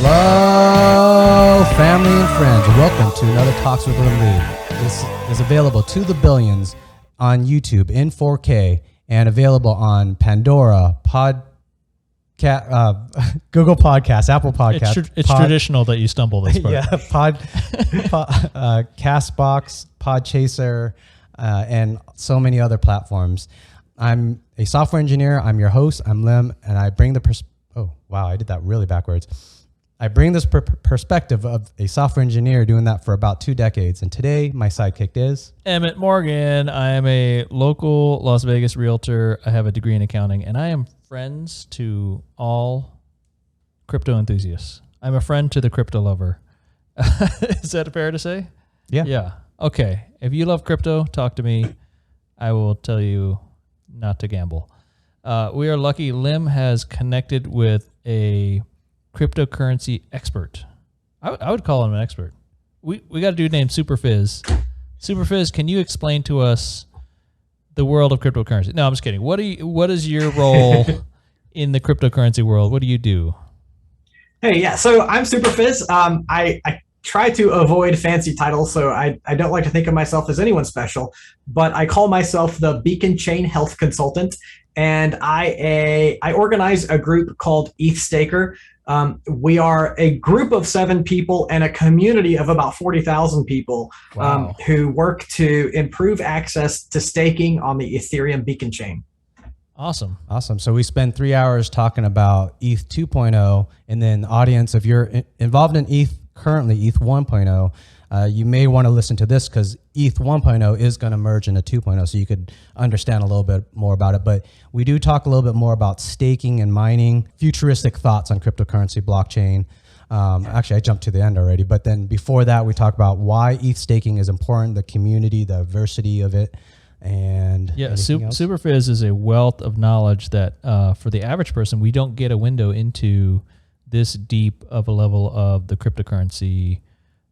Hello, family and friends. Welcome to another Talks with Lim Lee. This is available to the billions on YouTube in 4K and available on Pandora, Google Podcasts, Apple Podcasts. It's traditional that you stumble this part. Yeah, CastBox, Podchaser, and so many other platforms. I'm a software engineer. I'm your host. I'm Liem, and I bring the oh wow, I did that really backwards. I bring this perspective of a software engineer doing that for about 2 decades. And today, my sidekick is Emmett Morgan. I am a local Las Vegas realtor. I have a degree in accounting, and I am friends to all crypto enthusiasts. I'm a friend to the crypto lover. Is that fair to say? Yeah. Yeah. Okay. If you love crypto, talk to me. I will tell you not to gamble. We are lucky. Liem has connected with a cryptocurrency expert. I would call him an expert. We got a dude named Superphiz. Superphiz, can you explain to us the world of cryptocurrency? No, I'm just kidding. What is your role in the cryptocurrency world? What do you do? Hey, yeah. So I'm Superphiz. I try to avoid fancy titles, so I don't like to think of myself as anyone special, but I call myself the Beacon Chain Health Consultant, and I organize a group called Eth Staker. We are a group of 7 people and a community of about 40,000 people. Wow. Who work to improve access to staking on the Ethereum Beacon Chain. Awesome. So we spend 3 hours talking about ETH 2.0, and then the audience, if you're involved in ETH currently, ETH 1.0, you may want to listen to this because ETH 1.0 is going to merge into 2.0, so you could understand a little bit more about it. But we do talk a little bit more about staking and mining, futuristic thoughts on cryptocurrency, blockchain. Actually, I jumped to the end already, but then before that, we talk about why ETH staking is important, the community, the diversity of it, and yeah, Superphiz is a wealth of knowledge that for the average person, we don't get a window into this deep of a level of the cryptocurrency.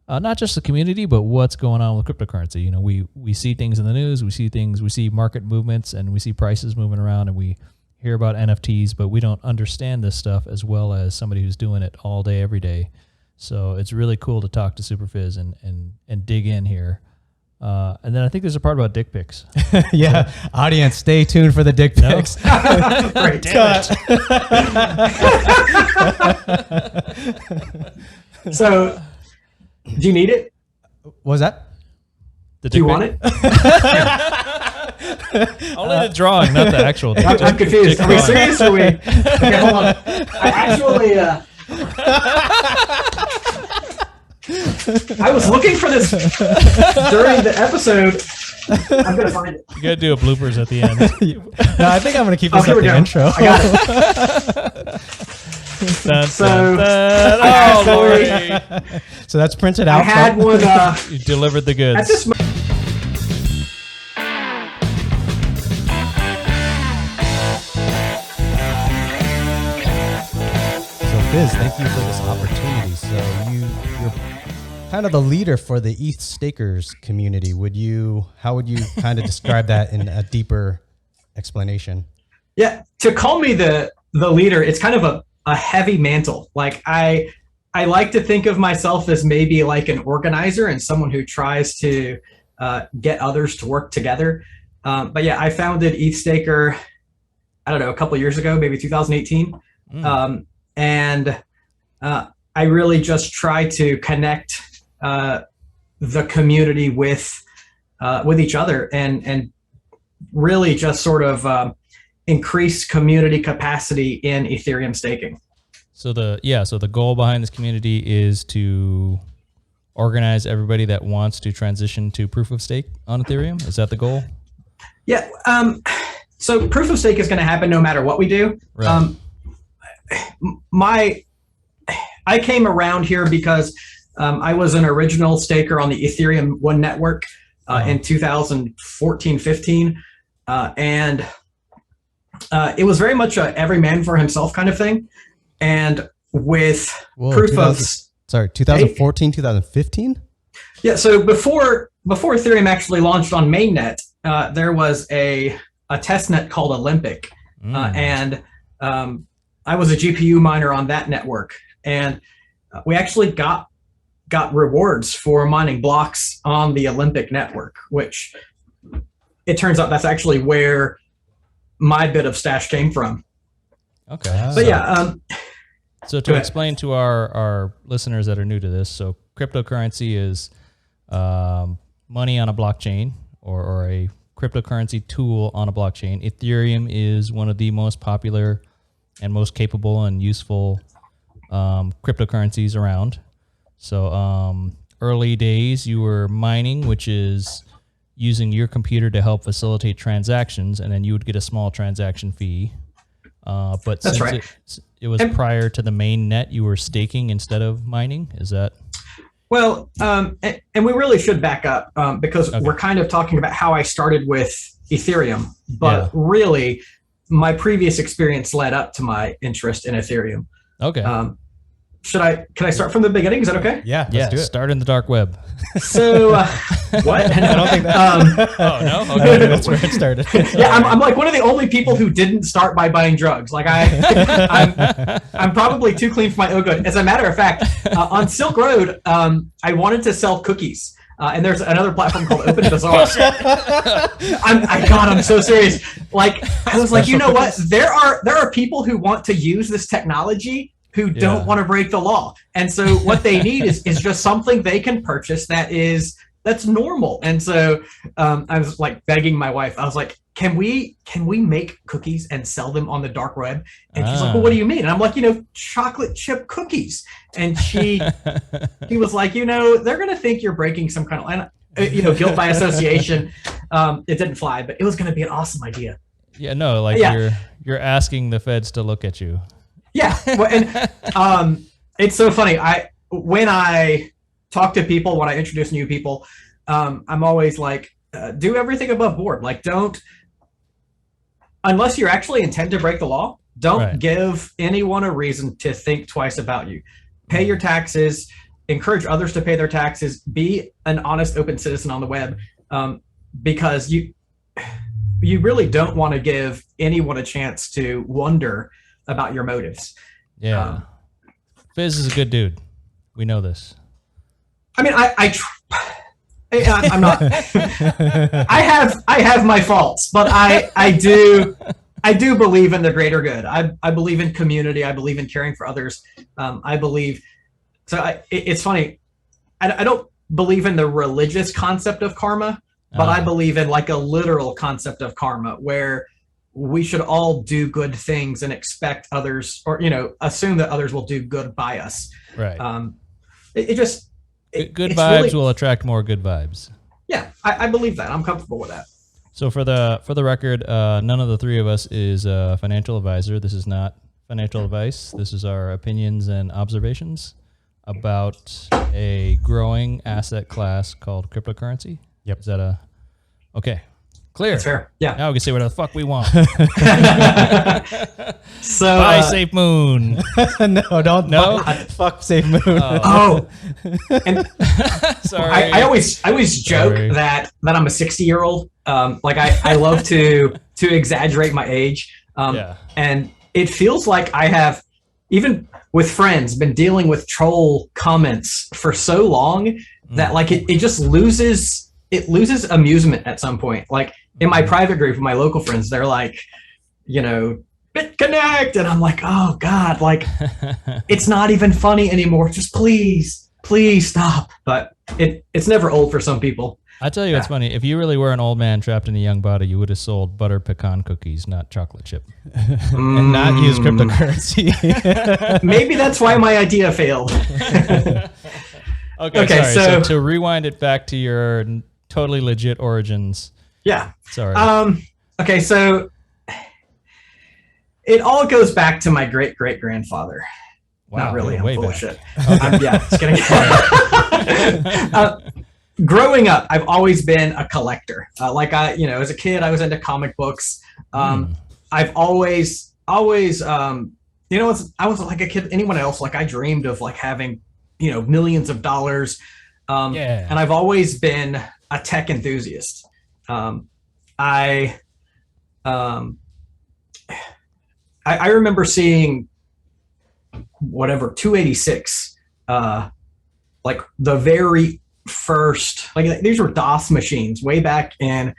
Not just the community, but what's going on with cryptocurrency. You know, we see things in the news, we see market movements, and we see prices moving around, and we hear about NFTs, but we don't understand this stuff as well as somebody who's doing it all day, every day. So it's really cool to talk to Superphiz and dig in here. And then I think there's a part about dick pics. Yeah, audience, stay tuned for the dick pics. No? Great. Damn it. So, do you need it? What was that? Do you want it? Only the drawing, not the actual. I'm confused. Are we serious? Or are we? Okay, hold on. I actually, I was looking for this during the episode. I'm gonna find it. You gotta do a bloopers at the end. No, I think I'm gonna keep this at the intro. I got it. Oh, Lordy. So that's printed out. I had one. You delivered the goods. At this So Biz, thank you for this opportunity. So you're kind of the leader for the ETH Stakers community. How would you kind of describe that in a deeper explanation? Yeah, to call me the leader, it's kind of a heavy mantle. Like I like to think of myself as maybe like an organizer and someone who tries to get others to work together. But yeah, I founded ETH Staker, I don't know, a couple of years ago, maybe 2018. And I really just try to connect the community with each other and really just sort of increase community capacity in Ethereum staking. So the goal behind this community is to organize everybody that wants to transition to proof of stake on Ethereum. Is that the goal? Yeah. So proof of stake is going to happen no matter what we do. Right. I came around here because I was an original staker on the Ethereum One network in 2014-15, and it was very much a every man for himself kind of thing. And with proof of 2014, 2015? Yeah, so before Ethereum actually launched on mainnet, there was a testnet called Olympic, and I was a GPU miner on that network. And we actually got rewards for mining blocks on the Olympic network, which it turns out that's actually where my bit of stash came from. Okay. But yeah. So to explain to our listeners that are new to this, so cryptocurrency is money on a blockchain or a cryptocurrency tool on a blockchain. Ethereum is one of the most popular and most capable and useful cryptocurrencies around. So early days you were mining, which is using your computer to help facilitate transactions, and then you would get a small transaction fee. But That's since right. it was prior to the main net, you were staking instead of mining. Is that? Well, and we really should back up because we're kind of talking about how I started with Ethereum, but really my previous experience led up to my interest in Ethereum. Okay. Can I start from the beginning? Is that okay? Yeah, let's do it. Start in the dark web. So, what? I don't think that. Oh no, okay. That's where it started. Yeah, I'm like one of the only people who didn't start by buying drugs. Like I'm probably too clean for my own good. As a matter of fact, on Silk Road, I wanted to sell cookies. And there's another platform called Open Bazaar. I'm so serious. Like, I was like, you know what? There are people who want to use this technology who don't want to break the law. And so what they need is just something they can purchase that's normal. And so I was like begging my wife. I was like, can we make cookies and sell them on the dark web? And she's like, well, what do you mean? And I'm like, chocolate chip cookies. And she was like, they're going to think you're breaking some kind of, guilt by association. It didn't fly, but it was going to be an awesome idea. Yeah, no, you're asking the feds to look at you. Yeah, well, and it's so funny. When I talk to people, when I introduce new people, I'm always like, do everything above board. Like, unless you actually intend to break the law, don't give anyone a reason to think twice about you. Pay your taxes, encourage others to pay their taxes, be an honest, open citizen on the web, because you really don't want to give anyone a chance to wonder about your motives. Yeah. Fizz is a good dude. We know this. I mean, I'm not. I have my faults, but I do believe in the greater good. I believe in community. I believe in caring for others. I believe. So it's funny. I don't believe in the religious concept of karma, but I believe in like a literal concept of karma where we should all do good things and expect others, or assume that others will do good by us. Right. Good vibes will attract more good vibes. Yeah, I believe that. I'm comfortable with that. So for the record, none of the three of us is a financial advisor. This is not financial advice. This is our opinions and observations about a growing asset class called cryptocurrency. Yep. Is that okay? Clear. That's fair. Yeah. Now we can say whatever the fuck we want. So bye, Safe Moon. No, don't. No. Fuck Safe Moon. And sorry. I always joke that I'm a 60-year-old. Like I love to exaggerate my age. And it feels like I have, even with friends, been dealing with troll comments for so long that like it just loses amusement at some point. Like in my private group with my local friends, they're like, BitConnect, and I'm like, oh God, like it's not even funny anymore. Just please stop. But it's never old for some people. I tell you, it's funny. If you really were an old man trapped in a young body, you would have sold butter pecan cookies, not chocolate chip, and not use cryptocurrency. Maybe that's why my idea failed. Okay, so to rewind it back to your totally legit origins. Yeah. Sorry. Okay, so it all goes back to my great-great-grandfather. Wow, not really. I'm full of shit. Okay. Just kidding. Growing up, I've always been a collector. As a kid, I was into comic books. I've always, I was like a kid, anyone else, like I dreamed of like having, millions of dollars. And I've always been a tech enthusiast. I remember seeing 286 like the very first, like these were DOS machines way back in.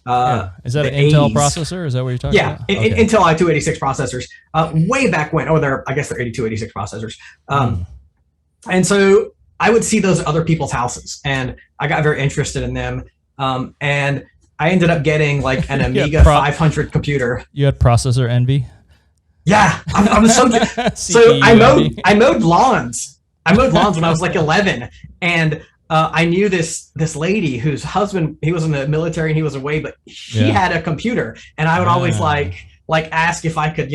Is that an the Intel 80s. processor? Is that what you're talking about? Yeah, Intel i286 processors, way back when. Oh, I guess they're 8286 processors. And so I would see those at other people's houses, and I got very interested in them. And I ended up getting like an Amiga 500 computer. You had processor envy? Yeah, I'm so so I mowed lawns. I mowed lawns when I was like 11, and I knew this lady whose husband, he was in the military and he was away, but he had a computer, and I would always like ask if I could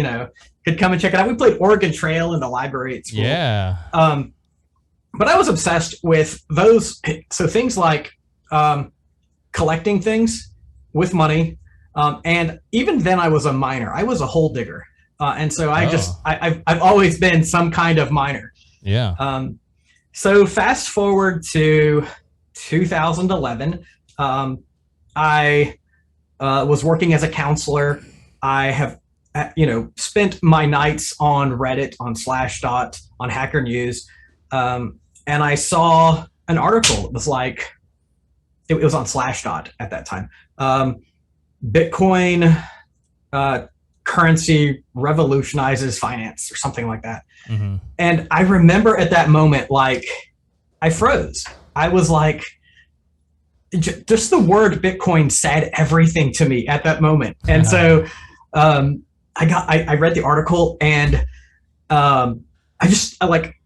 come and check it out. We played Oregon Trail in the library at school. Yeah. But I was obsessed with those. So things like collecting things with money, and even then I was a miner. I was a hole digger, and so I've always been some kind of miner. Yeah. So fast forward to 2011, I was working as a counselor. I have, spent my nights on Reddit, on Slashdot, on Hacker News, and I saw an article. It was like, it was on Slashdot at that time. Bitcoin currency revolutionizes finance, or something like that. Mm-hmm. And I remember at that moment, like, I froze. I was like, just the word Bitcoin said everything to me at that moment. And so I read the article, and I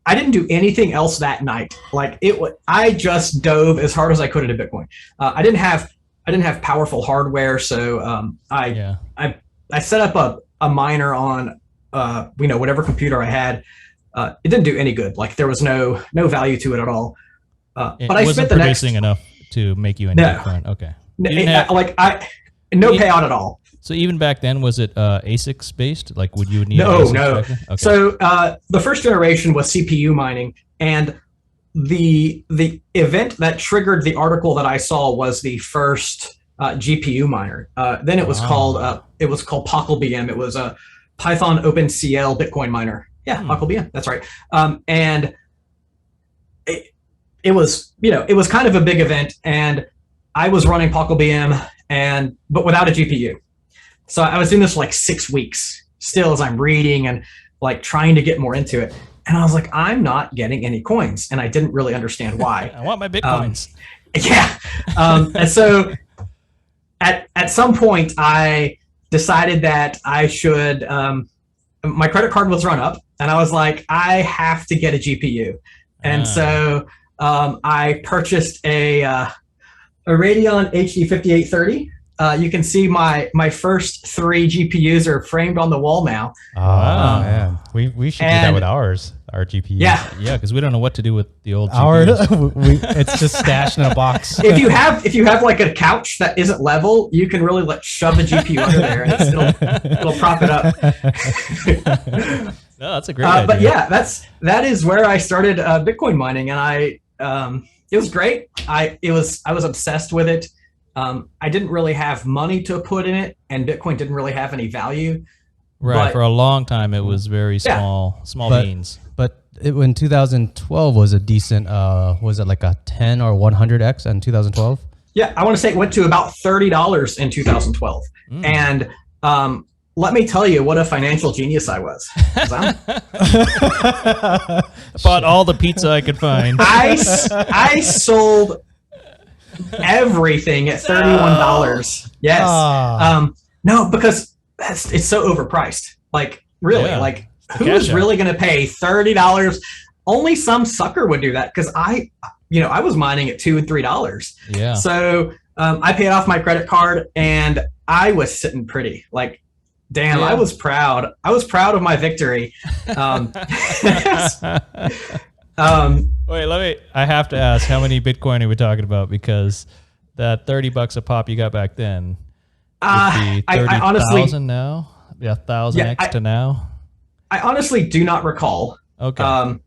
didn't do anything else that night. Like I just dove as hard as I could into Bitcoin. I didn't have powerful hardware, so I set up a miner on whatever computer I had. It didn't do any good. Like there was no value to it at all. But I wasn't spent the producing enough to make you any Bitcoin. Okay. No payout at all. So even back then, was it ASICs based? Like, would you need? No. Okay. So the first generation was CPU mining, and the event that triggered the article that I saw was the first GPU miner. Then it was called PockleBM. It was a Python OpenCL Bitcoin miner. Yeah, PockleBM. That's right. And it was kind of a big event, and I was running PockleBM but without a GPU. So I was doing this for like 6 weeks still, as I'm reading and like trying to get more into it. And I was like, I'm not getting any coins, and I didn't really understand why. I want my Bitcoins. And so at some point I decided that I should, my credit card was run up, and I was like, I have to get a GPU. And so I purchased a Radeon HD 5830. You can see my first 3 GPUs are framed on the wall now. Oh man, we should do that with our GPUs. Yeah, because we don't know what to do with the old GPUs. GPUs. It's just stashed in a box. If you have like a couch that isn't level, you can really shove a GPU under there, and it'll prop it up. No, that's a great idea. But yeah, that is where I started Bitcoin mining, and it was great. I was obsessed with it. I didn't really have money to put in it, and Bitcoin didn't really have any value. Right. For a long time, it was very small beans. But in 2012 was a decent, was it like a 10 or 100x in 2012? Yeah, I want to say it went to about $30 in 2012. And let me tell you what a financial genius I was. Bought all the pizza I could find. I sold everything at $31. Yes. No, because it's so overpriced. Like really, who is really going to pay $30? Only some sucker would do that, because I was mining at $2 and $3. Yeah. So I paid off my credit card, and I was sitting pretty. Like, damn, yeah. I was proud. I was proud of my victory. Wait, I have to ask, how many Bitcoin are we talking about? Because that $30 a pop you got back then would be 30,000 now? Yeah, 1,000x to now? I honestly do not recall. Okay.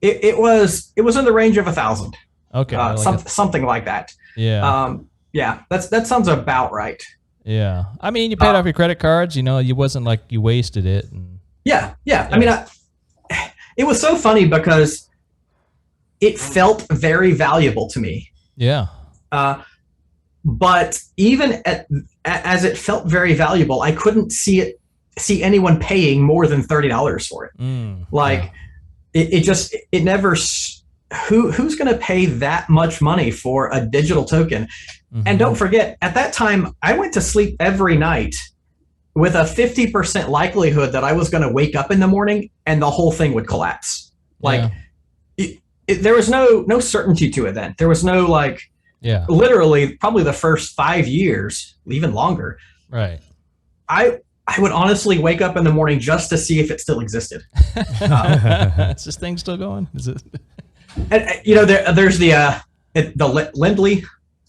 It was in the range of 1,000. Okay. Something like that. Yeah. Yeah, that sounds about right. Yeah. I mean, you paid off your credit cards, you wasn't like you wasted it. Yeah. I mean, it was so funny because it felt very valuable to me. Yeah. But even as it felt very valuable, I couldn't see anyone paying more than $30 for it. It never. Who's going to pay that much money for a digital token? Mm-hmm. And don't forget, at that time, I went to sleep every night with a 50% likelihood that I was going to wake up in the morning and the whole thing would collapse. Like, there was no certainty to it then. There was no literally probably the first 5 years, even longer. Right. I would honestly wake up in the morning just to see if it still existed. Is this thing still going? Is it? And there's the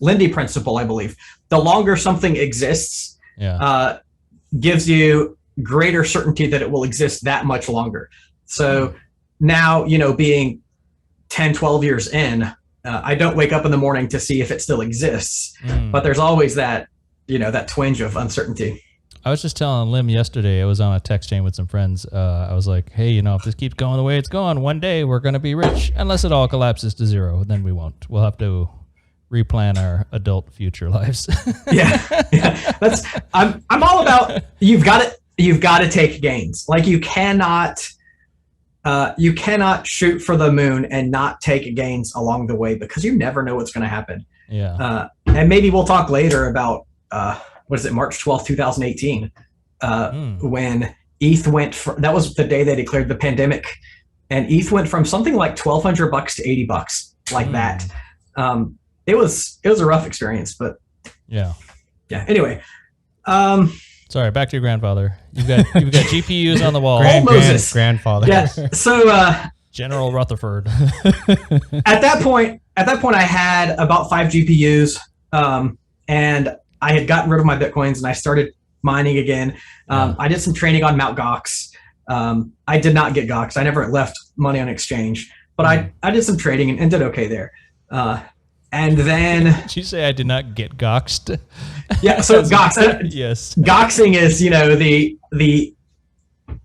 Lindy principle, I believe. The longer something exists, gives you greater certainty that it will exist that much longer. So now, being 10, 12 years in, I don't wake up in the morning to see if it still exists, but there's always that, that twinge of uncertainty. I was just telling Liem yesterday, I was on a text chain with some friends. I was like, hey, if this keeps going the way it's going, one day we're going to be rich, unless it all collapses to zero. Then we won't. We'll have to replan our adult future lives. Yeah. I'm all about, you've got to take gains. Like you cannot shoot for the moon and not take gains along the way, because you never know what's going to happen. Yeah. And maybe we'll talk later about, March 12th, 2018, when ETH went from, that was the day they declared the pandemic, and ETH went from something like $1,200 to $80, like that. It was a rough experience, but yeah. Anyway, sorry, back to your grandfather. You've got GPUs on the wall. Grandfather. Yeah. So General Rutherford. At that point, I had about 5 GPUs, and I had gotten rid of my Bitcoins and I started mining again. I did some training on Mt. Gox. I did not get Goxed. I never left money on exchange, but I did some trading and did okay there. And then did you say I did not get Goxed? Yeah, so Gox. Yes. Goxing is,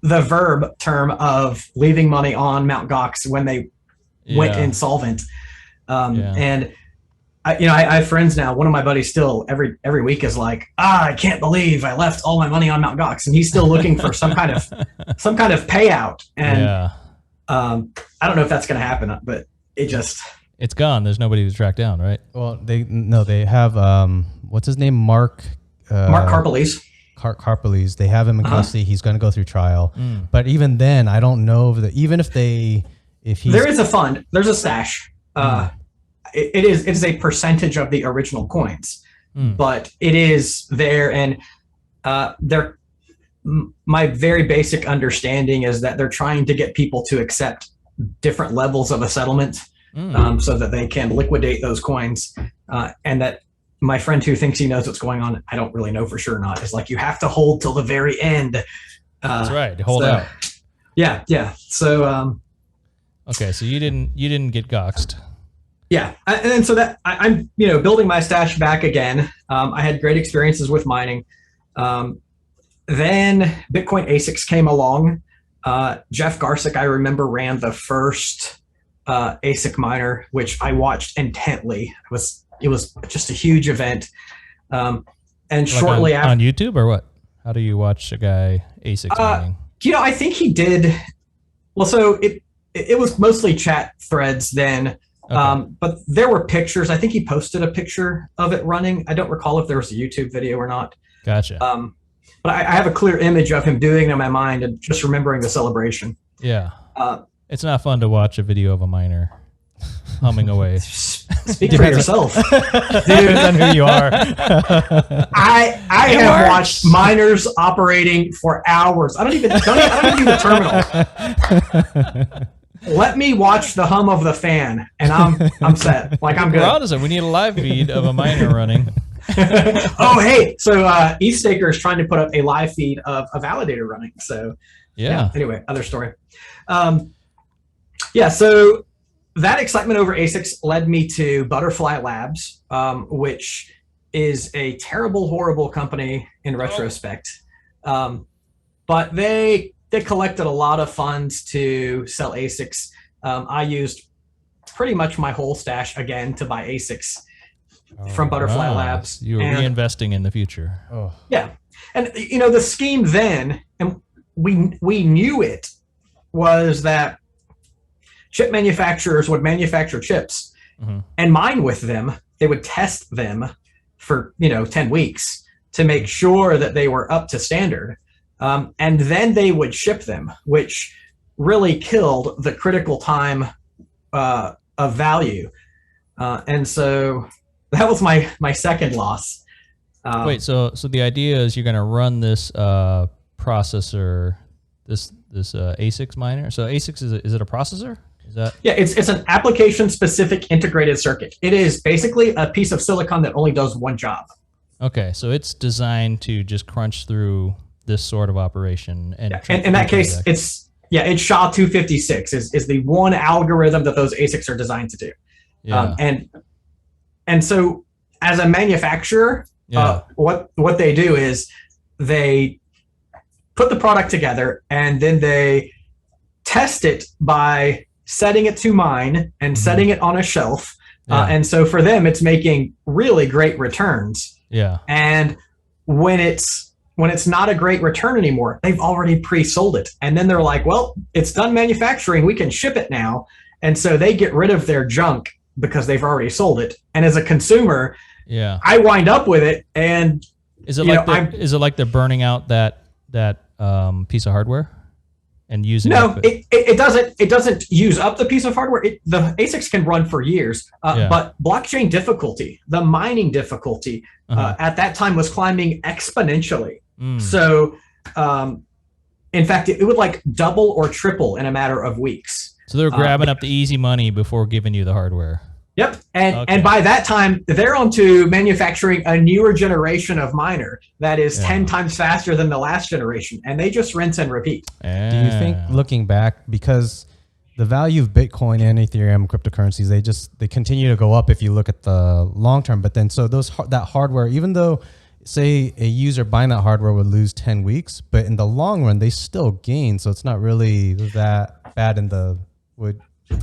the verb term of leaving money on Mt. Gox when they went insolvent. And I have friends now. One of my buddies still every week is like, I can't believe I left all my money on Mt. Gox, and he's still looking for some kind of payout. And I don't know if that's going to happen, but it's gone. There's nobody to track down, right? Well, they have what's his name, Mark Karpeles. Karpeles. They have him in custody. He's going to go through trial. But even then, I don't know if there is a fund, there's a stash. It is a percentage of the original coins, but it is there. And my very basic understanding is that they're trying to get people to accept different levels of a settlement, so that they can liquidate those coins. And that my friend who thinks he knows what's going on, I don't really know for sure or not, is like, you have to hold till the very end. That's right. Hold out. Yeah. So, okay. So you didn't get Goxed. Yeah, and so that I'm building my stash back again. I had great experiences with mining. Then Bitcoin ASICs came along. Jeff Garsick, I remember, ran the first ASIC miner, which I watched intently. It was just a huge event. And like shortly after, on YouTube or what? How do you watch a guy ASIC mining? I think he did. Well, so it was mostly chat threads then. Okay. But there were pictures. I think he posted a picture of it running. I don't recall if there was a YouTube video or not. Gotcha. But I have a clear image of him doing it in my mind and just remembering the celebration. Yeah. It's not fun to watch a video of a miner humming away. Speak for yourself. Depends on who you are. I have watched miners operating for hours. I don't even do the terminal. Let me watch the hum of the fan, and I'm set. Like, I'm good. We're honest, we need a live feed of a miner running. Oh, hey. So Eth Stakers trying to put up a live feed of a validator running. So yeah. Anyway, other story. So that excitement over ASICs led me to Butterfly Labs, which is a terrible, horrible company in retrospect. But they collected a lot of funds to sell ASICs. I used pretty much my whole stash again to buy ASICs from Butterfly Labs. You were reinvesting in the future. Oh. Yeah. And, you know, the scheme then, and we knew it, was that chip manufacturers would manufacture chips and mine with them. They would test them for, 10 weeks to make sure that they were up to standard. And then they would ship them, which really killed the critical time of value. And so that was my second loss. Wait, so the idea is you're going to run this processor, this ASICs miner. So ASICs, is it a processor? Is that? Yeah, it's an application specific integrated circuit. It is basically a piece of silicon that only does one job. Okay, so it's designed to just crunch through this sort of operation. And in that case, it's SHA-256 is the one algorithm that those ASICs are designed to do. Yeah. And so as a manufacturer, what they do is they put the product together and then they test it by setting it to mine and setting it on a shelf. And so for them, it's making really great returns. Yeah. And when it's not a great return anymore, they've already pre-sold it. And then they're like, well, it's done manufacturing. We can ship it now. And so they get rid of their junk because they've already sold it. And as a consumer, I wind up with it. And is it like they're burning out that piece of hardware and using it doesn't use up the piece of hardware. The ASICs can run for years, but blockchain difficulty, the mining difficulty at that time was climbing exponentially. So in fact, it would like double or triple in a matter of weeks. So they're grabbing up the easy money before giving you the hardware. Yep. And by that time, they're on to manufacturing a newer generation of miner that is 10 times faster than the last generation. And they just rinse and repeat. Do you think, looking back, because the value of Bitcoin and Ethereum cryptocurrencies, they continue to go up if you look at the long term. But then so that hardware, even though say a user buying that hardware would lose 10 weeks, but in the long run, they still gain. So it's not really that bad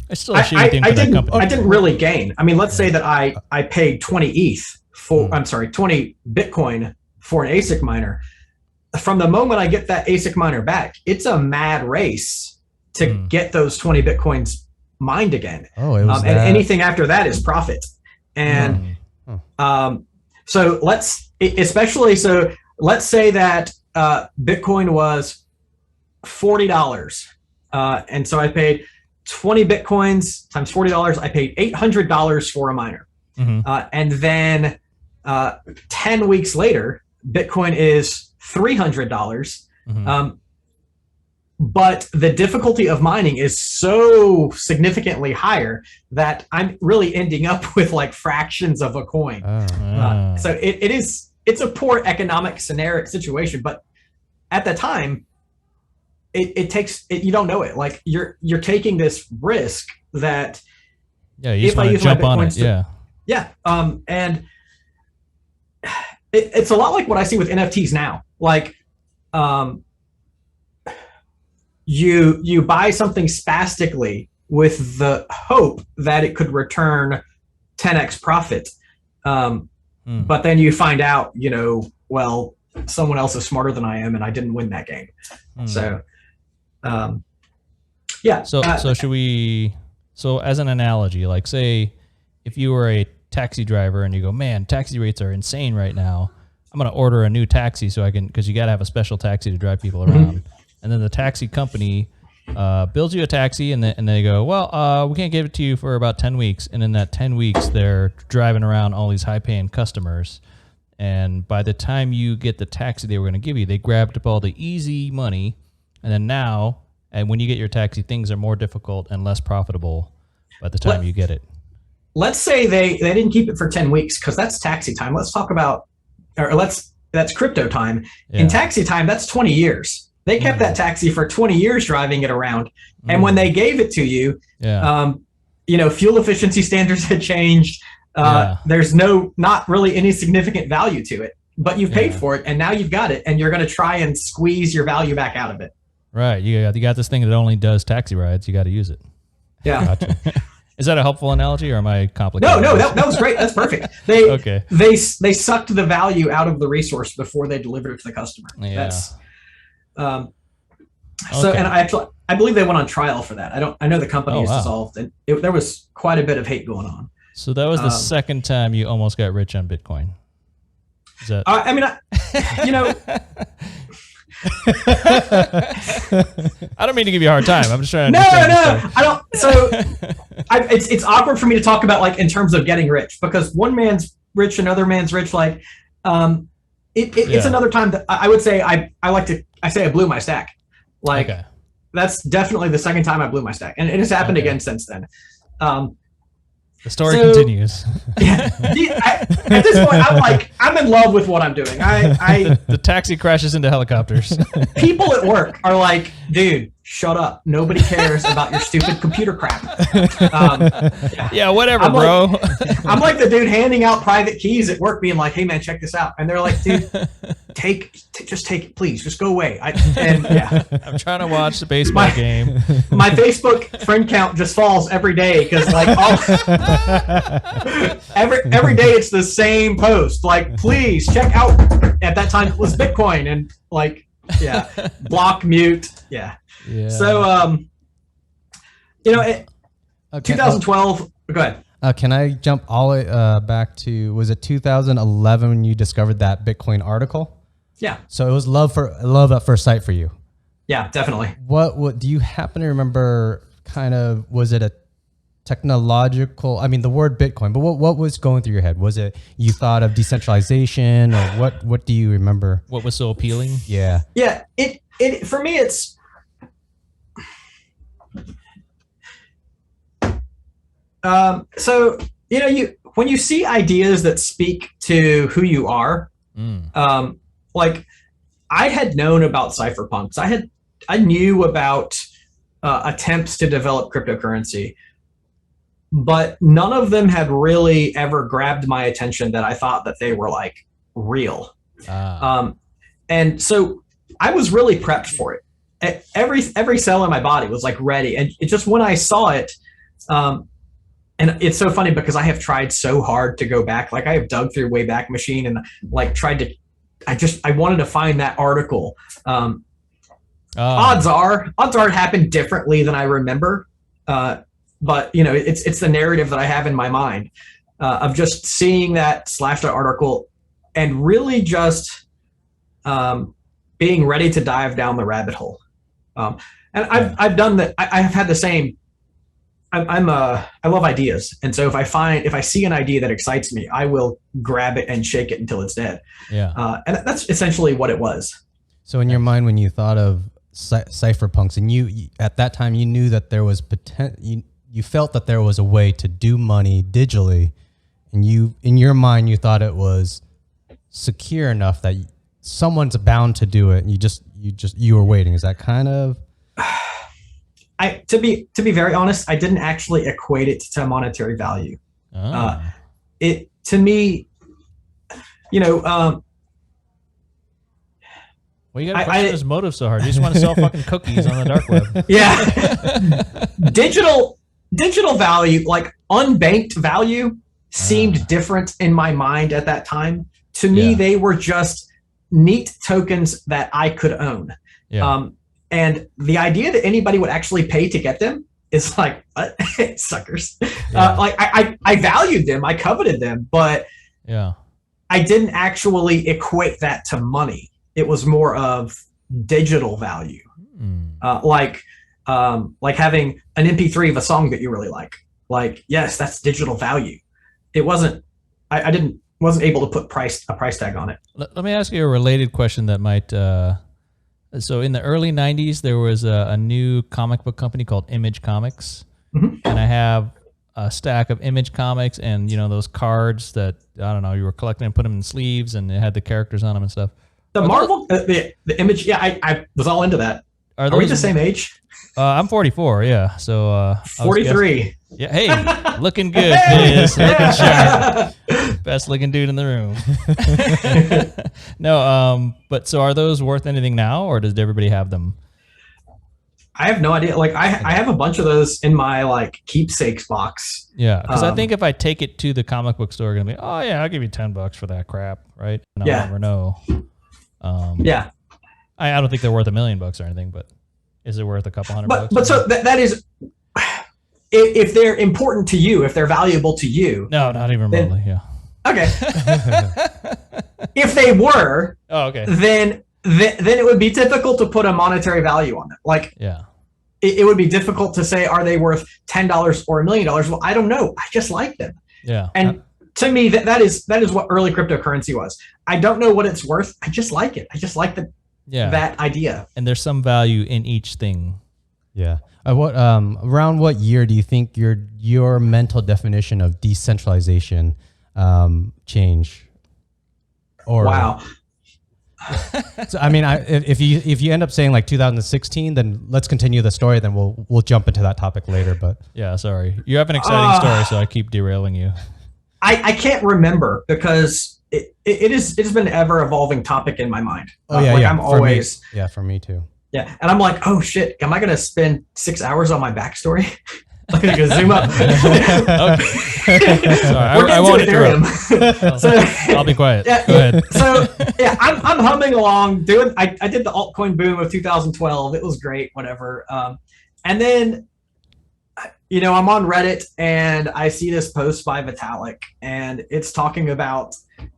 I still achieve anything for that company. I didn't really gain. I mean, let's say that I paid 20 ETH for, 20 Bitcoin for an ASIC miner. From the moment I get that ASIC miner back, it's a mad race to get those 20 Bitcoins mined again. Oh, it was and anything after that is profit. And so let's say that Bitcoin was $40. And so I paid 20 Bitcoins times $40. I paid $800 for a miner. And then 10 weeks later, Bitcoin is $300. But the difficulty of mining is so significantly higher that I'm really ending up with like fractions of a coin. So it's a poor economic situation, but at the time, it takes you don't know it. Like you're taking this risk that you just want to jump on it. And it's a lot like what I see with NFTs now. Like you buy something spastically with the hope that it could return 10x profit, but then you find out, well, someone else is smarter than I am, and I didn't win that game. So. So should we? So as an analogy, like say, if you were a taxi driver and you go, man, taxi rates are insane right now. I'm gonna order a new taxi so I can, because you gotta have a special taxi to drive people around. And then the taxi company builds you a taxi, and they go, well, we can't give it to you for about 10 weeks. And in that 10 weeks, they're driving around all these high-paying customers. And by the time you get the taxi they were going to give you, they grabbed up all the easy money. And then now, and when you get your taxi, things are more difficult and less profitable by the time you get it. Let's say they didn't keep it for 10 weeks because that's taxi time. Let's talk about, that's crypto time. In taxi time, that's 20 years. They kept that taxi for 20 years driving it around. And when they gave it to you, fuel efficiency standards had changed. There's not really any significant value to it, but you've paid for it and now you've got it and you're going to try and squeeze your value back out of it. Right. You got this thing that only does taxi rides. You got to use it. Yeah. Gotcha. Is that a helpful analogy, or am I complicated? No, that was great. That's perfect. They sucked the value out of the resource before they delivered it to the customer. Yeah. That's so, and I believe they went on trial for that. I know the company is dissolved, and there was quite a bit of hate going on. So that was the second time you almost got rich on Bitcoin. Is that? I mean, you know. I don't mean to give you a hard time. I'm just trying to. No, I don't. So, it's awkward for me to talk about like in terms of getting rich, because one man's rich, another man's rich. Like, it's another time that I would say I say I blew my stack. Like, that's definitely the second time I blew my stack, and it has happened again since then. The story continues. At this point, I'm in love with what I'm doing. The taxi crashes into helicopters. People at work are like, dude, shut up. Nobody cares about your stupid computer crap. Yeah, whatever, bro. I'm like the dude handing out private keys at work, being like, hey, man, check this out. And they're like, dude, just take it, please. Just go away. I'm trying to watch the baseball game. My Facebook friend count just falls every day because like every day it's the same post. Like, please check out. At that time it was Bitcoin, and like, block, mute, So you know, 2012. Go ahead. Can I jump all the way back to, was it 2011 when you discovered that Bitcoin article? Yeah. So it was love at first sight for you. Yeah, definitely. What do you happen to remember? Kind of, was it a technological? I mean, the word Bitcoin, but what was going through your head? Was it you thought of decentralization, or what do you remember? What was so appealing? Yeah. Yeah. It for me, it's. So, you know, when you see ideas that speak to who you are, like I had known about cypherpunks. I knew about attempts to develop cryptocurrency, but none of them had really ever grabbed my attention that I thought that they were like real. And so I was really prepped for it. Every cell in my body was like ready. And it just, when I saw it, and it's so funny because I have tried so hard to go back. Like I have dug through Wayback Machine and like tried to, I wanted to find that article. Odds are it happened differently than I remember. But you know, it's the narrative that I have in my mind of just seeing that Slashdot article and really just being ready to dive down the rabbit hole. And I've done that. I have had the same. I love ideas, and so if I see an idea that excites me, I will grab it and shake it until it's dead. Yeah, and that's essentially what it was. So in your mind, when you thought of cypherpunks, and you at that time you knew that there was potential, you felt that there was a way to do money digitally, and in your mind you thought it was secure enough that someone's bound to do it, and you were waiting. Is that kind of? To be very honest, I didn't actually equate it to monetary value. It, to me, you know. Well, you got to question his motive so hard. You just want to sell fucking cookies on the dark web. Yeah. Digital value, like unbanked value, seemed different in my mind at that time. To me, they were just neat tokens that I could own. Yeah. And the idea that anybody would actually pay to get them is like, what? Suckers. Yeah. Like I valued them, I coveted them, but I didn't actually equate that to money. It was more of digital value, like having an MP3 of a song that you really like. Like, yes, that's digital value. It wasn't. I wasn't able to put a price tag on it. Let me ask you a related question that might. So in the early 90s, there was a new comic book company called Image Comics. And I have a stack of Image Comics and, you know, those cards that, I don't know, you were collecting and put them in sleeves and it had the characters on them and stuff. The Marvel, the Image, I was all into that. Are we the same age? I'm 44, yeah. So 43. Yeah, hey, looking good, Biz. Looking sharp. Best looking dude in the room. No, but so are those worth anything now, or does everybody have them? I have no idea. Like I have a bunch of those in my like keepsakes box. Yeah, because I think if I take it to the comic book store, gonna be, oh yeah, I'll give you $10 for that crap, right? And I'll never know. Yeah, I don't think they're worth $1 million or anything, but is it worth a couple $100? But so that is, if they're important to you, if they're valuable to you. No, not even remotely. Yeah. Okay. If they were, then it would be difficult to put a monetary value on it. Like, yeah, it would be difficult to say, are they worth $10 or $1 million? Well, I don't know. I just like them. Yeah. And to me, that is what early cryptocurrency was. I don't know what it's worth. I just like it. I just like that idea. And there's some value in each thing. Yeah. Around what year do you think your mental definition of decentralization change? Or wow. So I mean, if you end up saying like 2016, then let's continue the story. Then we'll jump into that topic later. But yeah, sorry, you have an exciting story, so I keep derailing you. I can't remember because it's been an ever evolving topic in my mind. I'm always for me too. Yeah, and I'm like, oh shit, am I gonna spend 6 hours on my backstory? I'm gonna zoom up. Okay. Sorry, I won't interrupt. So, I'll be quiet. Yeah, go ahead. So yeah, I'm humming along doing. I did the altcoin boom of 2012. It was great, whatever. And then, I'm on Reddit and I see this post by Vitalik, and it's talking about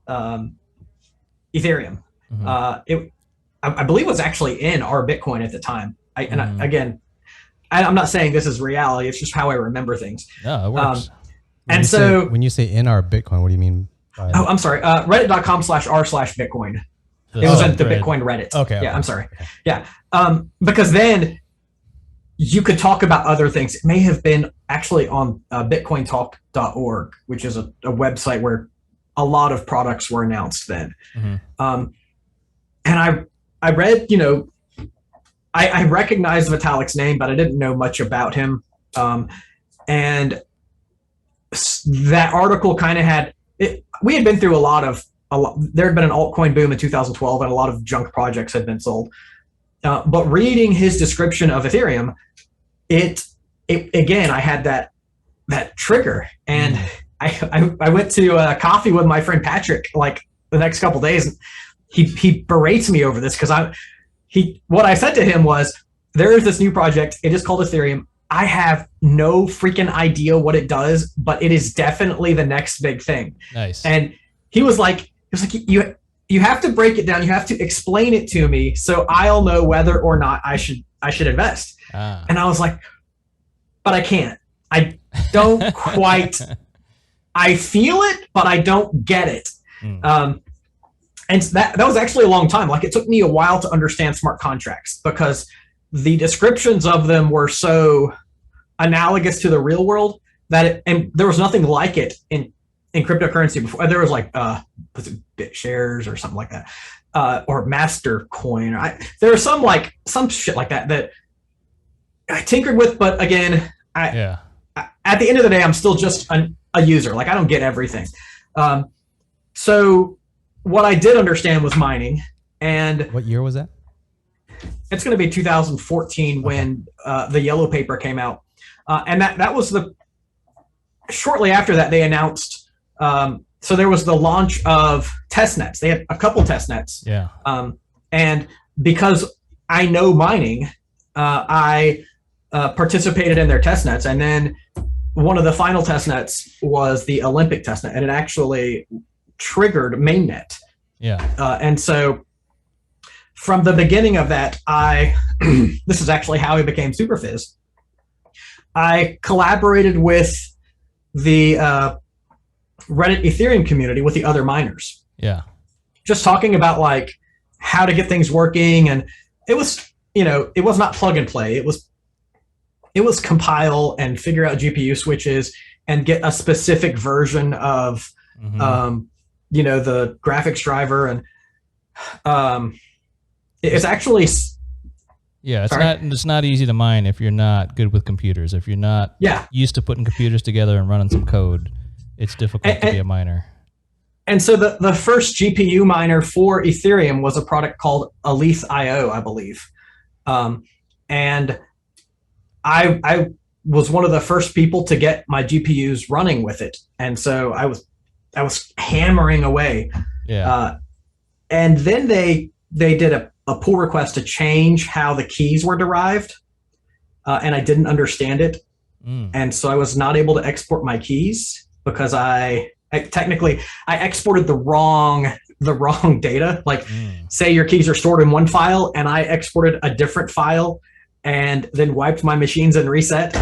Ethereum. Mm-hmm. I believe it was actually in our Bitcoin at the time. I'm not saying this is reality. It's just how I remember things. Yeah, it works. When you say in our Bitcoin, what do you mean? I'm sorry. Reddit.com/r/Bitcoin. It was in the Bitcoin Reddit. Okay. Yeah, I'm sorry. Yeah. Because then you could talk about other things. It may have been actually on bitcointalk.org, which is a website where a lot of products were announced then. Mm-hmm. And I read, I recognized Vitalik's name, but I didn't know much about him. And that article kind of had it. We had been through there had been an altcoin boom in 2012 and a lot of junk projects had been sold. But reading his description of Ethereum, it again, I had that trigger, and I went to coffee with my friend Patrick like the next couple of days, and he berates me over this because what I said to him was, there is this new project. It is called Ethereum. I have no freaking idea what it does, but it is definitely the next big thing. Nice. And he was like, you have to break it down. You have to explain it to me so I'll know whether or not I should invest. And I was like, but I can't. I don't quite. I feel it, but I don't get it. And that was actually a long time. Like, it took me a while to understand smart contracts because the descriptions of them were so analogous to the real world and there was nothing like it in cryptocurrency before. There was like was it BitShares or something like that, or Mastercoin. There was some shit like that I tinkered with, but again, at the end of the day, I'm still just a user. Like, I don't get everything. So what I did understand was mining. And what year was that? It's going to be 2014 when the yellow paper came out. And that was shortly after that they announced, so there was the launch of testnets. They had a couple testnets. Yeah. And because I know mining, I participated in their testnets. And then one of the final testnets was the Olympic testnet, and it actually triggered mainnet. Yeah. And so from the beginning of that, this is actually how I became Superphiz. I collaborated with the Reddit Ethereum community with the other miners. Yeah. Just talking about like how to get things working. And it was, it was not plug and play. It was compile and figure out GPU switches and get a specific version of, the graphics driver. And it's actually, it's not easy to mine if you're not good with computers. If you're not used to putting computers together and running some code, it's difficult to be a miner. And so the first GPU miner for Ethereum was a product called Aleph.io, I believe. And I was one of the first people to get my GPUs running with it, and so I was hammering away. Yeah. And then they did a pull request to change how the keys were derived, and I didn't understand it, and so I was not able to export my keys because I technically exported the wrong data. Like, say your keys are stored in one file, and I exported a different file, and then wiped my machines and reset.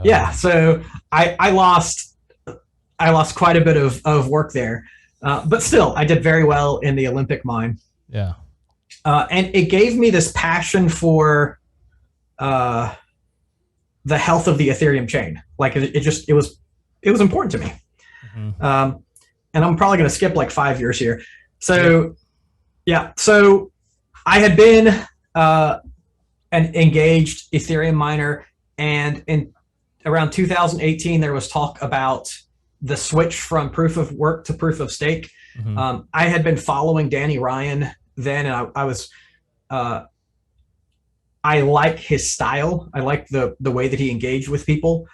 Yeah, so I lost quite a bit of work there, but still I did very well in the Olympic mine. Yeah, and it gave me this passion for the health of the Ethereum chain. Like it was important to me. And I'm probably going to skip like 5 years here. So so I had been an engaged Ethereum miner, and in around 2018 there was talk about the switch from proof of work to proof of stake. I had been following Danny Ryan then, and I like his style. I like the way that he engaged with people,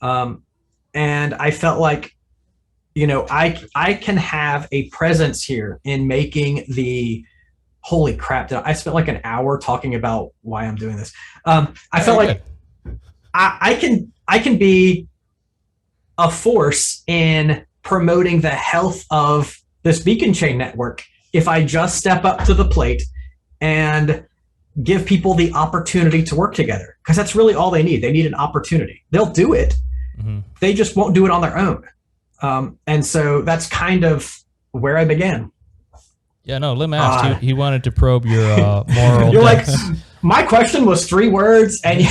and I felt like, you know, I can have a presence here in making the holy crap. I spent like an hour talking about why I'm doing this. I felt like I can be a force in promoting the health of this beacon chain network if I just step up to the plate and give people the opportunity to work together, because that's really all they need. They need an opportunity. They'll do it. They just won't do it on their own. And so that's kind of where I began. Yeah, no, Liem asked. He wanted to probe your moral. You're like, my question was 3 words, and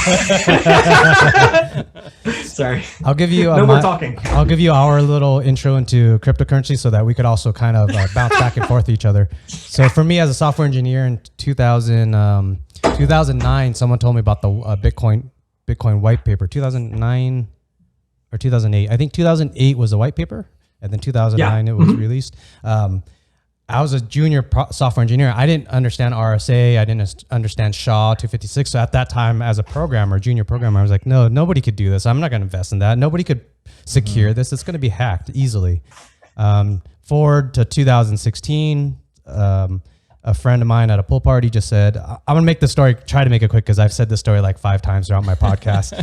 sorry. I'll give you no more talking. I'll give you our little intro into cryptocurrency so that we could also kind of bounce back and forth each other. So for me as a software engineer in 2009, someone told me about the Bitcoin white paper. 2009 or 2008. I think 2008 was the white paper, and then 2009 it was released. I was a junior software engineer. I didn't understand RSA. I didn't understand SHA-256. So at that time, as a junior programmer, I was like, no, nobody could do this. I'm not going to invest in that. Nobody could secure this. It's going to be hacked easily. Forward to 2016, a friend of mine at a pool party just said, I'm going to make the story, try to make it quick because I've said this story like 5 times throughout my podcast.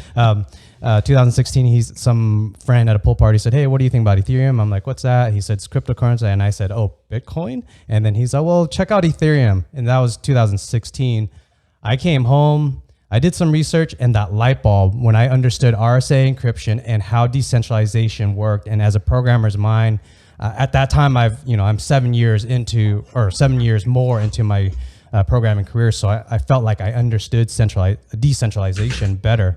2016, some friend at a pool party said, hey, what do you think about Ethereum? I'm like, what's that? He said, it's cryptocurrency. And I said, oh, Bitcoin? And then he's like, well, check out Ethereum. And that was 2016. I came home, I did some research, and that light bulb, when I understood RSA encryption and how decentralization worked, and as a programmer's mind, at that time, I'm 7 years more into my programming career. So I felt like I understood decentralization better.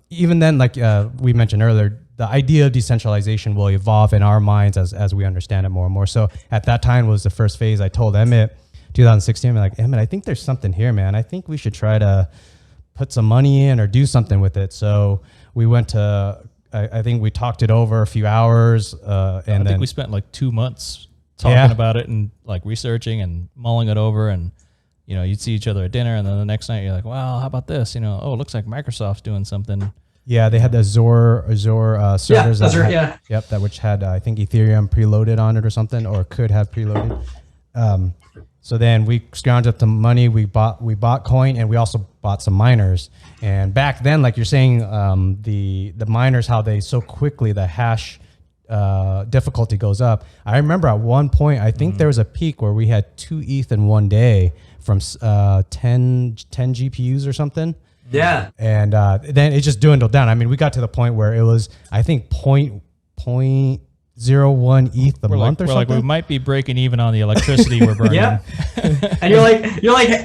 Even then, like we mentioned earlier, the idea of decentralization will evolve in our minds as we understand it more and more. So at that time was the first phase. I told Emmett, 2016, I'm like, Emmett, I think there's something here, man. I think we should try to put some money in or do something with it. So we went to, I think we talked it over a few hours. I think we spent like 2 months talking about it and like researching and mulling it over, and you'd see each other at dinner, and then the next night you're like, well, how about this? Oh, it looks like Microsoft's doing something. Yeah, they had the Azure servers. That which had I think Ethereum preloaded on it or something, or could have preloaded. So then we scrounged up the money. We bought coin, and we also bought some miners. And back then, like you're saying, the miners, how they so quickly the hash difficulty goes up. I remember at one point, I think there was a peak where we had 2 ETH in one day from 10 GPUs or something. Yeah. And then it just dwindled down. I mean, we got to the point where it was, I think, 0.01 ETH a month or something. Like, we might be breaking even on the electricity we're burning. Yeah. And you're like,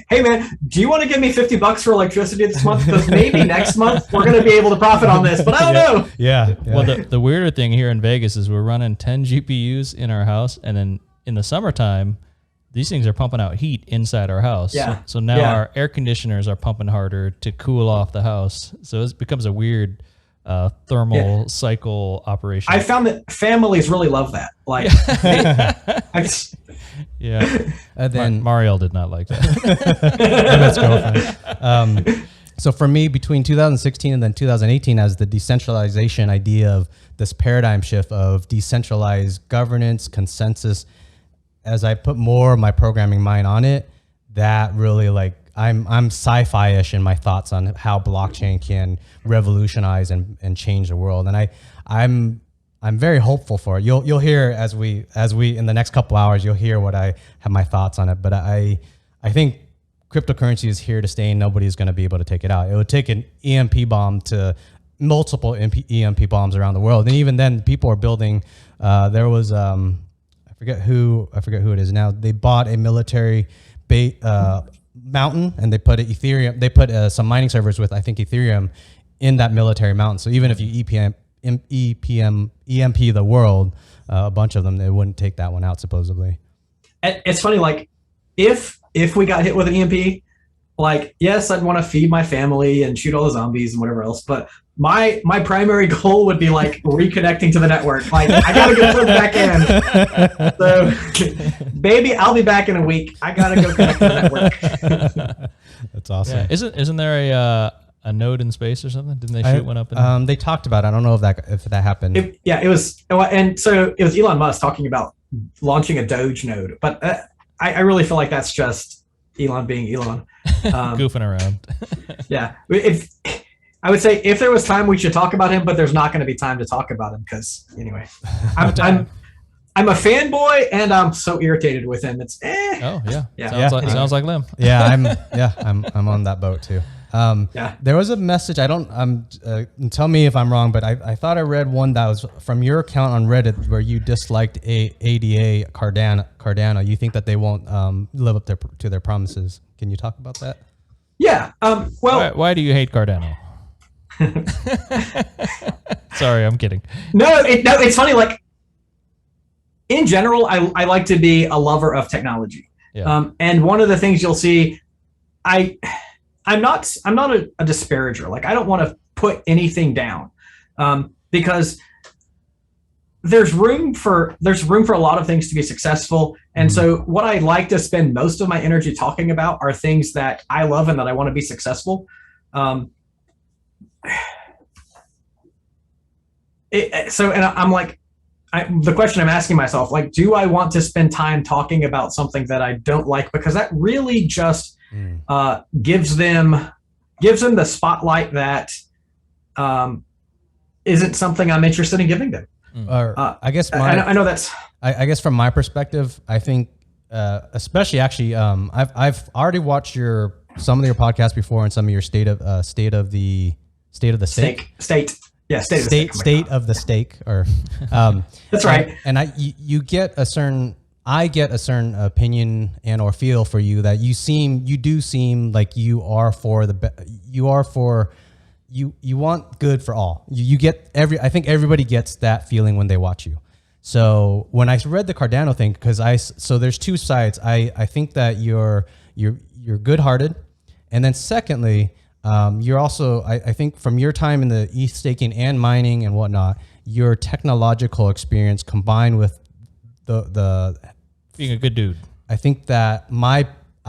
hey man, do you want to give me $50 for electricity this month? Because maybe next month we're going to be able to profit on this, but I don't know. Yeah. Well, the weirder thing here in Vegas is we're running 10 GPUs in our house, and then in the summertime, these things are pumping out heat inside our house. Yeah. So now our air conditioners are pumping harder to cool off the house. So it becomes a weird thermal cycle operation. I found that families really love that. Like, yeah. And then Mariel did not like that. Let's go. So for me, between 2016 and then 2018, as the decentralization idea of this paradigm shift of decentralized governance, consensus, as I put more of my programming mind on it, that really like I'm sci-fi-ish in my thoughts on how blockchain can revolutionize and change the world. And I'm very hopeful for it. You'll hear as we in the next couple hours, you'll hear what I have my thoughts on it. But I think cryptocurrency is here to stay, and nobody's going to be able to take it out. It would take an EMP bomb to multiple EMP bombs around the world, and even then, people are building. There was I forget who it is now. They bought a military mountain, and they put Ethereum. They put some mining servers with, I think, Ethereum in that military mountain. So even if you EMP the world, a bunch of them, they wouldn't take that one out supposedly. It's funny, like if we got hit with an EMP, like, yes, I'd want to feed my family and shoot all the zombies and whatever else, but my primary goal would be like reconnecting to the network. Like, I gotta go plug back in. So, baby, I'll be back in a week. I gotta go connect to the network. That's awesome. Yeah. Isn't there a node in space or something? Didn't they shoot one up? They talked about it. I don't know if that happened. It was, and so it was Elon Musk talking about launching a Doge node, but I really feel like that's just Elon being Elon. Goofing around. Yeah. I would say if there was time, we should talk about him, but there's not going to be time to talk about him because anyway, I'm a fanboy and I'm so irritated with him. It's Oh yeah. Sounds like Liem. Yeah, I'm on that boat too. There was a message. Tell me if I'm wrong, but I thought I read one that was from your account on Reddit where you disliked ADA Cardano. You think that they won't live up to their promises. Can you talk about that? Yeah. Well, why do you hate Cardano? Sorry, I'm kidding. No, it's funny. Like, in general, I like to be a lover of technology. Yeah. And one of the things you'll see, I'm not a disparager. Like, I don't want to put anything down, because there's room for a lot of things to be successful. And so what I like to spend most of my energy talking about are things that I love and that I want to be successful. I'm like, the question I'm asking myself, like, do I want to spend time talking about something that I don't like? Because that really just gives them the spotlight that isn't something I'm interested in giving them. I guess I know that's. I guess from my perspective, I think, especially actually, I've already watched some of your podcasts before and some of your state of the steak. State of the steak, or that's right. And I get a certain opinion and or feel for you that you do seem like you want good for all. You get I think everybody gets that feeling when they watch you. So when I read the Cardano thing, so there's two sides. I think that you're good-hearted, and then secondly, you're also, I think from your time in the ETH staking and mining and whatnot, your technological experience combined with the being a good dude. I think that I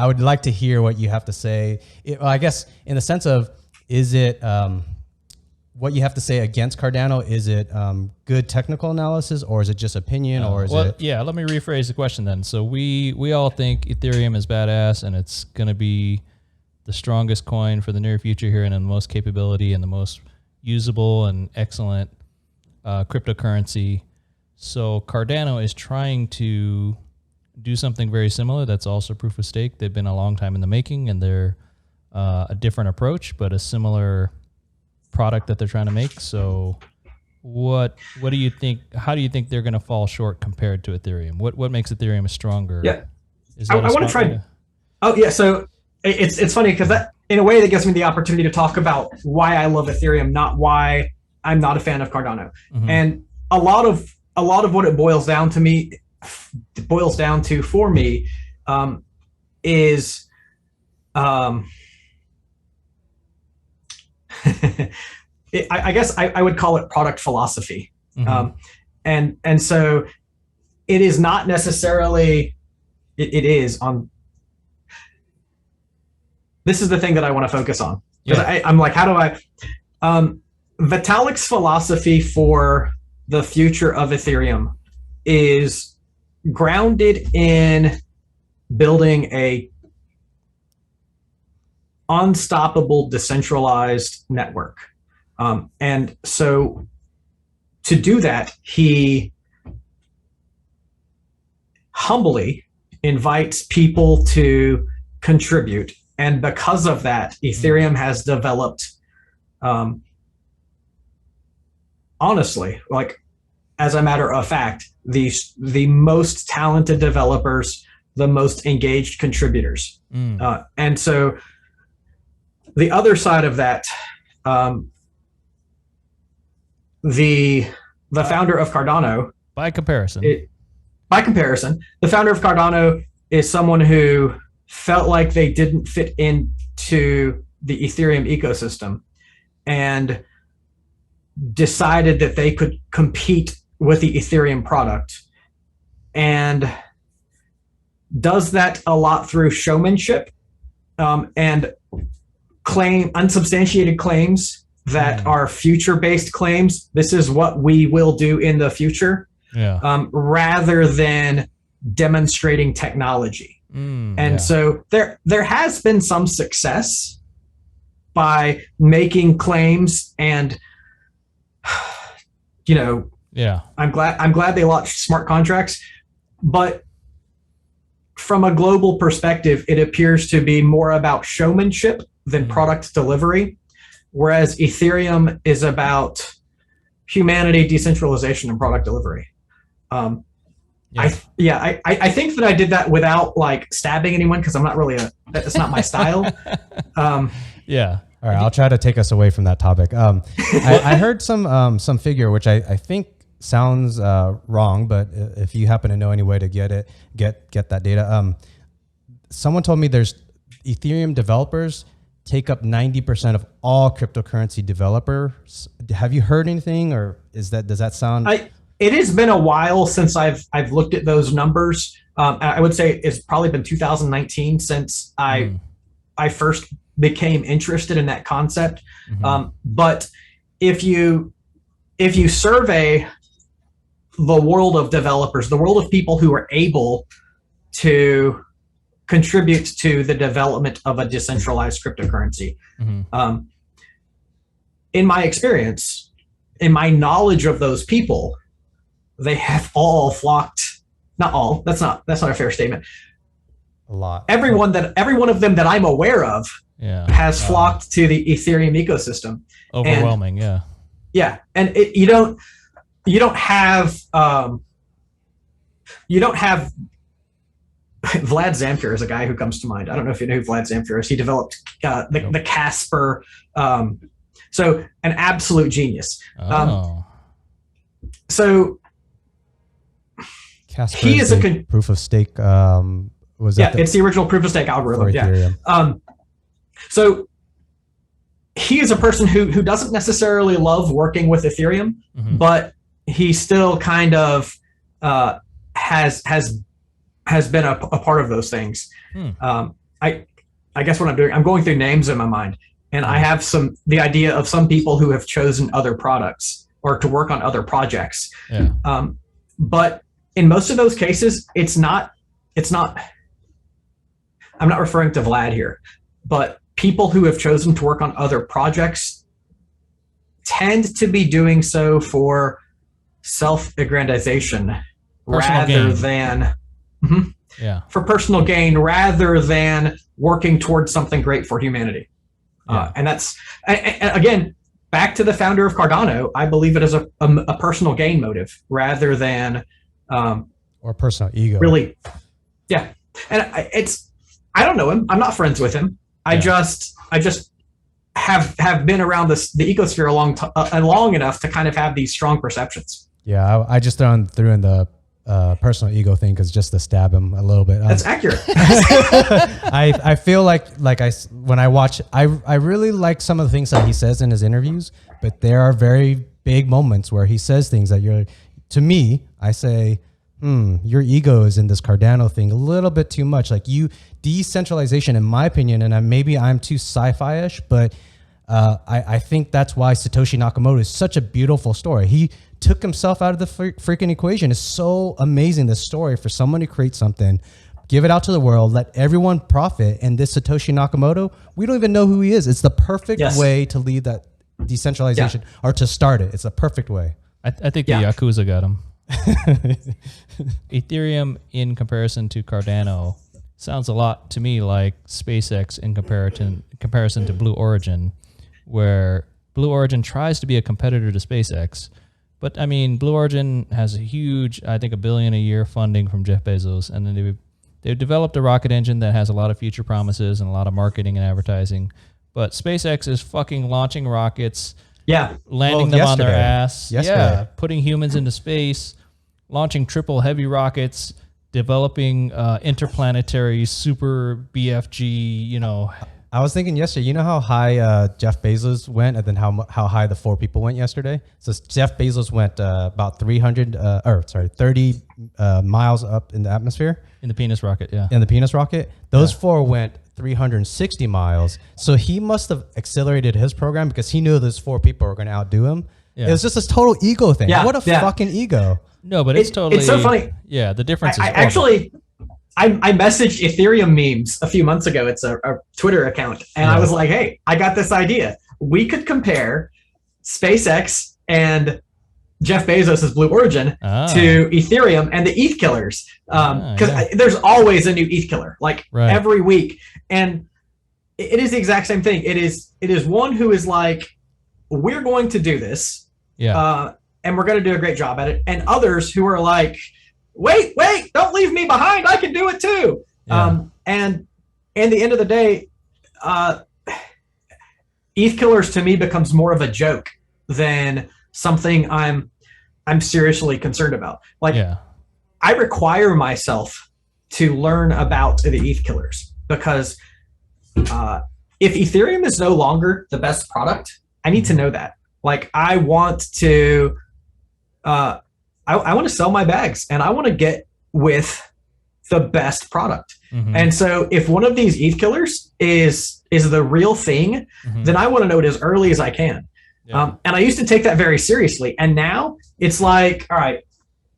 would like to hear what you have to say. I guess in the sense of, is it what you have to say against Cardano? Is it good technical analysis, or is it just opinion, or is it? Yeah, let me rephrase the question then. So we all think Ethereum is badass and it's going to be the strongest coin for the near future here, and the most capability and the most usable and excellent cryptocurrency. So Cardano is trying to do something very similar. That's also proof of stake. They've been a long time in the making, and they're a different approach, but a similar product that they're trying to make. So what do you think? How do you think they're going to fall short compared to Ethereum? What makes Ethereum stronger? Yeah, I want to try. Oh yeah, so it's funny because that, in a way, that gives me the opportunity to talk about why I love Ethereum, not why I'm not a fan of Cardano. Mm-hmm. And a lot of what it boils down to for me is I guess I would call it product philosophy. Mm-hmm. And so it is not necessarily, it is on, this is the thing that I want to focus on. Yeah. I'm like, how do I? Vitalik's philosophy for the future of Ethereum is grounded in building a unstoppable decentralized network. And so to do that, he humbly invites people to contribute. And because of that, Ethereum has developed, honestly, like as a matter of fact, the most talented developers, the most engaged contributors. And so the other side of that, the founder of Cardano, By comparison. the founder of Cardano is someone who felt like they didn't fit into the Ethereum ecosystem and decided that they could compete with the Ethereum product, and does that a lot through showmanship and unsubstantiated claims that are future-based claims. This is what we will do in the future, rather than demonstrating technology. So there has been some success by making claims, and I'm glad they launched smart contracts, but from a global perspective, it appears to be more about showmanship than product delivery, whereas Ethereum is about humanity, decentralization, and product delivery. I think that I did that without like stabbing anyone, because I'm not really that's not my style. All right, I'll try to take us away from that topic. I heard some figure which I think sounds wrong, but if you happen to know any way to get that data, someone told me there's Ethereum developers take up 90% of all cryptocurrency developers. Have you heard anything, or does that sound? It has been a while since I've looked at those numbers. I would say it's probably been 2019 since I first became interested in that concept. But if you survey the world of developers, the world of people who are able to contribute to the development of a decentralized cryptocurrency, in my experience, in my knowledge of those people, they have all flocked. Not all. That's not a fair statement. A lot. Every one of them that I'm aware of has flocked to the Ethereum ecosystem. Overwhelming, and you don't have Vlad Zamfir is a guy who comes to mind. I don't know if you know who Vlad Zamfir is. He developed the Casper, so an absolute genius. So Casper he is a proof of stake. It's the original proof of stake algorithm. So he is a person who doesn't necessarily love working with Ethereum, but he still kind of has been a part of those things. I guess what I'm doing, I'm going through names in my mind, and I have the idea of some people who have chosen other products or to work on other projects. But in most of those cases, it's not, I'm not referring to Vlad here, but people who have chosen to work on other projects tend to be doing so for self-aggrandization rather than for personal gain, rather than working towards something great for humanity. And that's, again, back to the founder of Cardano, I believe it is a personal gain motive rather than or personal ego. Really, and I don't know him. I'm not friends with him. I just have been around the ecosphere long enough to kind of have these strong perceptions. Yeah, I just threw in the personal ego thing because just to stab him a little bit. That's accurate. I feel like when I watch, I really like some of the things that he says in his interviews, but there are very big moments where he says things that to me, I say, your ego is in this Cardano thing a little bit too much. Like decentralization, in my opinion, and maybe I'm too sci-fi-ish, but I think that's why Satoshi Nakamoto is such a beautiful story. He took himself out of the freaking equation. It's so amazing, this story, for someone to create something, give it out to the world, let everyone profit. And this Satoshi Nakamoto, we don't even know who he is. It's the perfect way to lead that decentralization or to start it. It's a perfect way. I think the Yakuza got him. Ethereum in comparison to Cardano sounds a lot to me like SpaceX in comparison to Blue Origin, where Blue Origin tries to be a competitor to SpaceX. But I mean, Blue Origin has a huge, I think $1 billion a year funding from Jeff Bezos. And then they've developed a rocket engine that has a lot of future promises and a lot of marketing and advertising. But SpaceX is fucking launching rockets, landing them on their ass, putting humans into space, launching triple heavy rockets, developing interplanetary super BFG, you know. I was thinking yesterday, you know how high Jeff Bezos went and then how high the 4 people went yesterday? So Jeff Bezos went about 30 miles up in the atmosphere. In the penis rocket, yeah. In the penis rocket. Those 4 went 360 miles. So he must have accelerated his program because he knew those 4 people were going to outdo him. Yeah. It was just this total ego thing. What a fucking ego. No, but it's totally... It's so funny. Yeah, the difference is... I messaged Ethereum memes a few months ago. It's a Twitter account. And I was like, hey, I got this idea. We could compare SpaceX and Jeff Bezos' Blue Origin to Ethereum and the ETH killers. Because there's always a new ETH killer, like every week. And it is the exact same thing. It is one who is like, we're going to do this. Yeah. And we're going to do a great job at it. And others who are like, wait, don't leave me behind. I can do it too. Yeah. And at the end of the day, ETH killers to me becomes more of a joke than something I'm seriously concerned about. Like, I require myself to learn about the ETH killers because if Ethereum is no longer the best product, I need to know that. Like, I want to I want to sell my bags and I want to get with the best product. And so if one of these ETH killers is the real thing, then I want to know it as early as I can. And I used to take that very seriously. And now it's like, all right,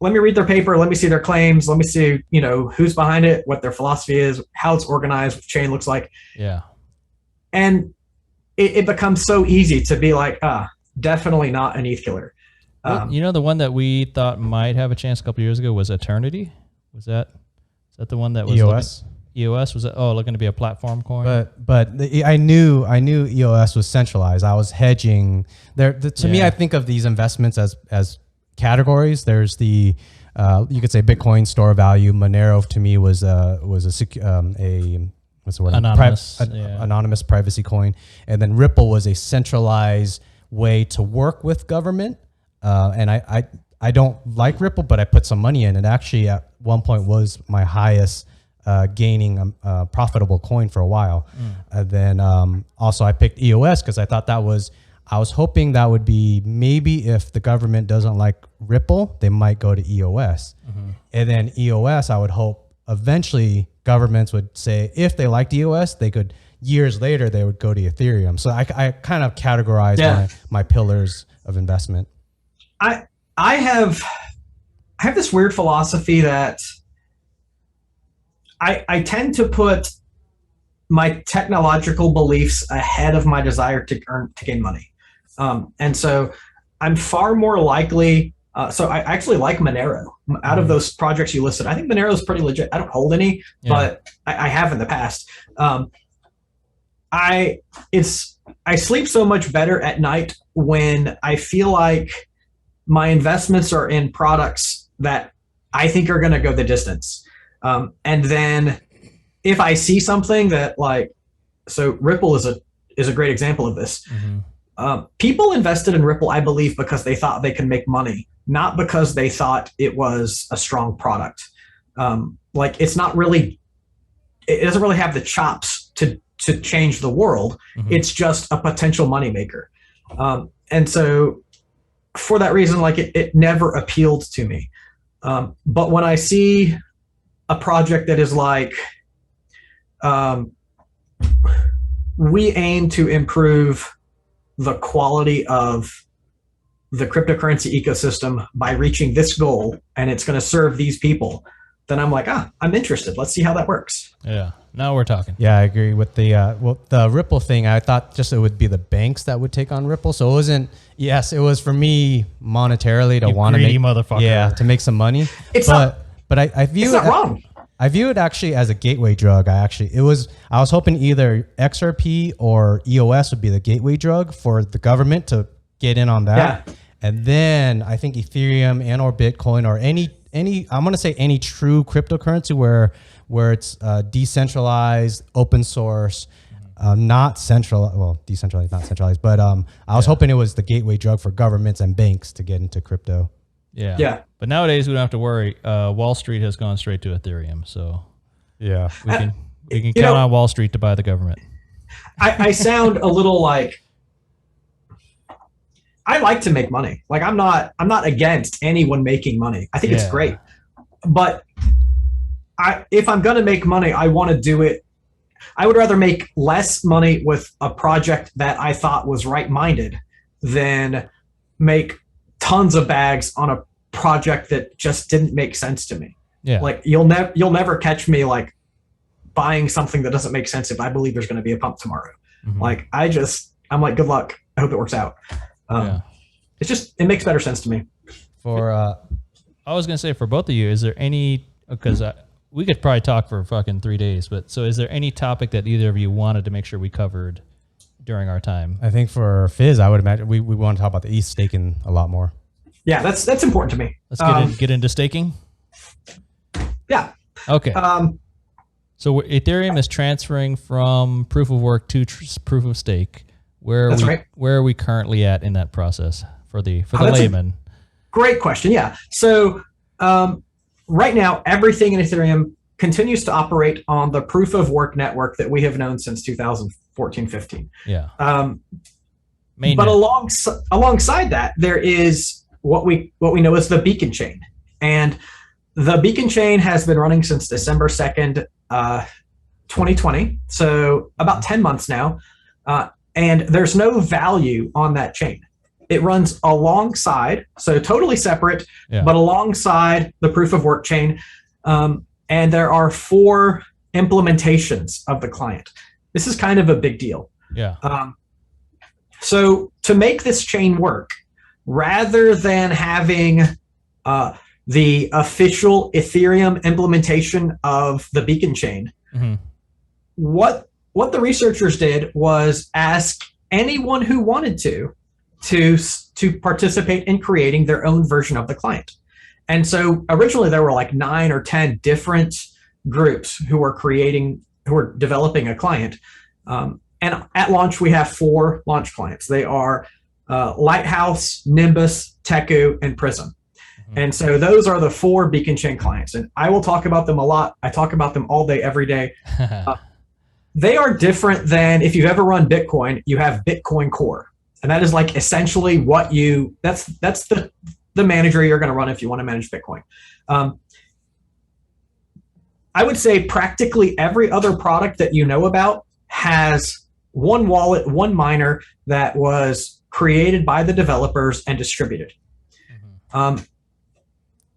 let me read their paper. Let me see their claims. Let me see, who's behind it, what their philosophy is, how it's organized, what the chain looks like. Yeah. And it becomes so easy to be like, definitely not an ETH killer. The one that we thought might have a chance a couple of years ago was Eternity. Is that the one that was EOS? EOS was looking to be a platform coin. But I knew EOS was centralized. I was hedging there. To me, I think of these investments as categories. There's the you could say Bitcoin store of value. Monero to me was a what's the word? Anonymous privacy coin, and then Ripple was a centralized way to work with government. And I don't like Ripple, but I put some money in. It actually at one point was my highest gaining profitable coin for a while. And then also I picked EOS because I thought I was hoping that would be maybe if the government doesn't like Ripple, they might go to EOS. And then EOS, I would hope eventually governments would say if they liked EOS, they could years later they would go to Ethereum. So I kind of categorize my pillars of investment. I have this weird philosophy that I tend to put my technological beliefs ahead of my desire to gain money. And so I'm far more likely, so I actually like Monero. Out of those projects you listed, I think Monero is pretty legit. I don't hold any, but I have in the past. I sleep so much better at night when I feel like my investments are in products that I think are going to go the distance. And then if I see something that so Ripple is a great example of this. People invested in Ripple, I believe, because they thought they could make money, not because they thought it was a strong product. It's not really, it doesn't really have the chops to change the world. It's just a potential moneymaker. And so for that reason, it never appealed to me. But when I see a project that is we aim to improve the quality of the cryptocurrency ecosystem by reaching this goal, and it's going to serve these people, then I'm like, I'm interested. Let's see how that works. Yeah. Now we're talking. Yeah, I agree with the Ripple thing. I thought just it would be the banks that would take on Ripple. So it wasn't, yes, it was for me monetarily to want to make, motherfucker. Yeah, to make some money. But I view it's not wrong. I view it actually as a gateway drug. I was hoping either XRP or EOS would be the gateway drug for the government to get in on that. Yeah. And then I think Ethereum and or Bitcoin or any I'm going to say any true cryptocurrency where it's decentralized, open source, not decentralized, not centralized. But I was hoping it was the gateway drug for governments and banks to get into crypto. Yeah. Yeah. But nowadays we don't have to worry. Wall Street has gone straight to Ethereum. So yeah, we can count on Wall Street to buy the government. I sound a little like, I like to make money. Like I'm not against anyone making money. I think it's great. But if I'm going to make money, I want to do it. I would rather make less money with a project that I thought was right-minded than make tons of bags on a project that just didn't make sense to me. Yeah. Like you'll never catch me like buying something that doesn't make sense if I believe there's going to be a pump tomorrow. Mm-hmm. Like I'm like, good luck. I hope it works out. It makes better sense to me. I was going to say for both of you, is there any, because we could probably talk for fucking 3 days, but so is there any topic that either of you wanted to make sure we covered during our time? I think for Fizz, I would imagine we want to talk about the ETH staking a lot more. Yeah, that's important to me. Let's get into staking. Yeah. Okay. So Ethereum is transferring from proof of work to proof of stake. Where are we currently at in that process for the layman? Great question. Yeah. So right now, everything in Ethereum continues to operate on the proof of work network that we have known since 2014-15. Yeah. But alongside that, there is what we know as the beacon chain, and the beacon chain has been running since December 2nd, 2020. So about 10 months now. And there's no value on that chain. It runs alongside, so totally separate, but alongside the proof of work chain. And there are 4 implementations of the client. This is kind of a big deal. Yeah. So to make this chain work, rather than having the official Ethereum implementation of the beacon chain, mm-hmm. what the researchers did was ask anyone who wanted to participate in creating their own version of the client. And so originally there were like 9 or 10 different groups who were developing a client. And at launch, we have 4 launch clients. They are Lighthouse, Nimbus, Teku, and Prysm. Mm-hmm. And so those are the 4 beacon chain clients. And I will talk about them a lot. I talk about them all day, every day. They are different than if you've ever run Bitcoin, you have Bitcoin Core. And that is like essentially that's the manager you're going to run if you want to manage Bitcoin. I would say practically every other product that you know about has one wallet, one miner that was created by the developers and distributed. Mm-hmm.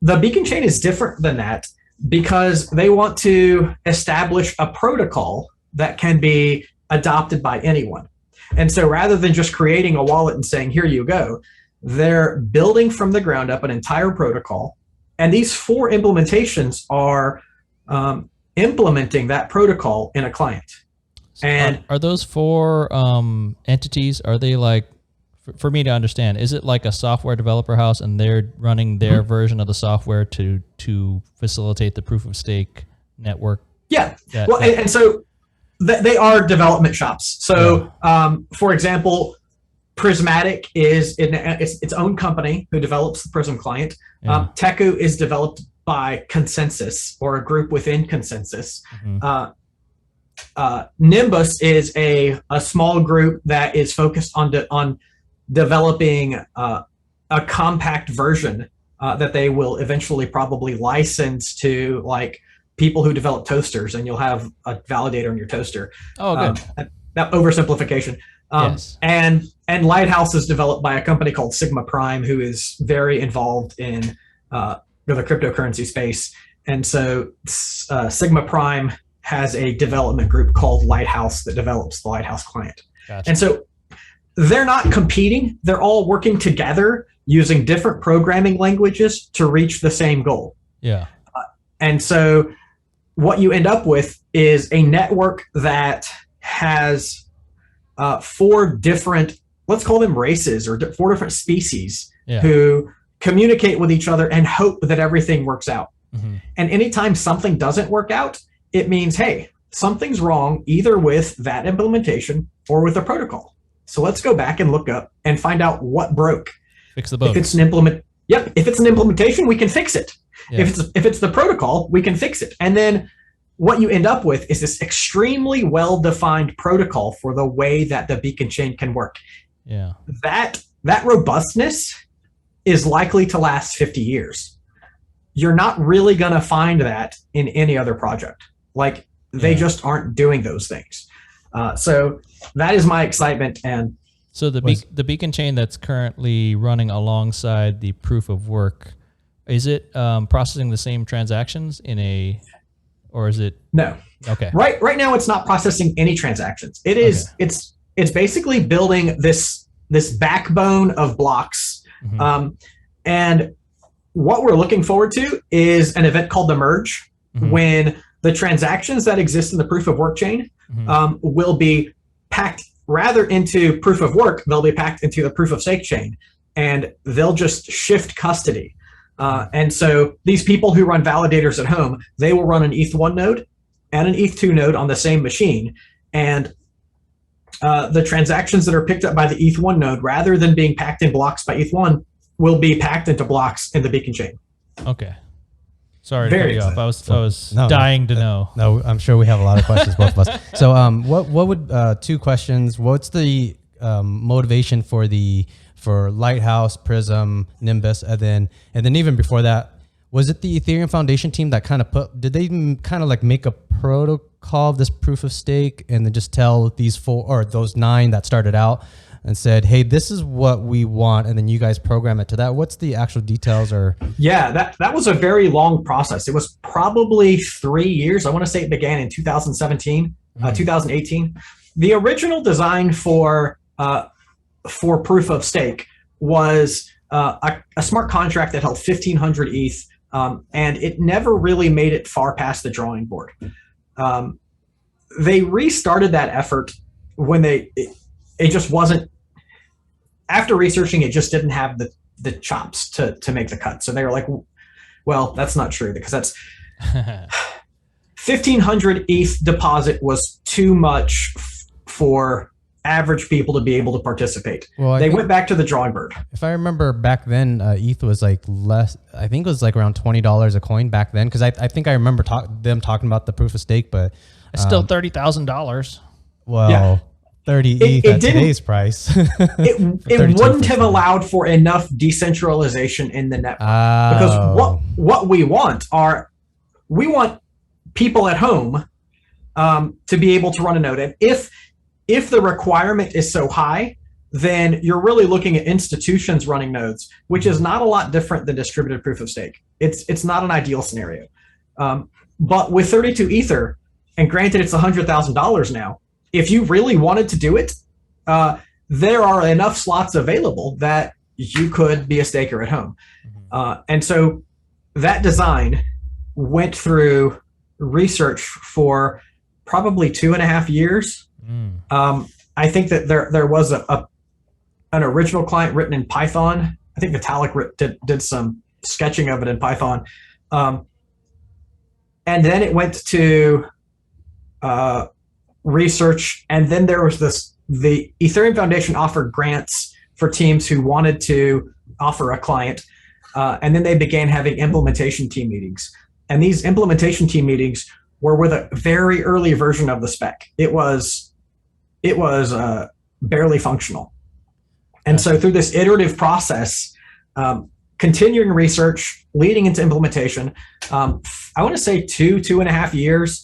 The beacon chain is different than that because they want to establish a protocol that can be adopted by anyone. And so rather than just creating a wallet and saying, here you go, they're building from the ground up an entire protocol. And these 4 implementations are implementing that protocol in a client. So and are those 4 entities, are they like, for me to understand, is it like a software developer house and they're running their mm-hmm. version of the software to facilitate the proof of stake network? Yeah. And so they are development shops. So, for example, Prismatic is its own company who develops the Prysm client. Yeah. Teku is developed by Consensus or a group within Consensus. Mm-hmm. Nimbus is a small group that is focused on developing a compact version that they will eventually probably license to like people who develop toasters, and you'll have a validator in your toaster. Oh, good. That oversimplification. Yes. And and Lighthouse is developed by a company called Sigma Prime, who is very involved in the cryptocurrency space. And so Sigma Prime has a development group called Lighthouse that develops the Lighthouse client. Gotcha. And so they're not competing. They're all working together using different programming languages to reach the same goal. Yeah. And so what you end up with is a network that has 4 different, let's call them races, or 4 different species who communicate with each other and hope that everything works out. Mm-hmm. And anytime something doesn't work out, it means, hey, something's wrong either with that implementation or with the protocol. So let's go back and look up and find out what broke. Fix the bugs. If it's an if it's an implementation, we can fix it. Yeah. If it's the protocol, we can fix it. And then what you end up with is this extremely well-defined protocol for the way that the beacon chain can work. Yeah. That robustness is likely to last 50 years. You're not really going to find that in any other project. Like, they just aren't doing those things. So that is my excitement. And so the beacon chain that's currently running alongside the proof of work, is it processing the same transactions or is it? No. Okay. Right now it's not processing any transactions. It is, it's basically building this backbone of blocks. Mm-hmm. And what we're looking forward to is an event called the merge, when the transactions that exist in the proof of work chain will be packed rather into proof of work. They'll be packed into the proof of stake chain, and they'll just shift custody. And so these people who run validators at home, they will run an ETH1 node and an ETH2 node on the same machine. And the transactions that are picked up by the ETH1 node, rather than being packed in blocks by ETH1, will be packed into blocks in the beacon chain. Okay. Sorry to cut you off. I was dying to know. No, I'm sure we have a lot of questions, both of us. So what would 2 questions. What's the motivation for Lighthouse, Prysm, Nimbus, and then even before that, was it the Ethereum Foundation team that did they kind of like make a protocol of this proof of stake and then just tell these 4 or those 9 that started out and said, hey, this is what we want, and then you guys program it to that? What's the actual details? Or yeah, that was a very long process. It was probably 3 years. I want to say it began in 2017, 2018. The original design for proof of stake was a smart contract that held 1,500 ETH, and it never really made it far past the drawing board. They restarted that effort when it just wasn't. After researching, it just didn't have the chops to make the cut. So they were like, well, that's not true, because that's 1,500 ETH deposit was too much for average people to be able to participate. Well, they went back to the drawing board. If I remember back then, ETH was like less. I think it was like around $20 a coin back then, because I think I remember them talking about the proof of stake, but it's still $30,000. Well. Yeah. 30 ETH at today's price. it wouldn't have allowed for enough decentralization in the network. Because what we want people at home to be able to run a node. And if the requirement is so high, then you're really looking at institutions running nodes, which is not a lot different than distributed proof of stake. It's not an ideal scenario. But with 32 Ether, and granted it's $100,000 now, if you really wanted to do it, there are enough slots available that you could be a staker at home. And so that design went through research for probably 2.5 years. I think that there was an original client written in Python. I think Vitalik did some sketching of it in Python. And then it went to research, and then there was the Ethereum Foundation offered grants for teams who wanted to offer a client, and then they began having implementation team meetings. And these implementation team meetings were with a very early version of the spec. It was barely functional. And so through this iterative process, continuing research, leading into implementation, I want to say 2.5 years,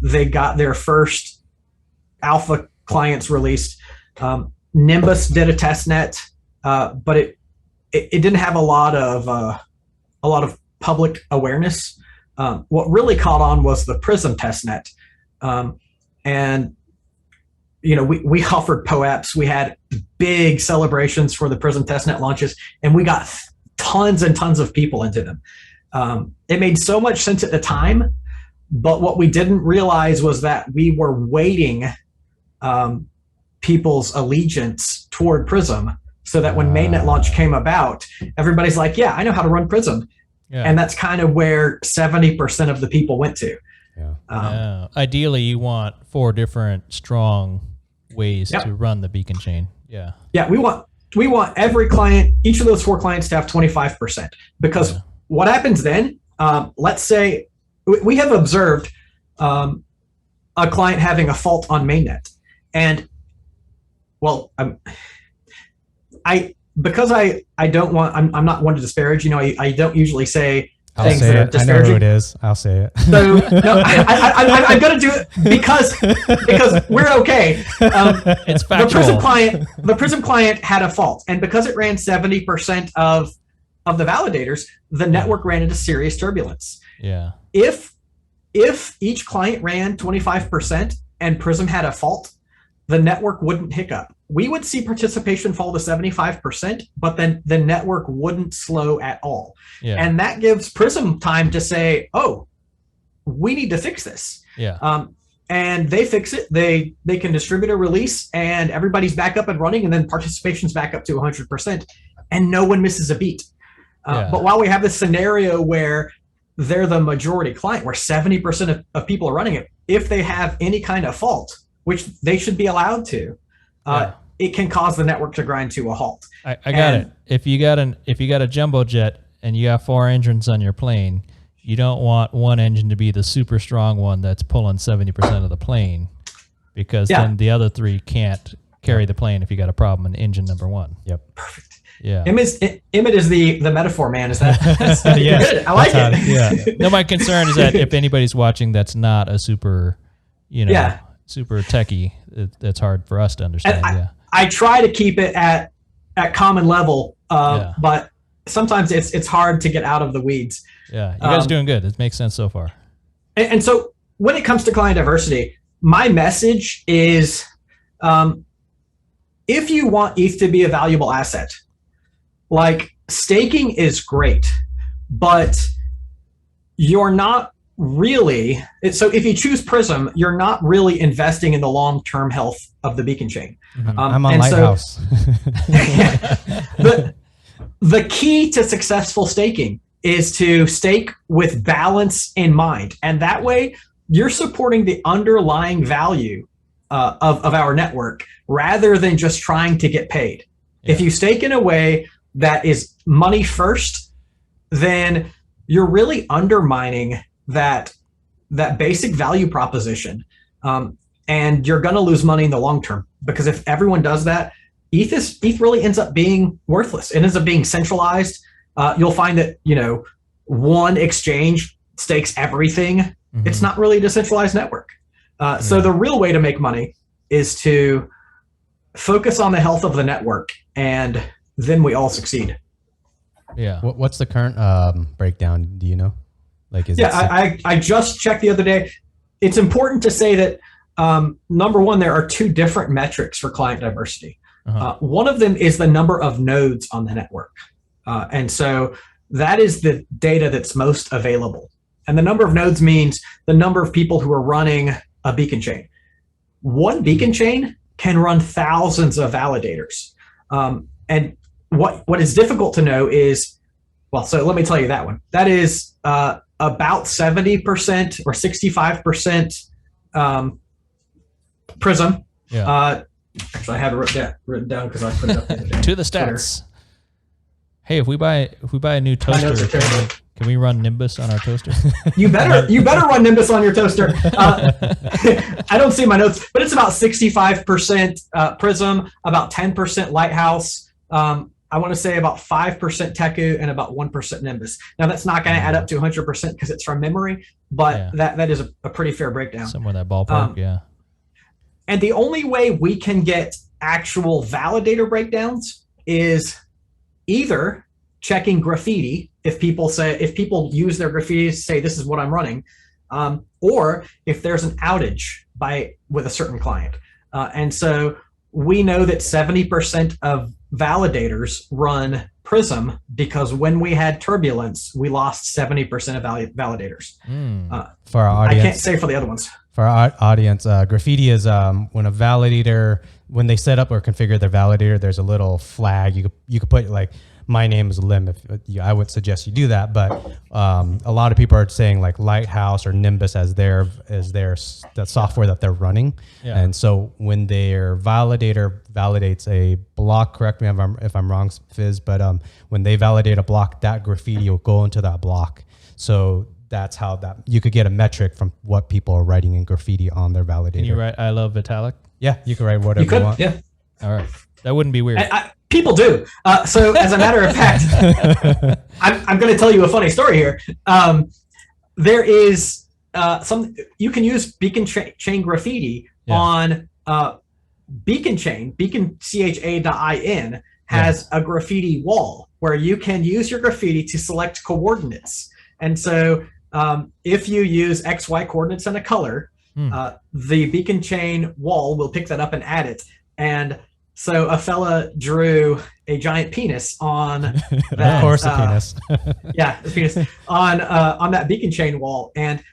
they got their first alpha clients released. Nimbus did a test net, but it didn't have a lot of public awareness. What really caught on was the Prysm testnet, and we offered POAPs. We had big celebrations for the Prysm testnet launches, and we got tons and tons of people into them. It made so much sense at the time, but what we didn't realize was that we were weighting people's allegiance toward Prysm, so that when mainnet launch came about, everybody's like, yeah, I know how to run Prysm. Yeah. And that's kind of where 70% of the people went to. Yeah. Ideally, you want 4 different strong ways to run the beacon chain. Yeah. Yeah, we want every client, each of those 4 clients, to have 25%. Because what happens then, let's say we have observed a client having a fault on mainnet. And because I don't want, I'm not one to disparage, I don't usually say things that are disparaging. I know who it is. I'll say it. So no, I'm going to do it because we're okay. It's factual. The Prysm client had a fault, and because it ran 70% of the validators, the network ran into serious turbulence. Yeah. If each client ran 25% and Prysm had a fault, the network wouldn't hiccup. We would see participation fall to 75%, but then the network wouldn't slow at all. Yeah. And that gives Prysm time to say, oh, we need to fix this. Yeah. And they fix it. They can distribute a release, and everybody's back up and running, and then participation's back up to 100%, and no one misses a beat. But while we have this scenario where they're the majority client, where 70% of people are running it, if they have any kind of fault, which they should be allowed to, it can cause the network to grind to a halt. I got it. If you got a jumbo jet and you got 4 engines on your plane, you don't want one engine to be the super strong one that's pulling 70% of the plane, because then the other 3 can't carry the plane if you got a problem in engine number 1. Yep. Perfect. Yeah. Emmett is the metaphor man. Is that? Good. I like it. Yeah. No, my concern is that if anybody's watching that's not a super, super techie, that's hard for us to understand. I try to keep it at common level, but sometimes it's hard to get out of the weeds. Yeah, you guys are doing good. It makes sense so far. And so when it comes to client diversity, my message is, if you want ETH to be a valuable asset, like, staking is great, but you're not really, so if you choose Prysm, you're not really investing in the long-term health of the beacon chain. I'm on Lighthouse. The key to successful staking is to stake with balance in mind. And that way you're supporting the underlying value of our network rather than just trying to get paid. Yeah. If you stake in a way that is money first, then you're really undermining that basic value proposition. And you're going to lose money in the long term, because if everyone does that, ETH really ends up being worthless. It ends up being centralized. You'll find that, one exchange stakes everything. Mm-hmm. It's not really a decentralized network. So the real way to make money is to focus on the health of the network, and then we all succeed. Yeah. What's the current breakdown? Do you know? Like, I just checked the other day. It's important to say that number one, there are 2 different metrics for client diversity. One of them is the number of nodes on the network. And so that is the data that's most available. And the number of nodes means the number of people who are running a beacon chain. One beacon chain can run thousands of validators. And what is difficult to know is, so let me tell you that one. That is about 70% or 65% Prysm. Yeah. Actually, I have it written down because I put it up the other day. To the stats. Twitter. Hey, if we buy a new toaster, can we run Nimbus on our toaster? You better run Nimbus on your toaster. I don't see my notes, but it's about 65% Prysm, about 10% Lighthouse. I want to say about 5% Teku and about 1% Nimbus. Now that's not going to add up to 100% because it's from memory, but that is a pretty fair breakdown. Somewhere in that ballpark, yeah. And the only way we can get actual validator breakdowns is either checking graffiti if people use their graffiti to say this is what I'm running, or if there's an outage with a certain client. And so we know that 70% of validators run Prysm because when we had turbulence, we lost 70% of validators. For our audience, I can't say for the other ones. For our audience, graffiti is when a validator, when they set up or configure their validator, there's a little flag. You could put like, my name is Liem. I would suggest you do that, but a lot of people are saying like Lighthouse or Nimbus as the software that they're running. Yeah. And so when their validator validates a block, correct me if I'm wrong, Fizz, but when they validate a block, that graffiti will go into that block. So that's how you could get a metric from what people are writing in graffiti on their validator. Can you write "I love Vitalik"? Yeah, you can write whatever you want. Yeah. All right, that wouldn't be weird. People do. So as a matter of fact, I'm going to tell you a funny story here. There is you can use beacon chain graffiti on beacon chain. Beaconcha.in has a graffiti wall where you can use your graffiti to select coordinates. And so if you use XY coordinates and a color, the beacon chain wall will pick that up and add it. And so a fella drew a giant penis on that. Of course, a penis. Yeah, the penis on that beacon chain wall, and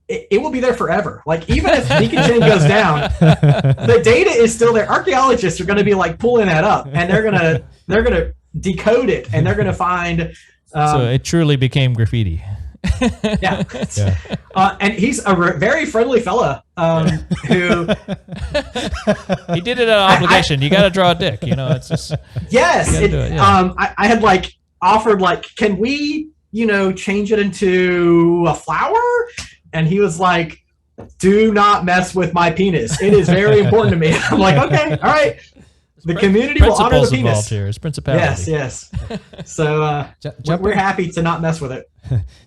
it will be there forever. Like even if beacon chain goes down, the data is still there. Archaeologists are going to be like pulling that up, and they're gonna decode it, and they're gonna find. So it truly became graffiti. Yeah. And he's a very friendly fella who he did it on obligation. You got to draw a dick, it's just yes. I had like offered like, can we change it into a flower? And he was like, do not mess with my penis. It is very important to me. I'm like, okay, all right. The community will honor the penis. Here. It's principality. Yes. So we're happy to not mess with it.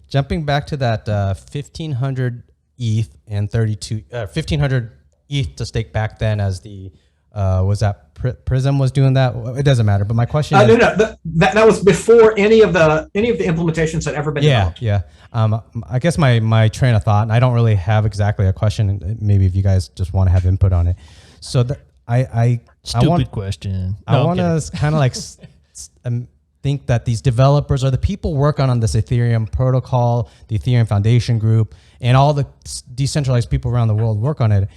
Jumping back to that 1,500 ETH and 1,500 ETH to stake back then, as the was that Prysm was doing that? It doesn't matter. But my question is, no, that was before any of the implementations had ever been developed. Yeah. I guess my train of thought, and I don't really have exactly a question. Maybe if you guys just want to have input on it. So Stupid question. I want to kind of like think that these developers or the people working on this Ethereum protocol, the Ethereum Foundation group, and all the decentralized people around the world work on it.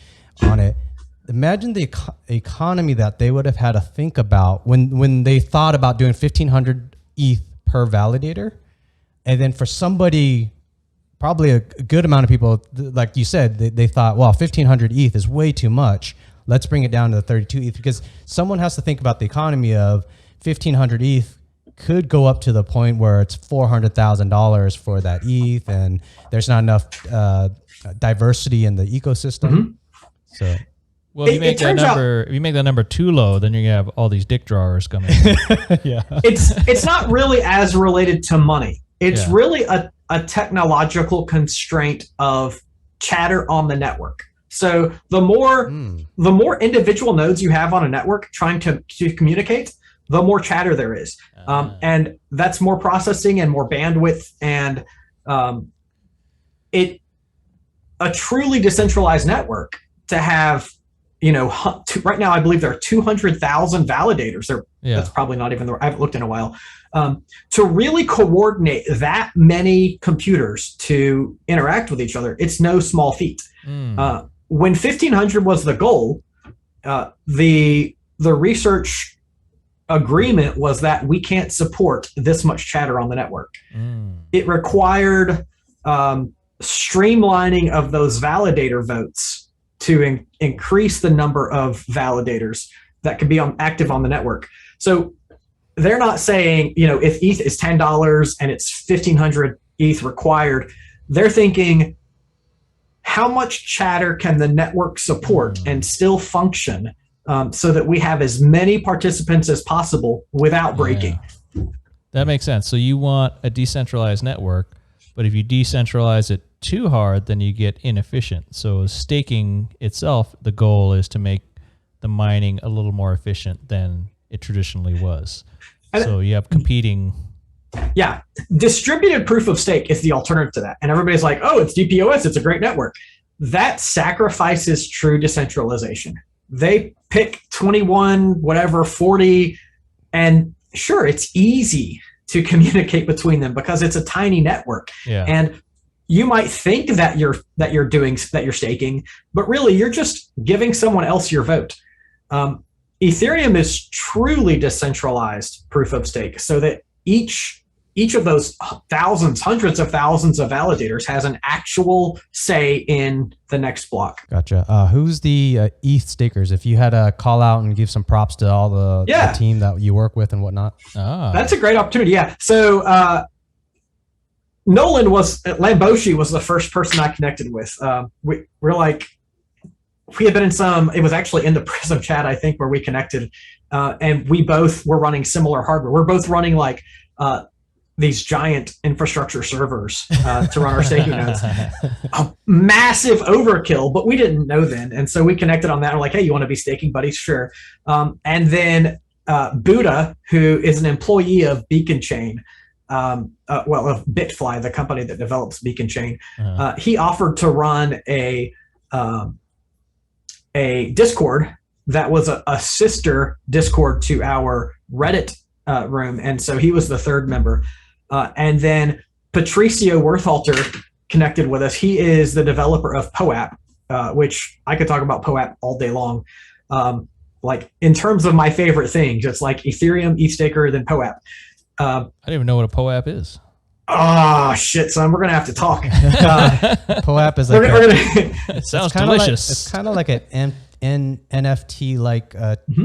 Imagine the economy that they would have had to think about when they thought about doing 1,500 ETH per validator, and then for somebody, probably a good amount of people, like you said, they thought, well, 1,500 ETH is way too much. Let's bring it down to the 32 ETH, because someone has to think about the economy of 1,500 ETH could go up to the point where it's $400,000 for that ETH, and there's not enough diversity in the ecosystem. Mm-hmm. So, well, if you make that number too low, then you're gonna have all these dick drawers coming. Yeah, it's not really as related to money. It's really a technological constraint of chatter on the network. So the more individual nodes you have on a network trying to communicate, the more chatter there is. And that's more processing and more bandwidth. And a truly decentralized network to have, right now I believe there are 200,000 validators. That's probably not even I haven't looked in a while. To really coordinate that many computers to interact with each other, it's no small feat. When 1,500 was the goal, the research agreement was that we can't support this much chatter on the network. It required streamlining of those validator votes to increase the number of validators that could be active on the network. So they're not saying, if ETH is $10 and it's 1,500 ETH required, they're thinking, how much chatter can the network support and still function so that we have as many participants as possible without breaking? That makes sense. So you want a decentralized network, but if you decentralize it too hard, then you get inefficient. So staking itself, the goal is to make the mining a little more efficient than it traditionally was. And so you have competing. Yeah. Distributed proof of stake is the alternative to that. And everybody's like, oh, it's DPoS. It's a great network. That sacrifices true decentralization. They pick 21, whatever, 40, and sure, it's easy to communicate between them because it's a tiny network. Yeah. And you might think that you're staking, but really you're just giving someone else your vote. Ethereum is truly decentralized proof of stake, so that each of those thousands, hundreds of thousands of validators has an actual say in the next block. Gotcha. Who's the ETH stakers? If you had to call out and give some props to all the team that you work with and whatnot. That's a great opportunity. Yeah. So Lamboshi was the first person I connected with. We had been in it was actually in the Prysm chat, I think, where we connected, and we both were running similar hardware. We're both running these giant infrastructure servers to run our staking nodes. A massive overkill, but we didn't know then. And so we connected on that. We're like, hey, you want to be staking buddies? Sure. And then Buddha, who is an employee of Beacon Chain, of Bitfly, the company that develops Beacon Chain, he offered to run a Discord that was a sister Discord to our Reddit room. And so he was the third member. And then Patricio Werthalter connected with us. He is the developer of POAP, which I could talk about POAP all day long. In terms of my favorite things, it's like Ethereum, ETH Staker, then POAP. I don't even know what a POAP is. Oh, shit, son. We're going to have to talk. POAP is like it sounds delicious. It's kind of like an NFT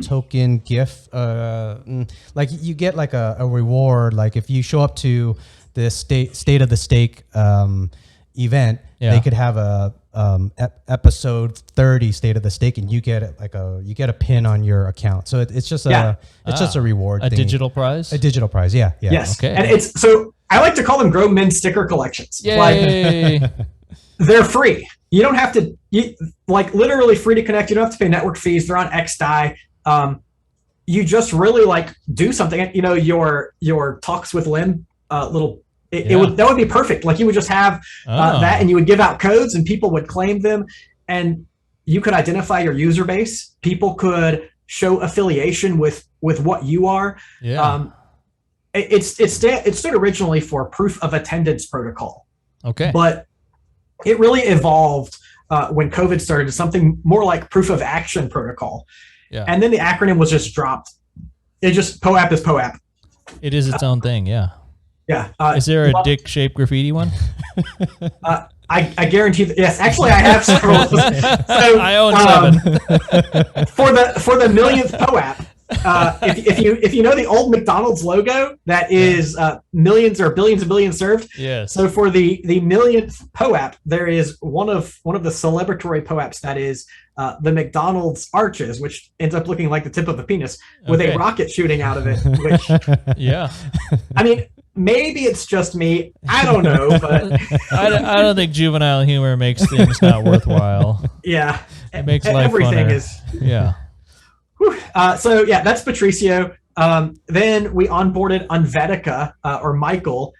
token GIF. Like you get like a reward. Like if you show up to the state of the stake event, they could have a episode 30 state of the stake, and you get a pin on your account. So it's just just a reward. A digital prize. A digical prize. Yeah. Yes. Okay. And it's so I like to call them grown men sticker collections. Yay. They're free. You don't have to, literally free to connect. You don't have to pay network fees. They're on XDAI. You just really do something. Your talks with Liem, that would be perfect. Like you would just have that, and you would give out codes, and people would claim them, and you could identify your user base. People could show affiliation with what you are. Yeah. It stood originally for proof of attendance protocol. Okay. But it really evolved when COVID started to something more like proof of action protocol. Yeah. And then the acronym was just dropped. POAP is POAP. It is its own thing. Yeah. Yeah. Is there a dick-shaped graffiti one? I guarantee that, yes. Actually, I have several. So, I own 7. For the millionth POAP, if you know the old McDonald's logo, that is millions or billions and billions served. Yes. So for the millionth POAP, there is one of the celebratory POAPs that is the McDonald's arches, which ends up looking like the tip of a penis with a rocket shooting out of it. Which, yeah. I mean, maybe it's just me. I don't know, but I don't think juvenile humor makes things not worthwhile. Yeah, it makes life everything funner. Yeah. That's Patricio. Then we onboarded Unvetica, or Michael.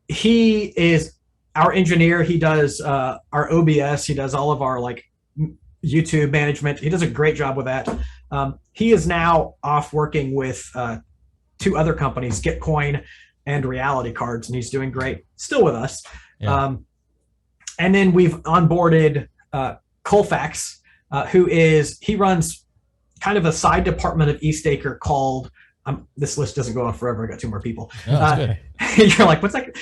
He is our engineer. He does our OBS. He does all of our YouTube management. He does a great job with that. He is now off working with 2 other companies, Gitcoin and Reality Cards, and he's doing great. Still with us. Yeah. And then we've onboarded Colfax, he runs kind of a side department of eStaker called, this list doesn't go on forever. I got 2 more people. Oh, you're like, what's that?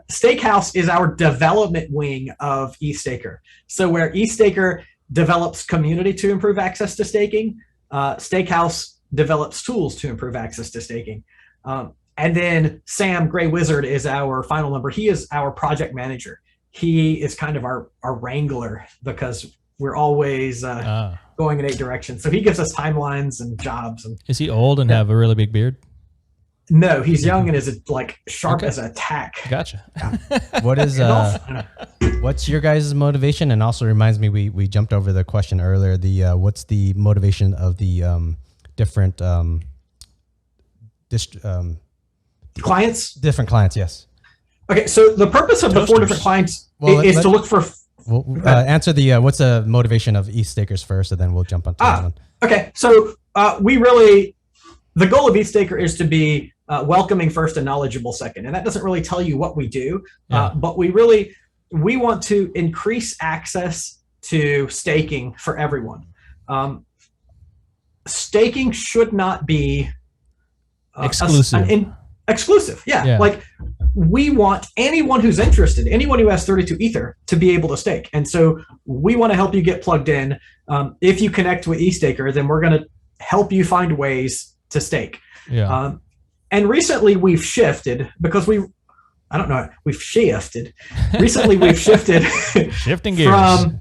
Stakehouse is our development wing of eStaker. So where eStaker develops community to improve access to staking, Stakehouse develops tools to improve access to staking. And then Sam Gray Wizard is our final member. He is our project manager. He is kind of our wrangler because we're always going in 8 directions. So he gives us timelines and jobs. And is he old and have a really big beard? No, he's young and is like sharp Okay. as a tack. Gotcha. What is And also- what's your guys' motivation? And also reminds me, we jumped over the question earlier. The what's the motivation of the different clients. different clients? Yes. Okay, so the purpose of the 4 Toasters. different clients Well, is to look for. Well, answer the what's the motivation of ETH Stakers first, and then we'll jump onto that one. Okay, so the goal of ETH Staker is to be welcoming first and knowledgeable second, and that doesn't really tell you what we do, but we want to increase access to staking for everyone. Staking should not be Exclusive. Exclusive, yeah. Like we want anyone who's interested, anyone who has 32 Ether to be able to stake. And so we want to help you get plugged in. If you connect with eStaker, then we're going to help you find ways to stake. Yeah. And recently we've shifted because we've shifted. Recently we've shifted Shifting gears. from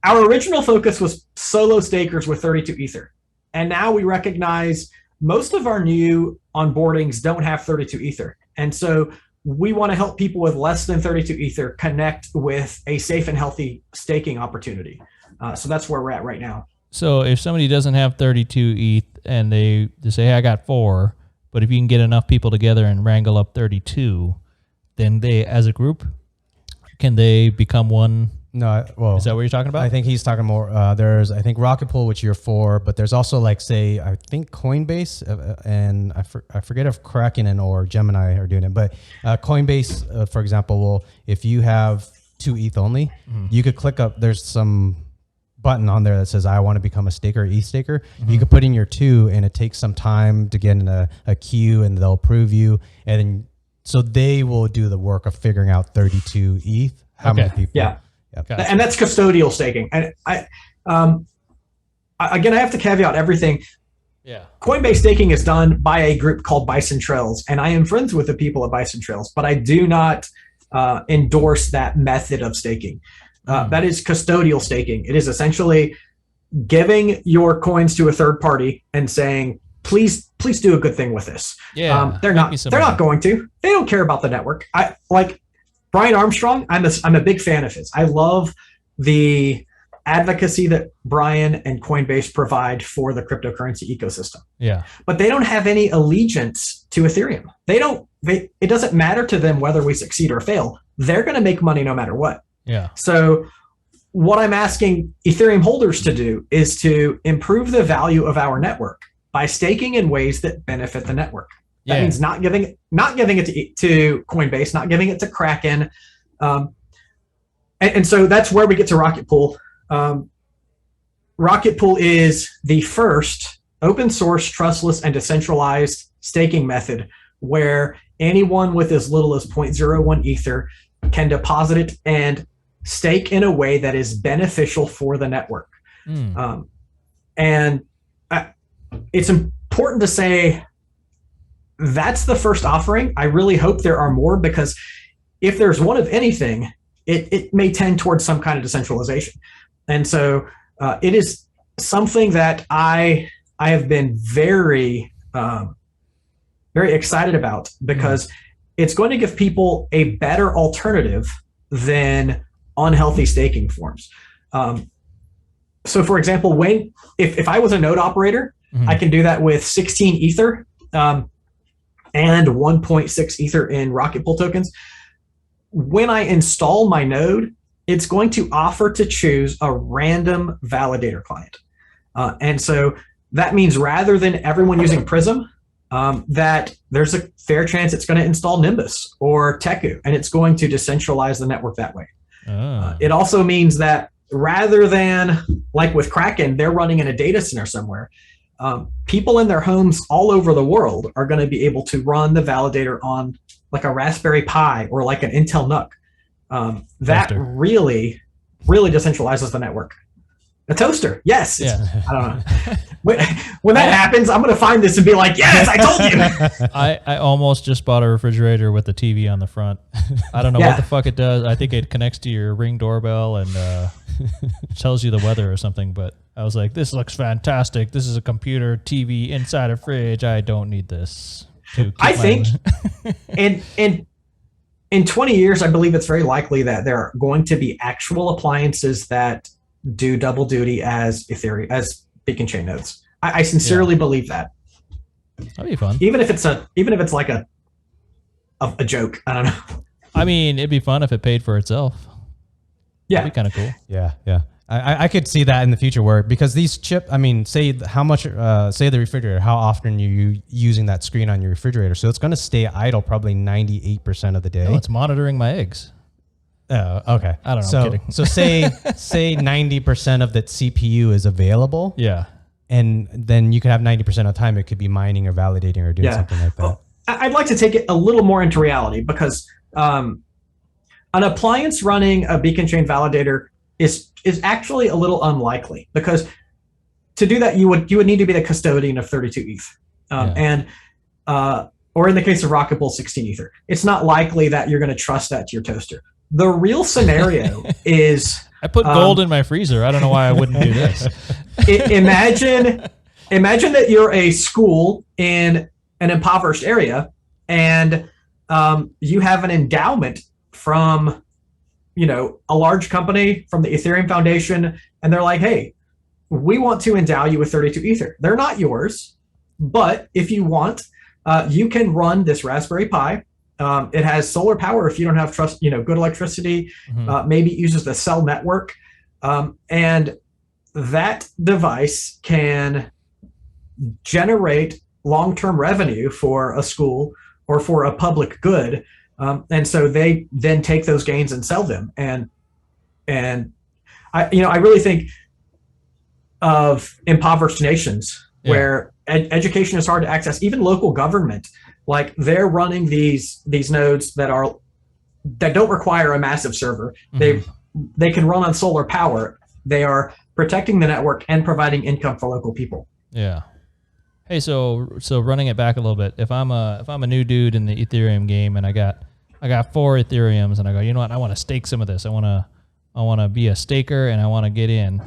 our original focus was solo stakers with 32 Ether. And now we recognize most of our new onboardings don't have 32 Ether. And so we want to help people with less than 32 Ether connect with a safe and healthy staking opportunity. So that's where we're at right now. So if somebody doesn't have 32 ETH and they say, hey, I got 4, but if you can get enough people together and wrangle up 32, then they, as a group, can they become one? No, well, Is that what you're talking about? I think he's talking more. There's, I think, Rocket Pool, which you're for, but there's also like, say, I think Coinbase, and I forget if Kraken or Gemini are doing it, but Coinbase, for example, will, if you have 2 ETH only, you could click up. There's some button on there that says, I want to become a staker, ETH staker. You could put in your 2, and it takes some time to get in a queue, and they'll approve you, and then so they will do the work of figuring out 32 ETH. How many people? Yeah. Gotcha. And that's custodial staking. And again, I have to caveat everything. Yeah. Coinbase staking is done by a group called Bison Trails, and I am friends with the people at Bison Trails, but I do not endorse that method of staking. That is custodial staking. It is essentially giving your coins to a third party and saying, please do a good thing with this. Yeah. They're not going to. They don't care about the network. I like Brian Armstrong, I'm a big fan of his. I love the advocacy that Brian and Coinbase provide for the cryptocurrency ecosystem. Yeah. But they don't have any allegiance to Ethereum. It doesn't matter to them whether we succeed or fail. They're going to make money no matter what. Yeah. So what I'm asking Ethereum holders to do is to improve the value of our network by staking in ways that benefit the network. That means not giving it to Coinbase, not giving it to Kraken. And so that's where we get to Rocket Pool. Rocket Pool is the first open source, trustless, and decentralized staking method where anyone with as little as 0.01 Ether can deposit it and stake in a way that is beneficial for the network. And it's important to say, that's the first offering. I really hope there are more, because if there's one of anything, it may tend towards some kind of decentralization. And so it is something that I have been very, very excited about, because it's going to give people a better alternative than unhealthy staking forms. So for example, if I was a node operator, I can do that with 16 Ether, and 1.6 Ether in Rocket Pool tokens. When I install my node, it's going to offer to choose a random validator client. And so that means rather than everyone using Prysm, that there's a fair chance it's going to install Nimbus or Teku, and it's going to decentralize the network that way. It also means that rather than, like with Kraken, they're running in a data center somewhere, people in their homes all over the world are going to be able to run the validator on like a Raspberry Pi or like an Intel NUC. That really decentralizes the network. A toaster, yes. Yeah. I don't know. When that happens, I'm going to find this and be like, yes, I told you. I almost just bought a refrigerator with a TV on the front. I don't know what the fuck it does. I think it connects to your Ring doorbell and tells you the weather or something. But I was like, this looks fantastic. This is a computer TV inside a fridge. I don't need this. I think in 20 years, I believe it's very likely that there are going to be actual appliances that do double duty as Ethereum, as beacon chain nodes. I sincerely believe that. That'd be fun. Even if it's like a joke. I don't know. I mean, it'd be fun if it paid for itself. Yeah. That'd be kind of cool. Yeah. I could see that in the future where, because these say how much, say the refrigerator, how often you using that screen on your refrigerator. So it's going to stay idle probably 98% of the day. Oh, it's monitoring my eggs. Oh, okay. I don't know. So, I'm kidding. so say 90% of that CPU is available. Yeah. And then you could have 90% of the time it could be mining or validating or doing something like that. Well, I'd like to take it a little more into reality, because an appliance running a beacon chain validator is actually a little unlikely, because to do that you would need to be the custodian of 32 ETH, and or in the case of Rocket Pool, 16 Ether. It's not likely that you're going to trust that to your toaster. The real scenario is I put gold in my freezer. I don't know why I wouldn't do this. Imagine that you're a school in an impoverished area, and you have an endowment from a large company, from the Ethereum Foundation, and they're like, hey, we want to endow you with 32 Ether. They're not yours, but if you want, you can run this Raspberry Pi. It has solar power if you don't have good electricity. Maybe it uses the cell network, and that device can generate long-term revenue for a school or for a public good. And so they then take those gains and sell them. And I really think of impoverished nations where education is hard to access. Even local government, like they're running these nodes that don't require a massive server. They can run on solar power. They are protecting the network and providing income for local people. Yeah. Hey, so running it back a little bit, if I'm a new dude in the Ethereum game and I got 4 Ethereums and I go, you know what, I want to stake some of this. I want to be a staker and I want to get in.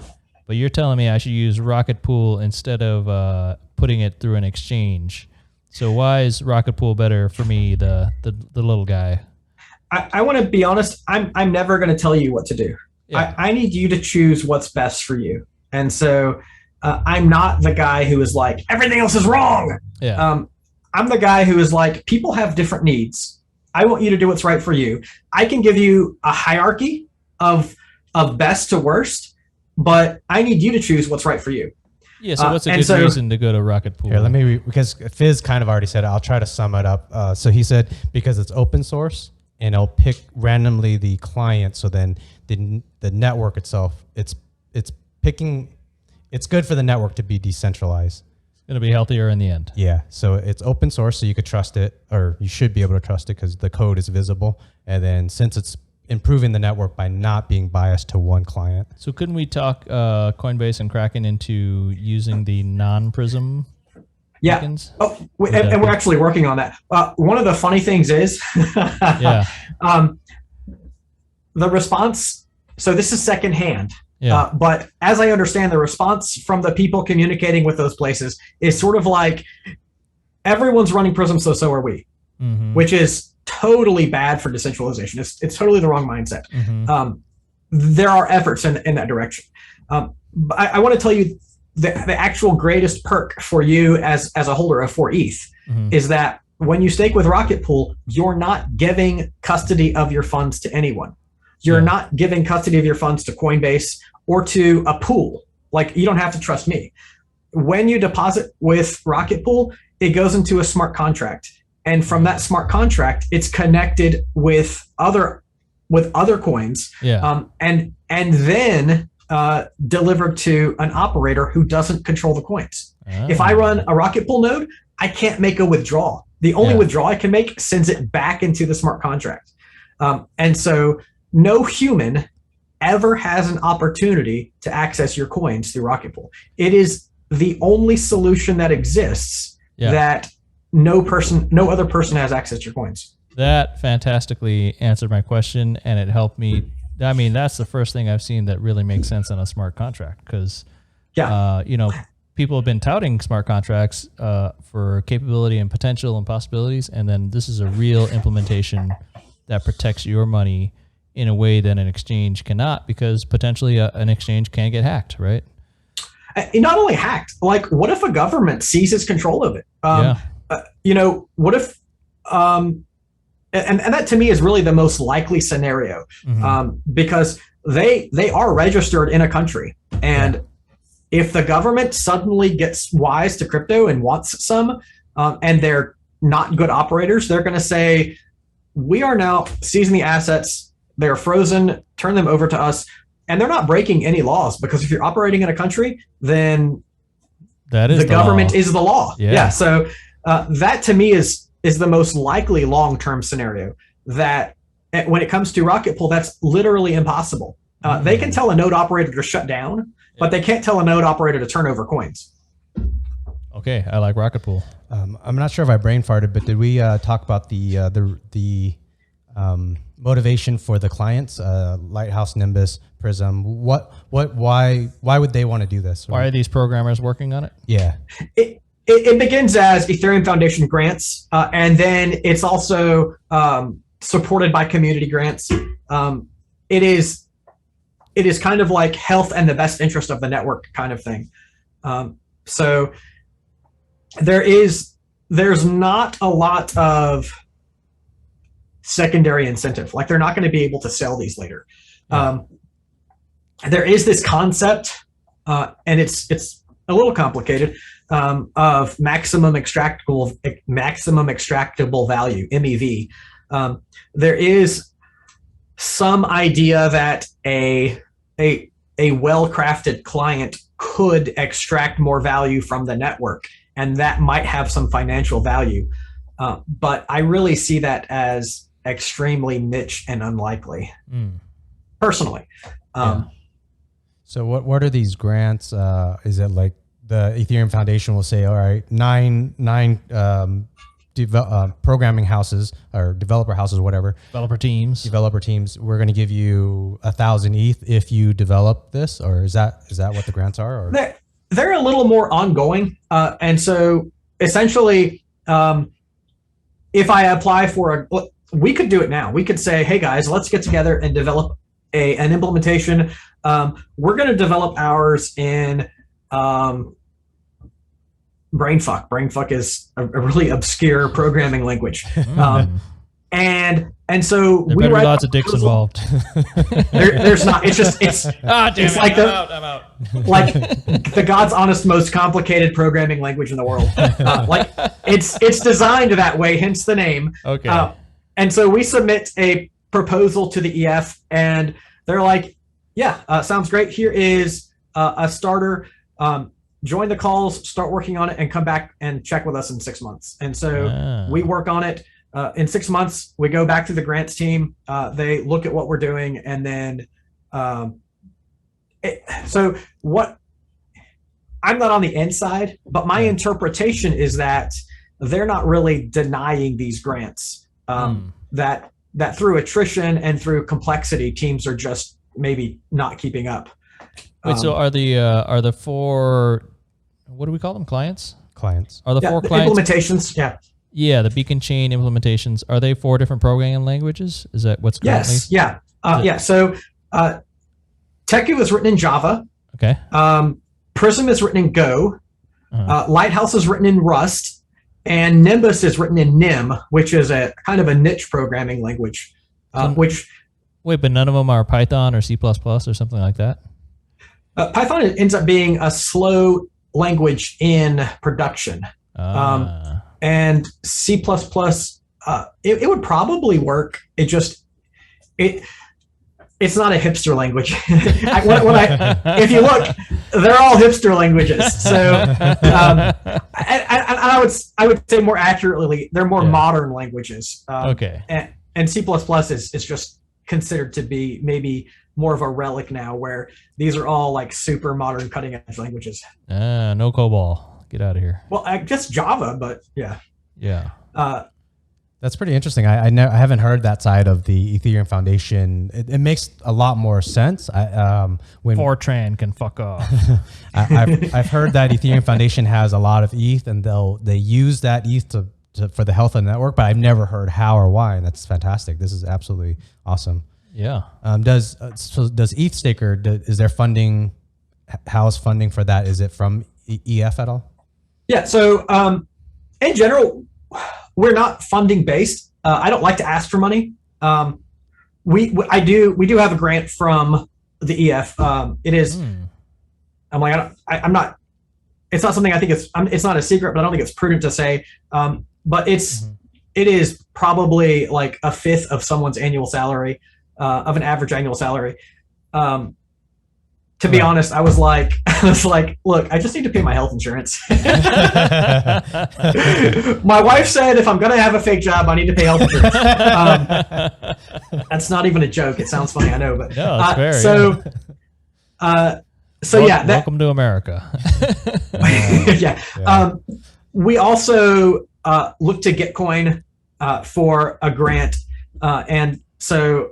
But you're telling me I should use Rocket Pool instead of putting it through an exchange. So why is Rocket Pool better for me, the little guy? I want to be honest. I'm never going to tell you what to do. Yeah. I need you to choose what's best for you. And so I'm not the guy who is like, everything else is wrong. Yeah. I'm the guy who is like, people have different needs. I want you to do what's right for you. I can give you a hierarchy of best to worst, but I need you to choose what's right for you. Yeah, so what's a good reason to go to Rocket Pool? Here, let me because Fizz kind of already said it. I'll try to sum it up. So he said because it's open source and it'll pick randomly the client, so then the network itself, it's picking. It's good for the network to be decentralized. It's going to be healthier in the end. Yeah, so it's open source, so you could trust it, or you should be able to trust it because the code is visible. And then since it's improving the network by not being biased to one client. So couldn't we talk Coinbase and Kraken into using the non-Prysm tokens? Oh, and we're actually working on that. One of the funny things is the response. So this is secondhand. Yeah. But as I understand, the response from the people communicating with those places is sort of like, everyone's running Prysm, so are we, which is totally bad for decentralization. It's totally the wrong mindset. There are efforts in that direction. But I want to tell you the actual greatest perk for you as a holder of 4 ETH is that when you stake with Rocket Pool, you're not giving custody of your funds to anyone. You're not giving custody of your funds to Coinbase or to a pool. Like, you don't have to trust me. When you deposit with Rocket Pool, it goes into a smart contract. And from that smart contract, it's connected with other coins. And then delivered to an operator who doesn't control the coins. If I run a Rocket Pool node, I can't make a withdrawal. The only withdrawal I can make sends it back into the smart contract. And so no human ever has an opportunity to access your coins through Rocket Pool. It is the only solution that exists that no other person has access to your coins. That fantastically answered my question, and it helped me. I mean, that's the first thing I've seen that really makes sense on a smart contract, because people have been touting smart contracts for capability and potential and possibilities, and then this is a real implementation that protects your money in a way that an exchange cannot, because potentially an exchange can get hacked, right? Not only hacked, like what if a government seizes control of it? You know, what if, and that to me is really the most likely scenario, because they are registered in a country, and if the government suddenly gets wise to crypto and wants some, and they're not good operators, they're going to say, we are now seizing the assets, they're frozen, turn them over to us. And they're not breaking any laws, because if you're operating in a country, then that is the government is the law. Yeah. So that to me is the most likely long-term scenario. That when it comes to Rocket Pool, that's literally impossible. They can tell a node operator to shut down, but they can't tell a node operator to turn over coins. Okay, I like Rocket Pool. I'm not sure if I brain farted, but did we talk about the motivation for the clients, Lighthouse, Nimbus, Prysm? Why would they want to do this? Why are these programmers working on it? Yeah. It begins as Ethereum Foundation grants, and then it's also supported by community grants. It is kind of like health and the best interest of the network kind of thing. So there's not a lot of secondary incentive. Like they're not going to be able to sell these later. There is this concept, and it's a little complicated, of maximum extractable value, MEV. There is some idea that a well-crafted client could extract more value from the network, and that might have some financial value. But I really see that as extremely niche and unlikely, personally. So what are these grants? Is it like the Ethereum Foundation will say, all right, nine programming houses or developer houses, whatever. Developer teams. We're going to give you 1,000 ETH if you develop this, or is that what the grants are? Or? They're a little more ongoing, and so essentially, if I apply for we could do it now. We could say, hey guys, let's get together and develop an implementation. We're going to develop ours in Brainfuck. Brainfuck is a really obscure programming language. And so we write lots of dicks involved. There's not. It's like I'm out. Like the God's honest most complicated programming language in the world. Like it's designed that way, hence the name. Okay. And so we submit a proposal to the EF, and they're like, yeah, sounds great. Here is a starter. Join the calls, start working on it, and come back and check with us in 6 months. And so we work on it. In 6 months, we go back to the grants team. They look at what we're doing, and then so what? I'm not on the inside, but my interpretation is that they're not really denying these grants. That through attrition and through complexity, teams are just maybe not keeping up. Wait, so are the four, what do we call them? Clients? Clients. Are the four clients? Implementations, yeah. Yeah, the beacon chain implementations. Are they 4 different programming languages? Is that what's currently? Yes, yeah. Yeah, so Teku is written in Java. Okay. Prysm is written in Go. Lighthouse is written in Rust. And Nimbus is written in Nim, which is a kind of a niche programming language. Wait, but none of them are Python or C++ or something like that? Python ends up being a slow language in production. And C++, it would probably work. It's not a hipster language. If you look, they're all hipster languges. So, I would say more accurately, they're more modern languages. Okay. And C++ is just considered to be maybe more of a relic now, where these are all like super modern, cutting edge languages. No COBOL. Get out of here. Well, I guess Java, but yeah. Yeah. That's pretty interesting. I haven't heard that side of the Ethereum Foundation. It makes a lot more sense. When Fortran can fuck off. I've heard that Ethereum Foundation has a lot of ETH, and they use that ETH for the health of the network. But I've never heard how or why, and that's fantastic. This is absolutely awesome. Yeah. Does ETH Staker, is there funding? How is funding for that? Is it from EF at all? Yeah. So in general, we're not funding based. I don't like to ask for money. We do have a grant from the EF. It is. I'm like I'm not. It's not something I think it's not a secret, but I don't think it's prudent to say. But it is probably like a fifth of someone's annual salary, of an average annual salary. To be honest, I was like, look, I just need to pay my health insurance. My wife said if I'm going to have a fake job, I need to pay health insurance. That's not even a joke. It sounds funny, I know, but no, it's fair, welcome to America. Yeah. We also look to Gitcoin for a grant, and so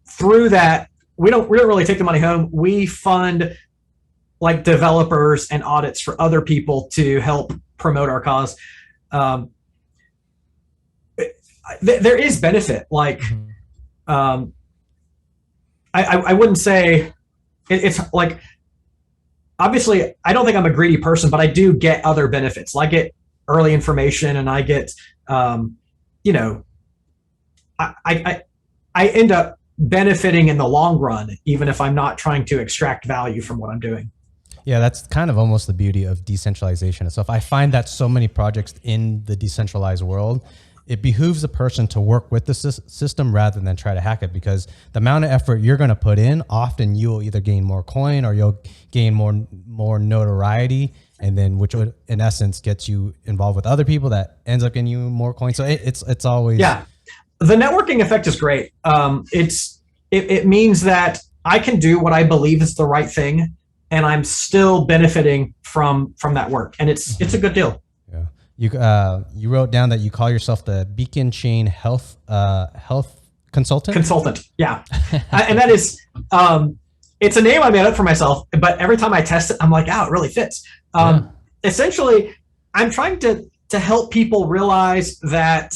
through that, we don't really take the money home. We fund like developers and audits for other people to help promote our cause. There is benefit. Like, I wouldn't say it's like, obviously I don't think I'm a greedy person, but I do get other benefits. Like I get early information, and I get, I end up benefiting in the long run, even if I'm not trying to extract value from what I'm doing. Yeah, that's kind of almost the beauty of decentralization itself. I find that so many projects in the decentralized world, it behooves a person to work with the system rather than try to hack it, because the amount of effort you're going to put in, often you'll either gain more coin or you'll gain more notoriety, and then which would in essence gets you involved with other people that ends up getting you more coin. So it's always the networking effect is great. It means that I can do what I believe is the right thing, and I'm still benefiting from that work, and it's a good deal. Yeah, you wrote down that you call yourself the Beacon Chain health consultant. Yeah, and that is it's a name I made up for myself, but every time I test it, I'm like, it really fits. Essentially, I'm trying to help people realize that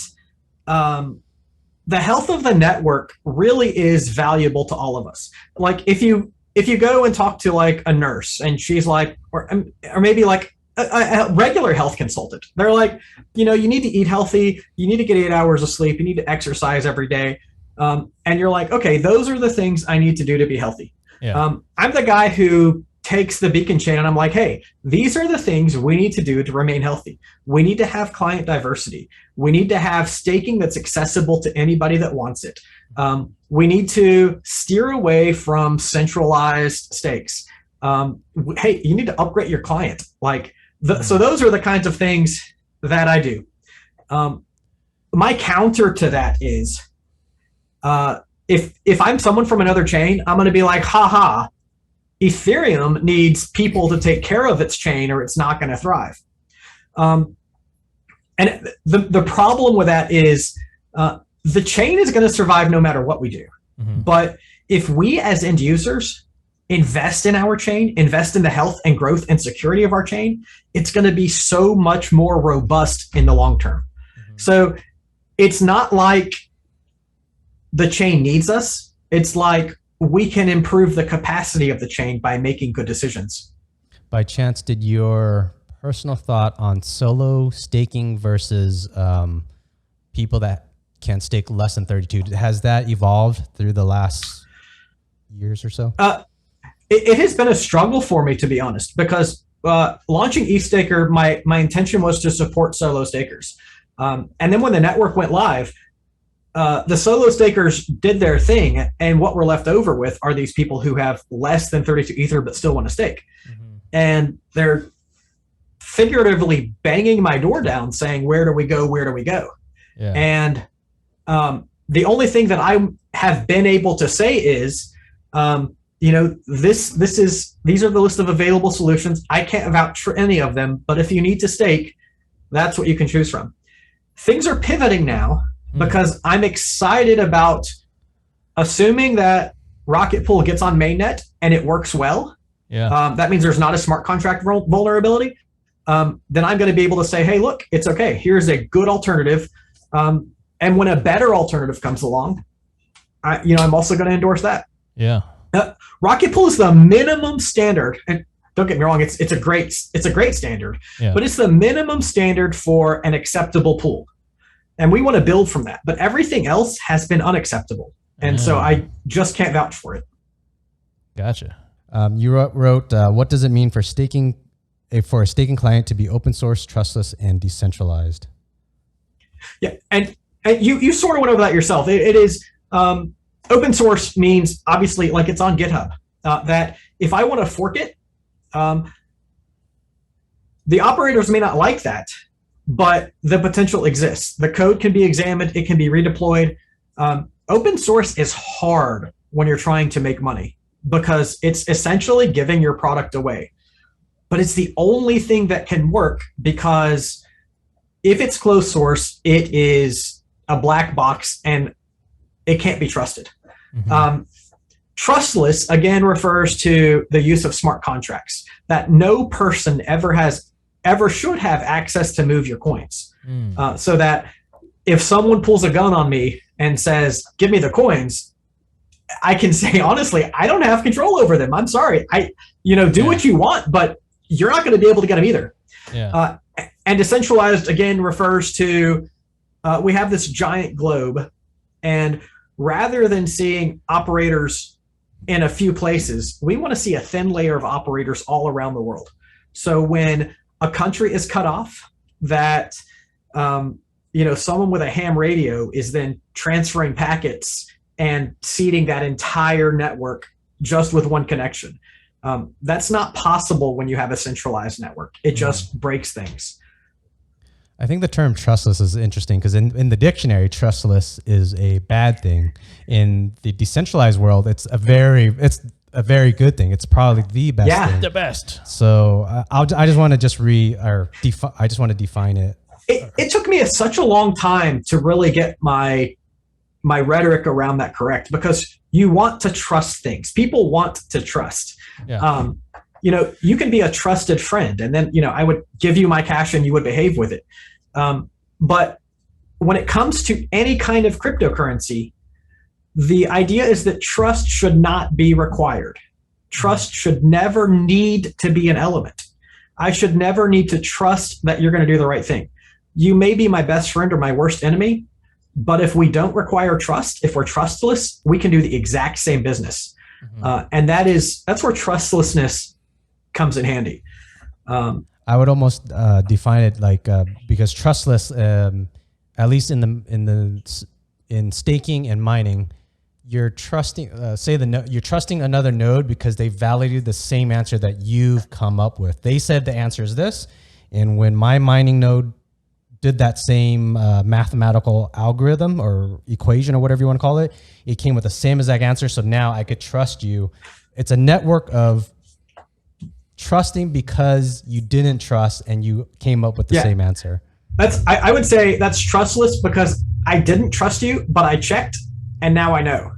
the health of the network really is valuable to all of us. Like if you go and talk to like a nurse, and she's like, or maybe like a regular health consultant, they're like, you need to eat healthy, you need to get 8 hours of sleep, you need to exercise every day. And you're like, okay, those are the things I need to do to be healthy. Yeah. I'm the guy who takes the Beacon Chain, and I'm like, hey, these are the things we need to do to remain healthy. We need to have client diversity. We need to have staking that's accessible to anybody that wants it. We need to steer away from centralized stakes. Hey, you need to upgrade your client. So those are the kinds of things that I do. My counter to that is, if I'm someone from another chain, I'm going to be like, haha, Ethereum needs people to take care of its chain, or it's not going to thrive. And the problem with that is the chain is going to survive no matter what we do. But if we as end users invest in our chain, invest in the health and growth and security of our chain, it's going to be so much more robust in the long term. So it's not like the chain needs us. It's like we can improve the capacity of the chain by making good decisions. By chance, did your personal thought on solo staking versus people that can stake less than 32, has that evolved through the last years or so? It has been a struggle for me, to be honest, because launching Eth Staker, my intention was to support solo stakers. And then when the network went live, the solo stakers did their thing, and what we're left over with are these people who have less than 32 Ether but still want to stake. And they're figuratively banging my door down saying, where do we go? Where do we go? Yeah. And the only thing that I have been able to say is, these are the list of available solutions. I can't vouch for any of them, but if you need to stake, that's what you can choose from. Things are pivoting now because I'm excited about assuming that Rocket Pool gets on mainnet and it works well. Yeah. That means there's not a smart contract vulnerability. Then I'm going to be able to say, hey, look, it's okay. Here's a good alternative. And when a better alternative comes along, I'm also going to endorse that. Yeah. Rocket Pool is the minimum standard, and don't get me wrong, it's a great standard, but it's the minimum standard for an acceptable pool, and we want to build from that. But everything else has been unacceptable, and so I just can't vouch for it. Gotcha. You wrote, what does it mean for staking for a staking client to be open source, trustless, and decentralized? Yeah, and you sort of went over that yourself. It is open source means obviously like it's on GitHub. That if I want to fork it, the operators may not like that, but the potential exists. The code can be examined. It can be redeployed. Open source is hard when you're trying to make money because it's essentially giving your product away. But it's the only thing that can work because if it's closed source, it is a black box and it can't be trusted. Mm-hmm. Trustless, again, refers to the use of smart contracts that no person ever should have access to move your coins. So that if someone pulls a gun on me and says, give me the coins, I can say, honestly, I don't have control over them. I'm sorry. Do what you want, but you're not going to be able to get them either. Yeah. And decentralized, again, refers to we have this giant globe, and rather than seeing operators in a few places, we want to see a thin layer of operators all around the world. So when a country is cut off, that someone with a ham radio is then transferring packets and seeding that entire network just with one connection. That's not possible when you have a centralized network. It just breaks things. I think the term trustless is interesting because in the dictionary, trustless is a bad thing. In the decentralized world, it's a very good thing. It's probably the best thing. The best. So I just want to define it. It took me such a long time to really get my rhetoric around that correct, because you want to trust things. People want to trust. Yeah. You can be a trusted friend, and then I would give you my cash and you would behave with it. But when it comes to any kind of cryptocurrency, the idea is that trust should not be required. Trust should never need to be an element. I should never need to trust that you're going to do the right thing. You may be my best friend or my worst enemy, but if we don't require trust, if we're trustless, we can do the exact same business. And that's where trustlessness comes in handy. I would almost define it like because trustless, at least in staking and mining, you're trusting you're trusting another node because they validated the same answer that you've come up with. They said the answer is this, and when my mining node did that same mathematical algorithm or equation or whatever you want to call it, it came with the same exact answer. So now I could trust you. It's a network of trusting because you didn't trust and you came up with the same answer. I would say that's trustless because I didn't trust you, but I checked and now I know.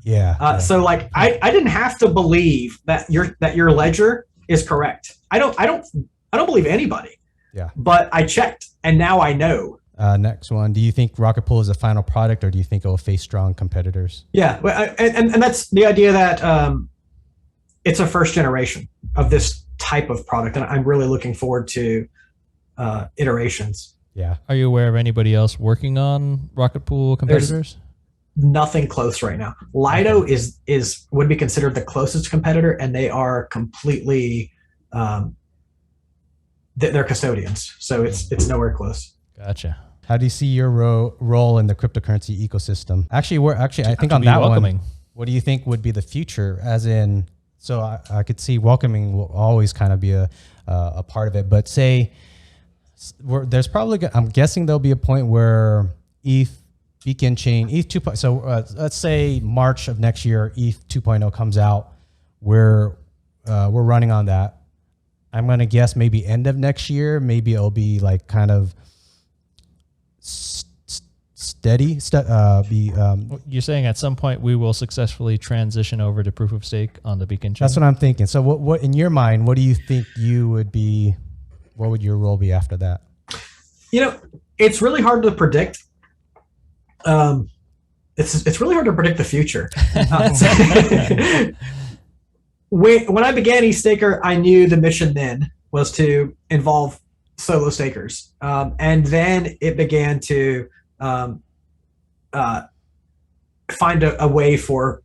So like I didn't have to believe that your ledger is correct. I don't believe anybody. Yeah. But I checked and now I know. Next one. Do you think Rocket Pool is a final product, or do you think it will face strong competitors? Yeah. And that's the idea that it's a first generation of this type of product. And I'm really looking forward to iterations. Yeah. Are you aware of anybody else working on Rocket Pool competitors? There's nothing close right now. Lido would be considered the closest competitor, and they are completely they're custodians, so it's nowhere close. Gotcha. How do you see your role in the cryptocurrency ecosystem? I think on that one, what do you think would be the future? As in, so I could see welcoming will always kind of be a part of it, but say there's probably, I'm guessing there'll be a point where ETH Beacon Chain, ETH 2.0, so let's say March of next year, ETH 2.0 comes out. We're running on that. I'm going to guess maybe end of next year, maybe it'll be like kind of steady. You're saying at some point we will successfully transition over to proof of stake on the beacon chain? That's what I'm thinking. So what in your mind, what do you think you would be, what would your role be after that? You know, it's really hard to predict. It's really hard to predict the future. When I began Eth Staker, I knew the mission then was to involve solo stakers. And then it began to find a way for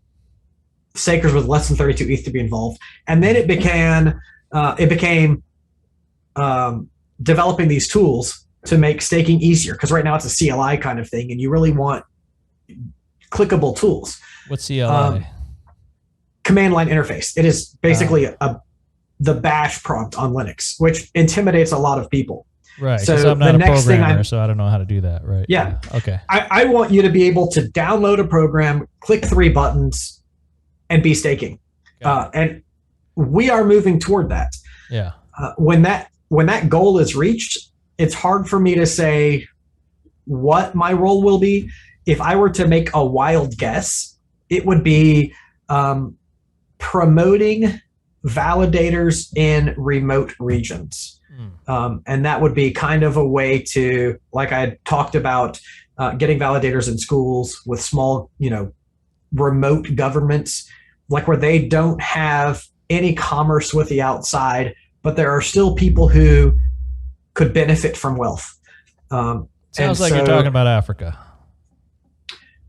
stakers with less than 32 ETH to be involved. And then it became developing these tools to make staking easier. Because right now it's a CLI kind of thing, and you really want clickable tools. What's CLI? Command line interface. It is basically the bash prompt on Linux, which intimidates a lot of people. Right. So I'm not a programmer, so I don't know how to do that. Right. Yeah. Okay. I want you to be able to download a program, click 3 buttons, and be staking. And we are moving toward that. Yeah. When that goal is reached, it's hard for me to say what my role will be. If I were to make a wild guess, it would be promoting validators in remote regions. And that would be kind of a way to, like I talked about, getting validators in schools with small, remote governments, like where they don't have any commerce with the outside, but there are still people who could benefit from wealth. Sounds like you're talking about Africa.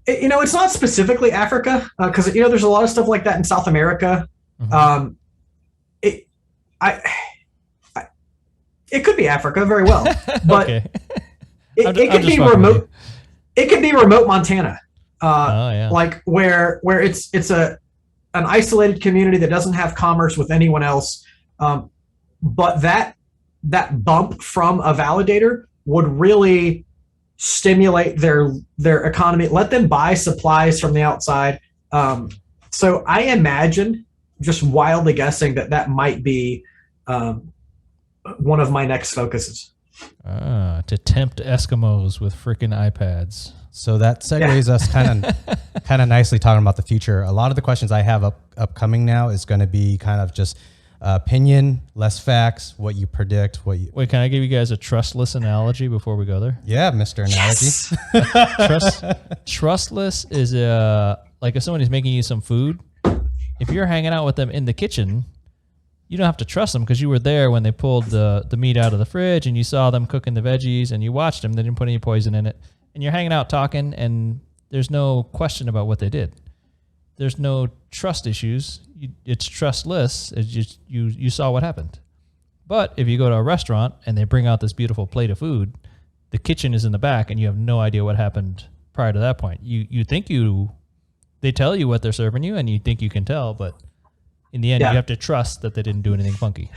It's not specifically Africa, because there's a lot of stuff like that in South America. Mm-hmm. It could be Africa very well, but okay. it could be remote. It could be remote Montana, yeah. like where it's an isolated community that doesn't have commerce with anyone else, but that bump from a validator would really stimulate their economy, let them buy supplies from the outside. So I imagine, just wildly guessing, that might be one of my next focuses. To tempt Eskimos with freaking iPads. So that segues us kind of nicely talking about the future. A lot of the questions I have upcoming now is going to be kind of just opinion, less facts, what you predict, Wait, can I give you guys a trustless analogy before we go there? Yeah, Mr. Analogy. Yes. Trustless is like if someone is making you some food, if you're hanging out with them in the kitchen, you don't have to trust them because you were there when they pulled the meat out of the fridge and you saw them cooking the veggies and you watched them. They didn't put any poison in it. And you're hanging out talking and there's no question about what they did. There's no trust issues. It's trustless. It's just you saw what happened. But if you go to a restaurant and they bring out this beautiful plate of food, the kitchen is in the back and you have no idea what happened prior to that point. You think they tell you what they're serving you and you think you can tell, but in the end, you have to trust that they didn't do anything funky.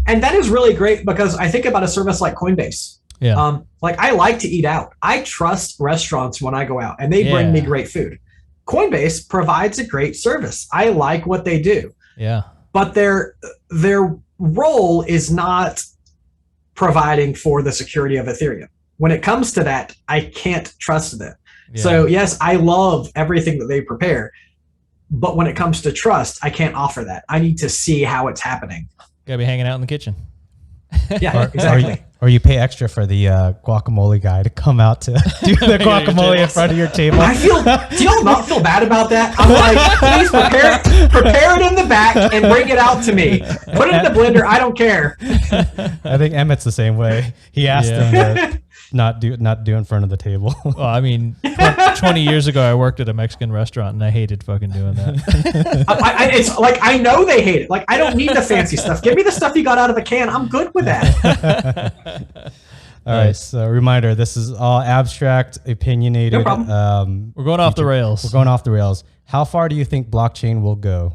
And that is really great because I think about a service like Coinbase. Yeah. Like I like to eat out. I trust restaurants when I go out and they bring me great food. Coinbase provides a great service. I like what they do. Yeah. But their role is not providing for the security of Ethereum. When it comes to that, I can't trust them. Yeah. So yes, I love everything that they prepare. But when it comes to trust, I can't offer that. I need to see how it's happening. Gotta be hanging out in the kitchen. Yeah, exactly. Or you pay extra for the guacamole guy to come out to do the guacamole in front of your table. Do y'all not feel bad about that? I'm like, please prepare it in the back and bring it out to me. Put it in the blender. I don't care. I think Emmett's the same way. He asked him to not do in front of the table. Well, I mean, 20 years ago, I worked at a Mexican restaurant and I hated fucking doing that. It's like, I know they hate it. Like, I don't need the fancy stuff. Give me the stuff you got out of the can. I'm good with that. All right. So reminder, this is all abstract, opinionated. No problem. We're going off the rails. We're going off the rails. How far do you think blockchain will go?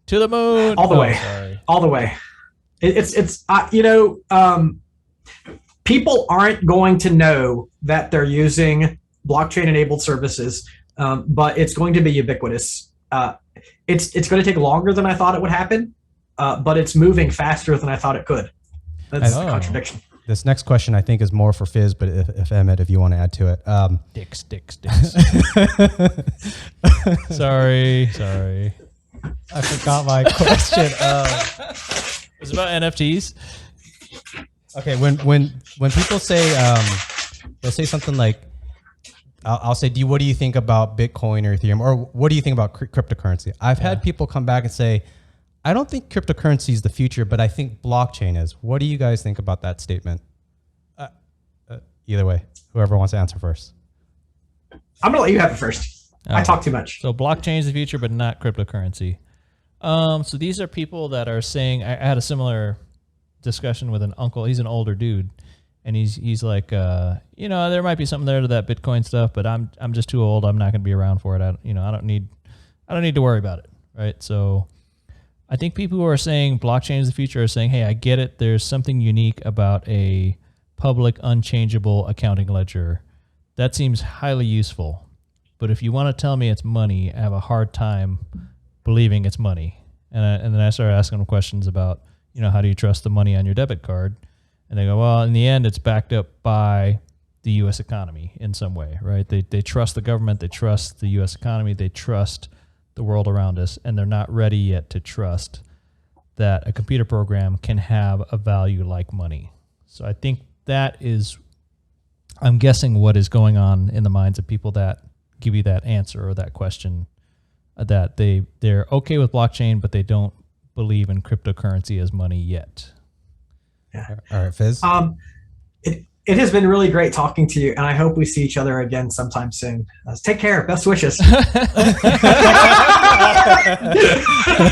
To the moon. All the way. Sorry. All the way. People aren't going to know that they're using blockchain-enabled services, but it's going to be ubiquitous. It's going to take longer than I thought it would happen, but it's moving faster than I thought it could. That's a contradiction. This next question I think is more for Fizz, but if Emmett, if you want to add to it. Dicks. Sorry. I forgot my question. It's about NFTs. Okay, when people say they'll say something like, I'll say, what do you think about Bitcoin or Ethereum, or what do you think about cryptocurrency? I've had people come back and say, I don't think cryptocurrency is the future, but I think blockchain is. What do you guys think about that statement? Either way, whoever wants to answer first. I'm gonna let you have it first. I talk too much. So blockchain is the future, but not cryptocurrency. So these are people that are saying, I had a similar discussion with an uncle. He's an older dude, and he's like, there might be something there to that Bitcoin stuff, but I'm just too old. I'm not going to be around for it. I don't need to worry about it, right? So I think people who are saying blockchain is the future are saying, hey, I get it. There's something unique about a public, unchangeable accounting ledger. That seems highly useful. But if you want to tell me it's money, I have a hard time believing it's money. And then I started asking them questions about, how do you trust the money on your debit card? And they go, well, in the end, it's backed up by the U.S. economy in some way, right? They trust the government. They trust the U.S. economy. They trust the world around us, and they're not ready yet to trust that a computer program can have a value like money. So I think that is, I'm guessing, what is going on in the minds of people that give you that answer or that question, that they're okay with blockchain, but they don't believe in cryptocurrency as money yet. Yeah. All right, Fizz. It has been really great talking to you, and I hope we see each other again sometime soon. Take care. Best wishes.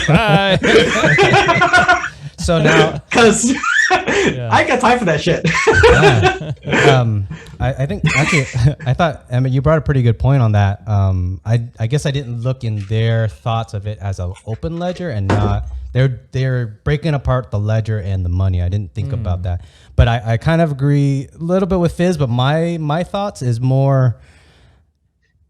Bye. So now, because I ain't got time for that shit. I think actually, I thought, Emmett, you brought a pretty good point on that. I guess I didn't look in their thoughts of it as an open ledger and not. They're breaking apart the ledger and the money. I didn't think about that, but I kind of agree a little bit with Fizz. But my thoughts is more,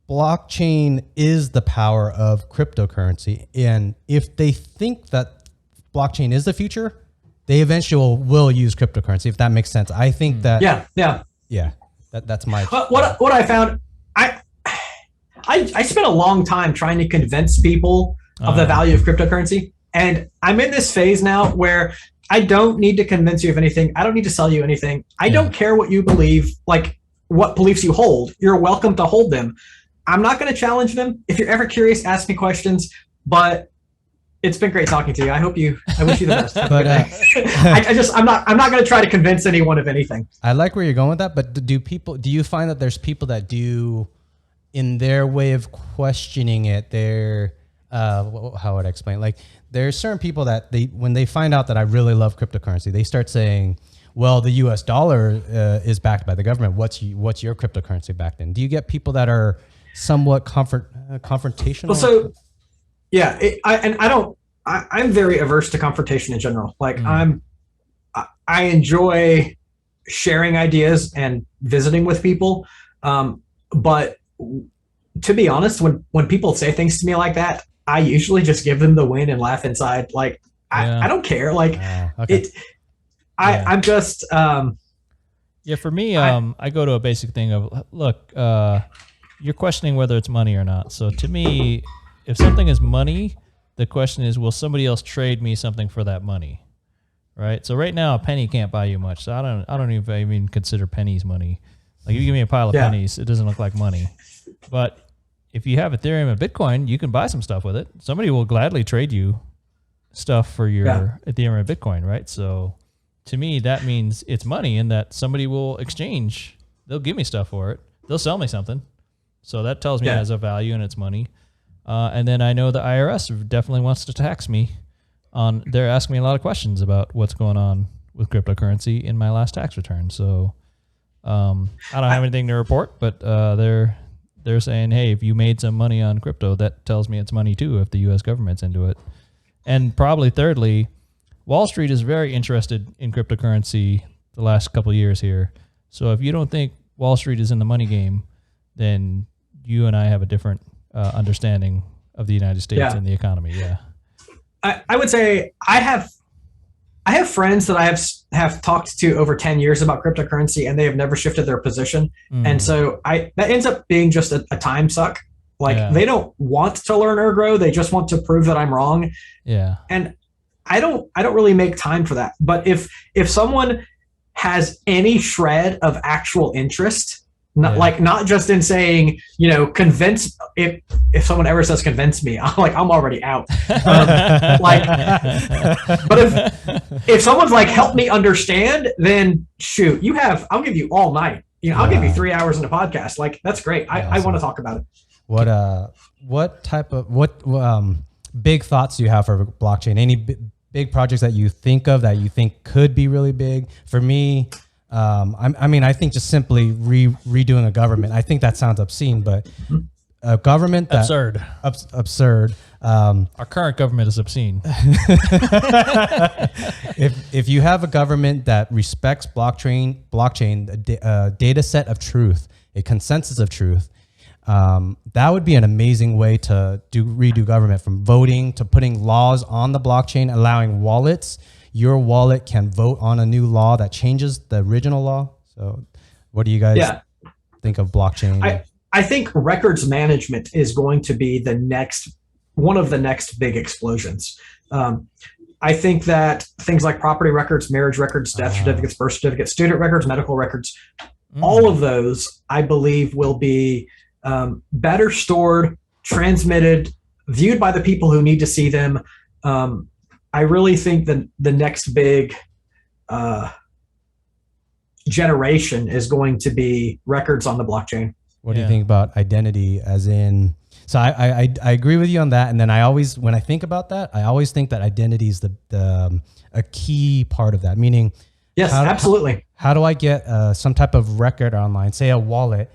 blockchain is the power of cryptocurrency, and if they think that blockchain is the future, they eventually will use cryptocurrency. If that makes sense, I think that. Yeah. That's my. What I found, I spent a long time trying to convince people of the value of cryptocurrency. And I'm in this phase now where I don't need to convince you of anything. I don't need to sell you anything. I don't care what you believe, like what beliefs you hold. You're welcome to hold them. I'm not going to challenge them. If you're ever curious, ask me questions. But it's been great talking to you. I wish you the best. But I'm not going to try to convince anyone of anything. I like where you're going with that. But do you find that there's people that do, in their way of questioning it, how would I explain? Like, there's certain people that when they find out that I really love cryptocurrency, they start saying, well, the US dollar is backed by the government. What's your cryptocurrency backed in? Do you get people that are somewhat confrontational? Well, so yeah, I'm very averse to confrontation in general. Like I enjoy sharing ideas and visiting with people. But to be honest, when people say things to me like that, I usually just give them the win and laugh inside. Like, I don't care. Like okay. I'm just, for me, I go to a basic thing of, look, you're questioning whether it's money or not. So to me, if something is money, the question is, will somebody else trade me something for that money? Right. So right now, a penny can't buy you much. So I don't even consider pennies money. Like, if you give me a pile of pennies, it doesn't look like money. But if you have Ethereum and Bitcoin, you can buy some stuff with it. Somebody will gladly trade you stuff for your Ethereum and Bitcoin, right? So to me, that means it's money, and that somebody will exchange. They'll give me stuff for it. They'll sell me something. So that tells me it has a value and it's money. And then I know the IRS definitely wants to tax me. They're asking me a lot of questions about what's going on with cryptocurrency in my last tax return. So I don't have anything to report, but they're saying, hey, if you made some money on crypto, that tells me it's money too if the U.S. government's into it. And probably thirdly, Wall Street is very interested in cryptocurrency the last couple of years here. So if you don't think Wall Street is in the money game, then you and I have a different understanding of the United States and the economy. Yeah. I would say I have I have friends that I have talked to over 10 years about cryptocurrency, and they have never shifted their position. And so that ends up being just a time suck. Like they don't want to learn or grow. They just want to prove that I'm wrong. Yeah. And I don't really make time for that. But if someone has any shred of actual interest, not just in saying, convince, if someone ever says convince me, I'm already out. But if someone's like, help me understand, then shoot, I'll give you all night. I'll give you 3 hours in a podcast. Like, that's great. I want to talk about it. What type of, big thoughts do you have for blockchain? Any big projects that you think of that you think could be really big? For me, I think just simply redoing a government. I think that sounds obscene, but a government that absurd. Our current government is obscene. If you have a government that respects blockchain, a data set of truth, a consensus of truth, that would be an amazing way to redo government, from voting to putting laws on the blockchain, allowing wallets. Your wallet can vote on a new law that changes the original law. So what do you guys think of blockchain? I think records management is going to be one of the next big explosions. I think that things like property records, marriage records, death certificates, birth certificates, student records, medical records, all of those, I believe, will be better stored, transmitted, viewed by the people who need to see them. I really think that the next big generation is going to be records on the blockchain. What do you think about identity, as in? So I agree with you on that. And then when I think about that, I always think that identity is a key part of that. Meaning, yes, absolutely. How do I get some type of record online, say a wallet,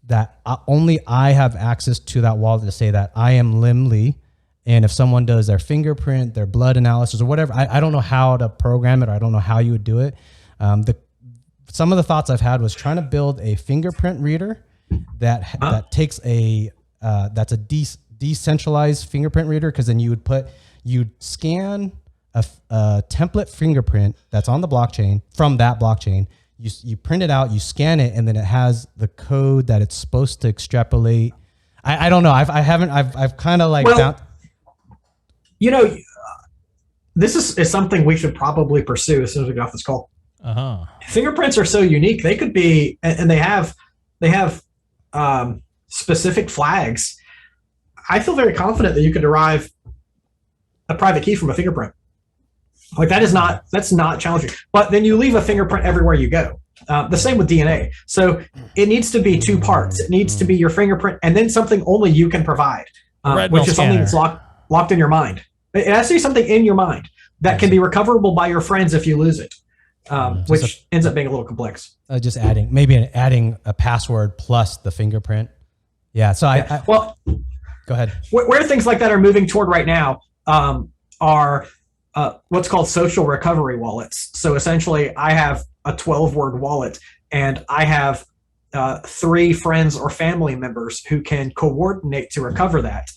that only I have access to that wallet to say that I am Liem Lee. And if someone does their fingerprint, their blood analysis or whatever, I don't know how to program it, or I don't know how you would do it. Some of the thoughts I've had was trying to build a fingerprint reader that takes that's a decentralized fingerprint reader, because then you'd scan a template fingerprint that's on the blockchain from that blockchain. You print it out, you scan it, and then it has the code that it's supposed to extrapolate. I don't know. I've kind of like found. This is something we should probably pursue as soon as we get off this call. Fingerprints are so unique. They could be, and they have specific flags. I feel very confident that you could derive a private key from a fingerprint. Like that's not challenging. But then you leave a fingerprint everywhere you go. The same with DNA. So it needs to be two parts. It needs to be your fingerprint and then something only you can provide, which is something that's locked in your mind. It has to be something in your mind that can be recoverable by your friends if you lose it, which ends up being a little complex. Just adding a password plus the fingerprint. Yeah. So go ahead. Where things like that are moving toward right now are what's called social recovery wallets. So essentially, I have a 12-word wallet, and I have 3 friends or family members who can coordinate to recover that.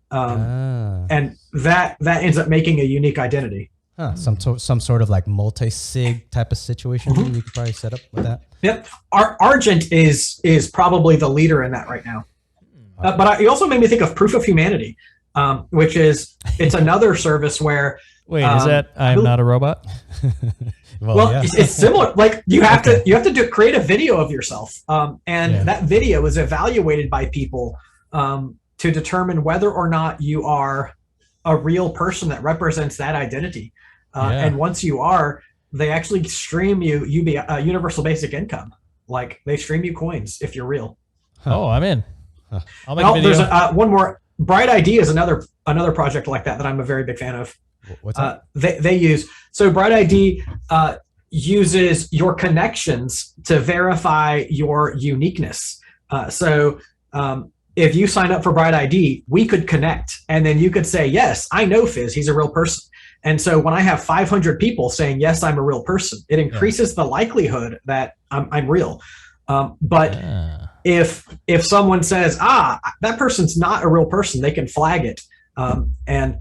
And that ends up making a unique identity. Some sort of like multi-sig type of situation you could probably set up with that. Yep. Argent is probably the leader in that right now. But it also made me think of Proof of Humanity, which it's another service where. Wait, is that I'm not a robot? It's similar. Like you have to create a video of yourself, and that video is evaluated by people to determine whether or not you are a real person that represents that identity. And once you are, they actually stream you universal basic income. Like they stream you coins if you're real. Oh, I'm in. I'll make a video. There's one more. Bright ID is another project like that I'm a very big fan of. What's that? They use Bright ID uses your connections to verify your uniqueness. If you sign up for Bright ID, we could connect, and then you could say, yes, I know Fizz, he's a real person. And so when I have 500 people saying, yes, I'm a real person, it increases the likelihood that I'm real. If someone says, that person's not a real person, they can flag it. And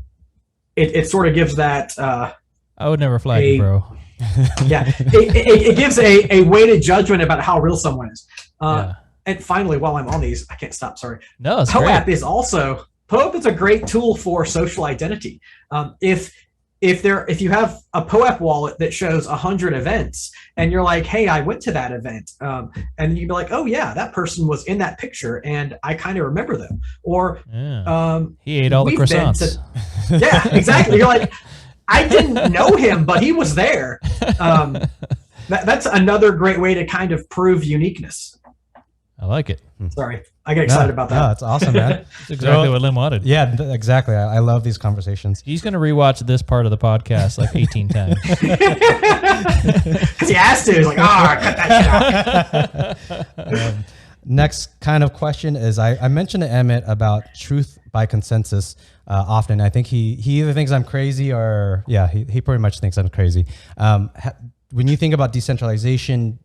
it sort of gives that. I would never flag you, bro. It gives a weighted judgment about how real someone is. And finally, while I'm on these, I can't stop. Sorry. No, it's POAP great. POAP is a great tool for social identity. If you have a POAP wallet that shows 100 events and you're like, hey, I went to that event, and you'd be like, oh yeah, that person was in that picture and I kind of remember them. Or he ate all the croissants. Yeah, exactly. You're like, I didn't know him, but he was there. That's another great way to kind of prove uniqueness. I like it. Sorry, I get excited about that. No, it's awesome, man. That's exactly what Liem wanted. Yeah, exactly. I love these conversations. He's going to rewatch this part of the podcast like 18 times. Because he has to. He's like, cut that shit out. Next kind of question is, I mentioned to Emmett about truth by consensus often. I think he either thinks I'm crazy or, he pretty much thinks I'm crazy. When you think about decentralization,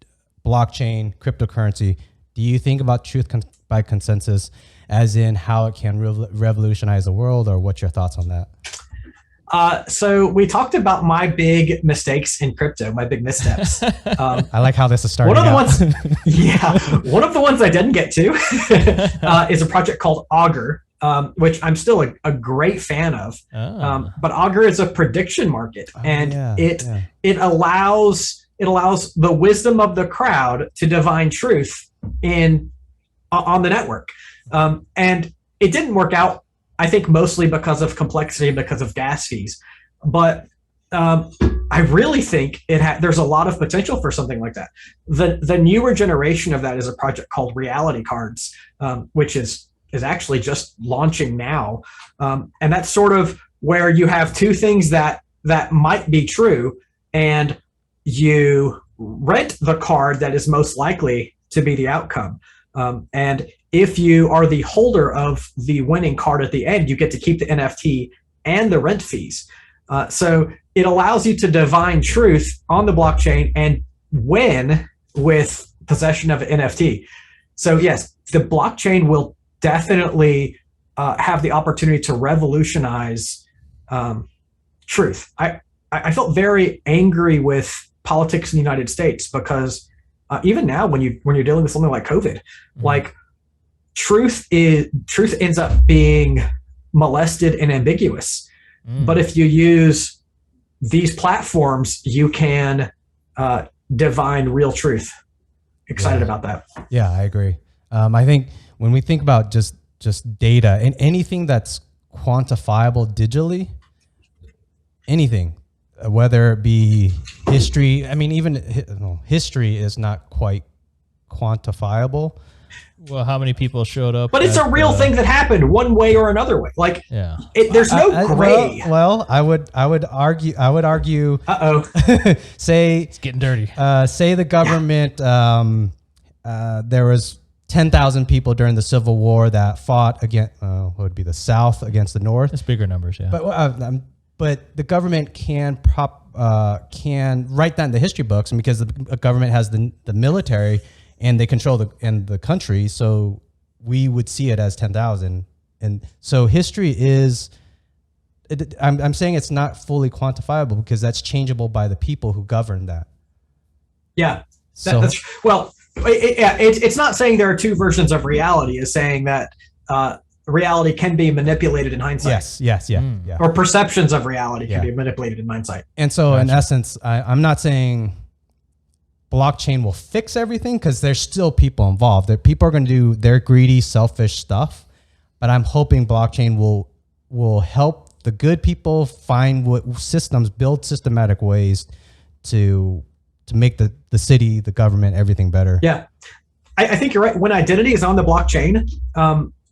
blockchain, cryptocurrency, do you think about truth by consensus as in how it can revolutionize the world, or what's your thoughts on that? So we talked about my big mistakes in crypto, my big missteps. I like how this is starting. One of the ones I didn't get to is a project called Augur, which I'm still a great fan of. But Augur is a prediction market, and it allows the wisdom of the crowd to divine truth on the network. And it didn't work out, I think, mostly because of complexity and because of gas fees. But I really think there's a lot of potential for something like that. The newer generation of that is a project called Reality Cards, which is actually just launching now. And that's sort of where you have two things that might be true, and you rent the card that is most likely to be the outcome. And if you are the holder of the winning card at the end, you get to keep the NFT and the rent fees. So it allows you to divine truth on the blockchain and win with possession of an NFT. So yes, the blockchain will definitely have the opportunity to revolutionize truth. I felt very angry with politics in the United States because even now, when you're dealing with something like COVID, like truth ends up being molested and ambiguous. But if you use these platforms, you can divine real truth. Excited about that. Yeah, I agree. I think when we think about just data and anything that's quantifiable digitally, anything, whether it be history, I mean, even history is not quite quantifiable. Well, how many people showed up? But it's a real thing that happened one way or another way. Like, there's no gray. Well, I would argue. Say it's getting dirty. Say the government. There was 10,000 people during the Civil War that fought against what would be the South against the North. It's bigger numbers, yeah. But the government can write that in the history books, and because the government has the military and they control the country, so we would see it as 10,000. And so history is, I'm saying it's not fully quantifiable because that's changeable by the people who govern that. Yeah. It's not saying there are two versions of reality. It's saying that reality can be manipulated in hindsight. Yes. Or perceptions of reality can be manipulated in hindsight. And so in essence, I'm not saying blockchain will fix everything, because there's still people involved. People are going to do their greedy, selfish stuff, but I'm hoping blockchain will help the good people find build systematic ways to make the city, the government, everything better. Yeah, I think you're right. When identity is on the blockchain,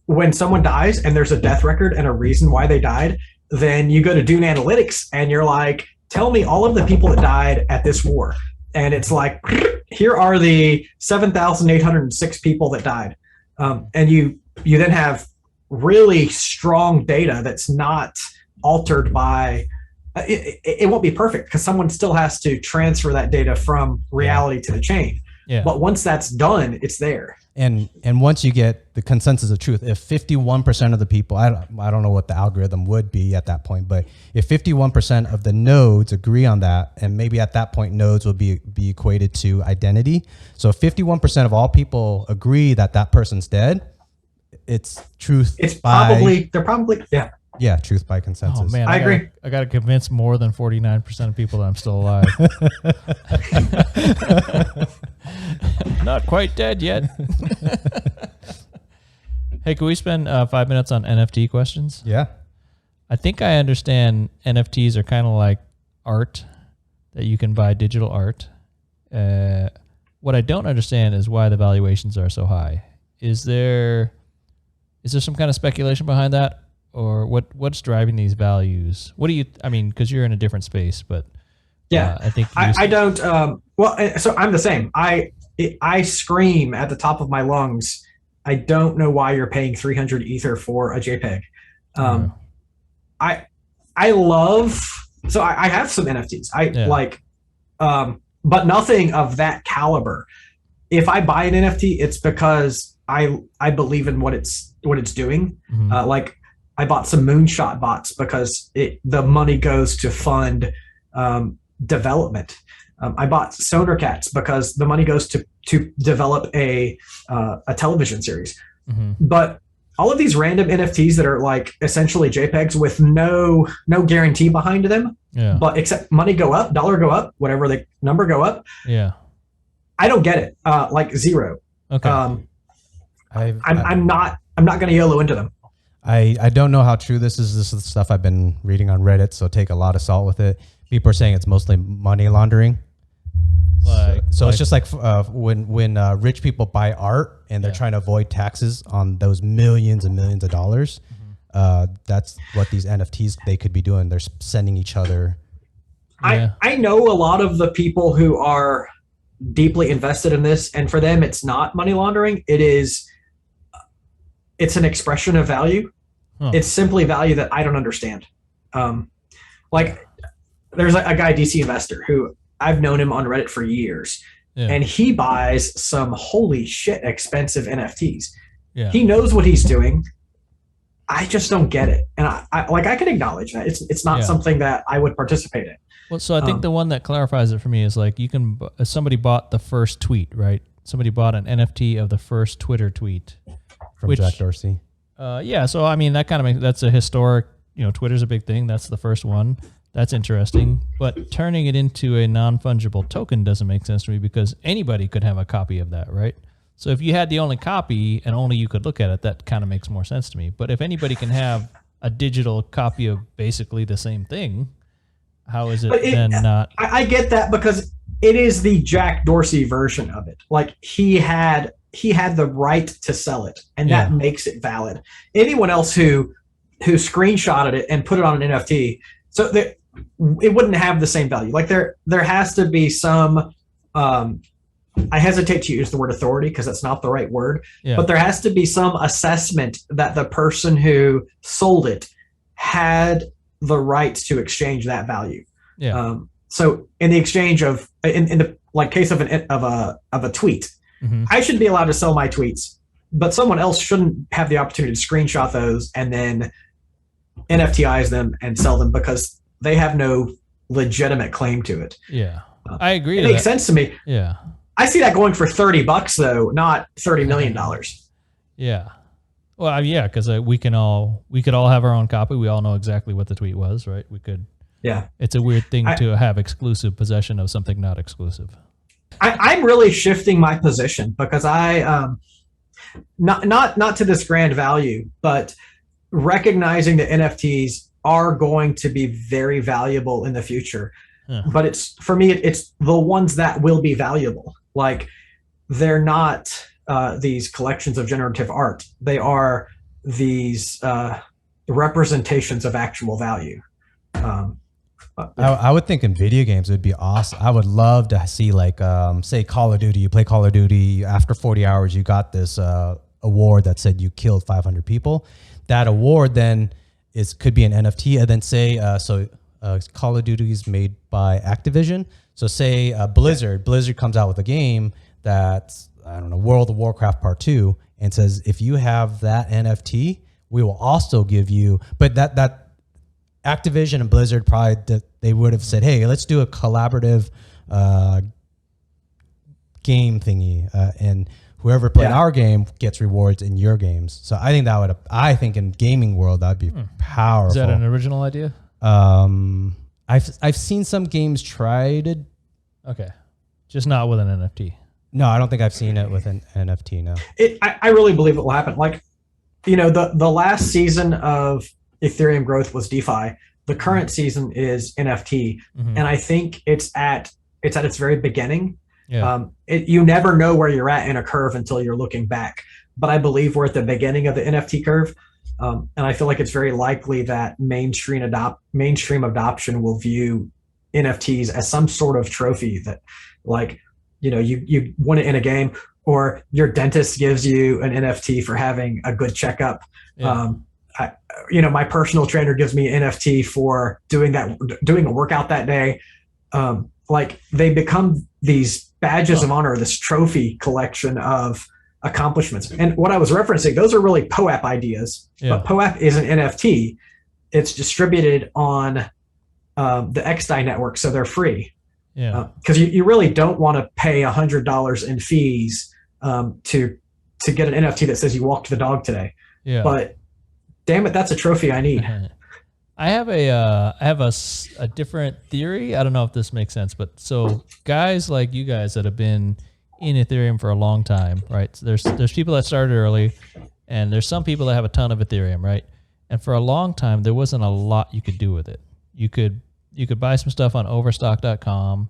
when someone dies and there's a death record and a reason why they died, then you go to Dune Analytics and you're like, tell me all of the people that died at this war. And it's like, here are the 7,806 people that died. And you then have really strong data that's not altered by, it won't be perfect because someone still has to transfer that data from reality to the chain. Yeah. But once that's done, it's there. And once you get the consensus of truth, if 51% of the people, I don't know what the algorithm would be at that point, but if 51% of the nodes agree on that, and maybe at that point nodes will be equated to identity. So if 51% of all people agree that that person's dead, it's truth. They're probably Yeah, truth by consensus. Oh man, I agree. I got to convince more than 49% of people that I'm still alive. Not quite dead yet. Hey, can we spend 5 minutes on NFT questions? Yeah. I think I understand NFTs are kind of like art, that you can buy digital art. What I don't understand is why the valuations are so high. Is there some kind of speculation behind that? Or what's driving these values? What do you, I mean, because you're in a different space, but yeah, I think I don't. So I'm the same. I scream at the top of my lungs. I don't know why you're paying 300 Ether for a JPEG. I love. So I have some NFTs. But nothing of that caliber. If I buy an NFT, it's because I believe in what it's doing. Mm-hmm. I bought some moonshot bots because the money goes to fund development. I bought Sonar Cats because the money goes to develop a television series. Mm-hmm. But all of these random NFTs that are like essentially JPEGs with no guarantee behind them, but except money go up, dollar go up, whatever the number go up. Yeah, I don't get it. Like zero. Okay. I'm not going to YOLO into them. I don't know how true this is. This is the stuff I've been reading on Reddit, so take a lot of salt with it. People are saying it's mostly money laundering. So it's just like when rich people buy art and they're trying to avoid taxes on those millions and millions of dollars. Mm-hmm. That's what these NFTs they could be doing. They're sending each other. I know a lot of the people who are deeply invested in this, and for them, it's not money laundering. It's an expression of value. Huh. It's simply value that I don't understand. There's a guy, DC Investor, who I've known him on Reddit for years, and he buys some holy shit expensive NFTs. Yeah. He knows what he's doing. I just don't get it, and I can acknowledge that it's not something that I would participate in. Well, so I think the one that clarifies it for me is like somebody bought the first tweet, right? Somebody bought an NFT of the first Twitter tweet from Jack Dorsey. So I mean that kind of that's a historic. Twitter's a big thing. That's the first one. That's interesting. But turning it into a non-fungible token doesn't make sense to me because anybody could have a copy of that, right? So if you had the only copy and only you could look at it, that kind of makes more sense to me. But if anybody can have a digital copy of basically the same thing, how is it then not? I get that because it is the Jack Dorsey version of it. Like he had the right to sell it, and that makes it valid. Anyone else who screenshotted it and put it on an NFT, so that it wouldn't have the same value. Like there has to be some. I hesitate to use the word authority because that's not the right word, but there has to be some assessment that the person who sold it had the right to exchange that value. Yeah. So in the exchange of in the case of a tweet, mm-hmm. I should be allowed to sell my tweets, but someone else shouldn't have the opportunity to screenshot those and then NFTize them and sell them because they have no legitimate claim to it. Yeah, I agree. It makes sense to me. Yeah, I see that going for $30 though, not $30 million. Yeah. Well, because we could all have our own copy. We all know exactly what the tweet was, right? We could. Yeah. It's a weird thing to have exclusive possession of something not exclusive. I'm really shifting my position because I not to this grand value, but recognizing that NFTs are going to be very valuable in the future. Yeah. But it's the ones that will be valuable. Like they're not these collections of generative art. They are these representations of actual value. I would think in video games it would be awesome. I would love to see say Call of Duty. You play Call of Duty, after 40 hours you got this award that said you killed 500 people. That award then could be an NFT, and then say Call of Duty is made by Activision. So say Blizzard comes out with a game that's, I don't know, World of Warcraft Part 2 and says, if you have that NFT, we will also give you, but that Activision and Blizzard probably, they would have said, hey, let's do a collaborative game thingy, and whoever played our game gets rewards in your games. So I think that would, I think in gaming world, that'd be powerful. Is that an original idea? I've seen some games try to. Okay. Just not with an NFT. No, I don't think I've seen it with an NFT. No. I really believe it will happen. Like, you know, the last season of Ethereum growth was DeFi. The current season is NFT, and I think it's at its very beginning. Yeah. You never know where you're at in a curve until you're looking back. But I believe we're at the beginning of the NFT curve, and I feel like it's very likely that mainstream adoption will view NFTs as some sort of trophy that, like, you know, you won it in a game, or your dentist gives you an NFT for having a good checkup. Yeah. You know, my personal trainer gives me an NFT for doing a workout that day. Like, they become these badges of honor, this trophy collection of accomplishments. And what I was referencing, those are really POAP ideas, but POAP is an NFT. It's distributed on the XDAI network, so they're free. Yeah. Because you really don't want to pay $100 in fees to get an NFT that says you walked the dog today. Yeah. But damn it, that's a trophy I need. I have a different theory. I don't know if this makes sense, but so guys like you guys that have been in Ethereum for a long time, right? So there's people that started early, and there's some people that have a ton of Ethereum, right? And for a long time, there wasn't a lot you could do with it. You could buy some stuff on overstock.com.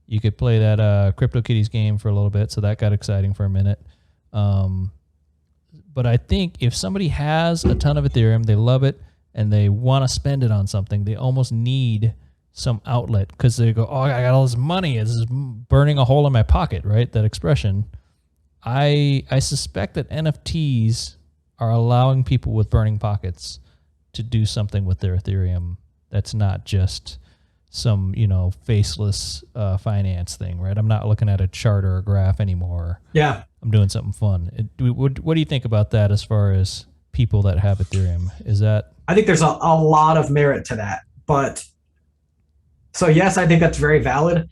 You could play that CryptoKitties game for a little bit, so that got exciting for a minute. But I think if somebody has a ton of Ethereum, they love it, and they want to spend it on something, they almost need some outlet, because they go, oh, I got all this money. This is burning a hole in my pocket, right? That expression. I suspect that NFTs are allowing people with burning pockets to do something with their Ethereum that's not just some, you know, faceless finance thing, right? I'm not looking at a chart or a graph anymore. Yeah. I'm doing something fun. What do you think about that as far as people that have Ethereum? Is that... I think there's a lot of merit to that. But so yes, I think that's very valid.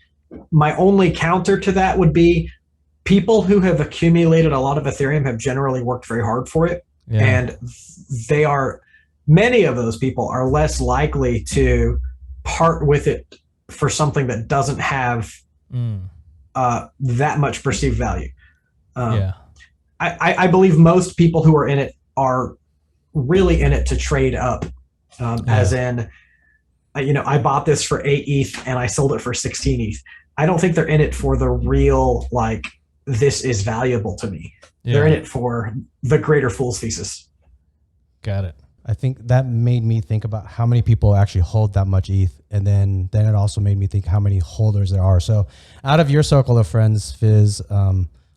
My only counter to that would be people who have accumulated a lot of Ethereum have generally worked very hard for it. Yeah. And many of those people are less likely to part with it for something that doesn't have that much perceived value. I believe most people who are in it are really in it to trade up, as in, you know, I bought this for 8 ETH and I sold it for 16 ETH. I don't think they're in it for the real, like, this is valuable to me. Yeah. They're in it for the greater fool's thesis. Got it. I think that made me think about how many people actually hold that much ETH. And then it also made me think how many holders there are. So out of your circle of friends, Fizz,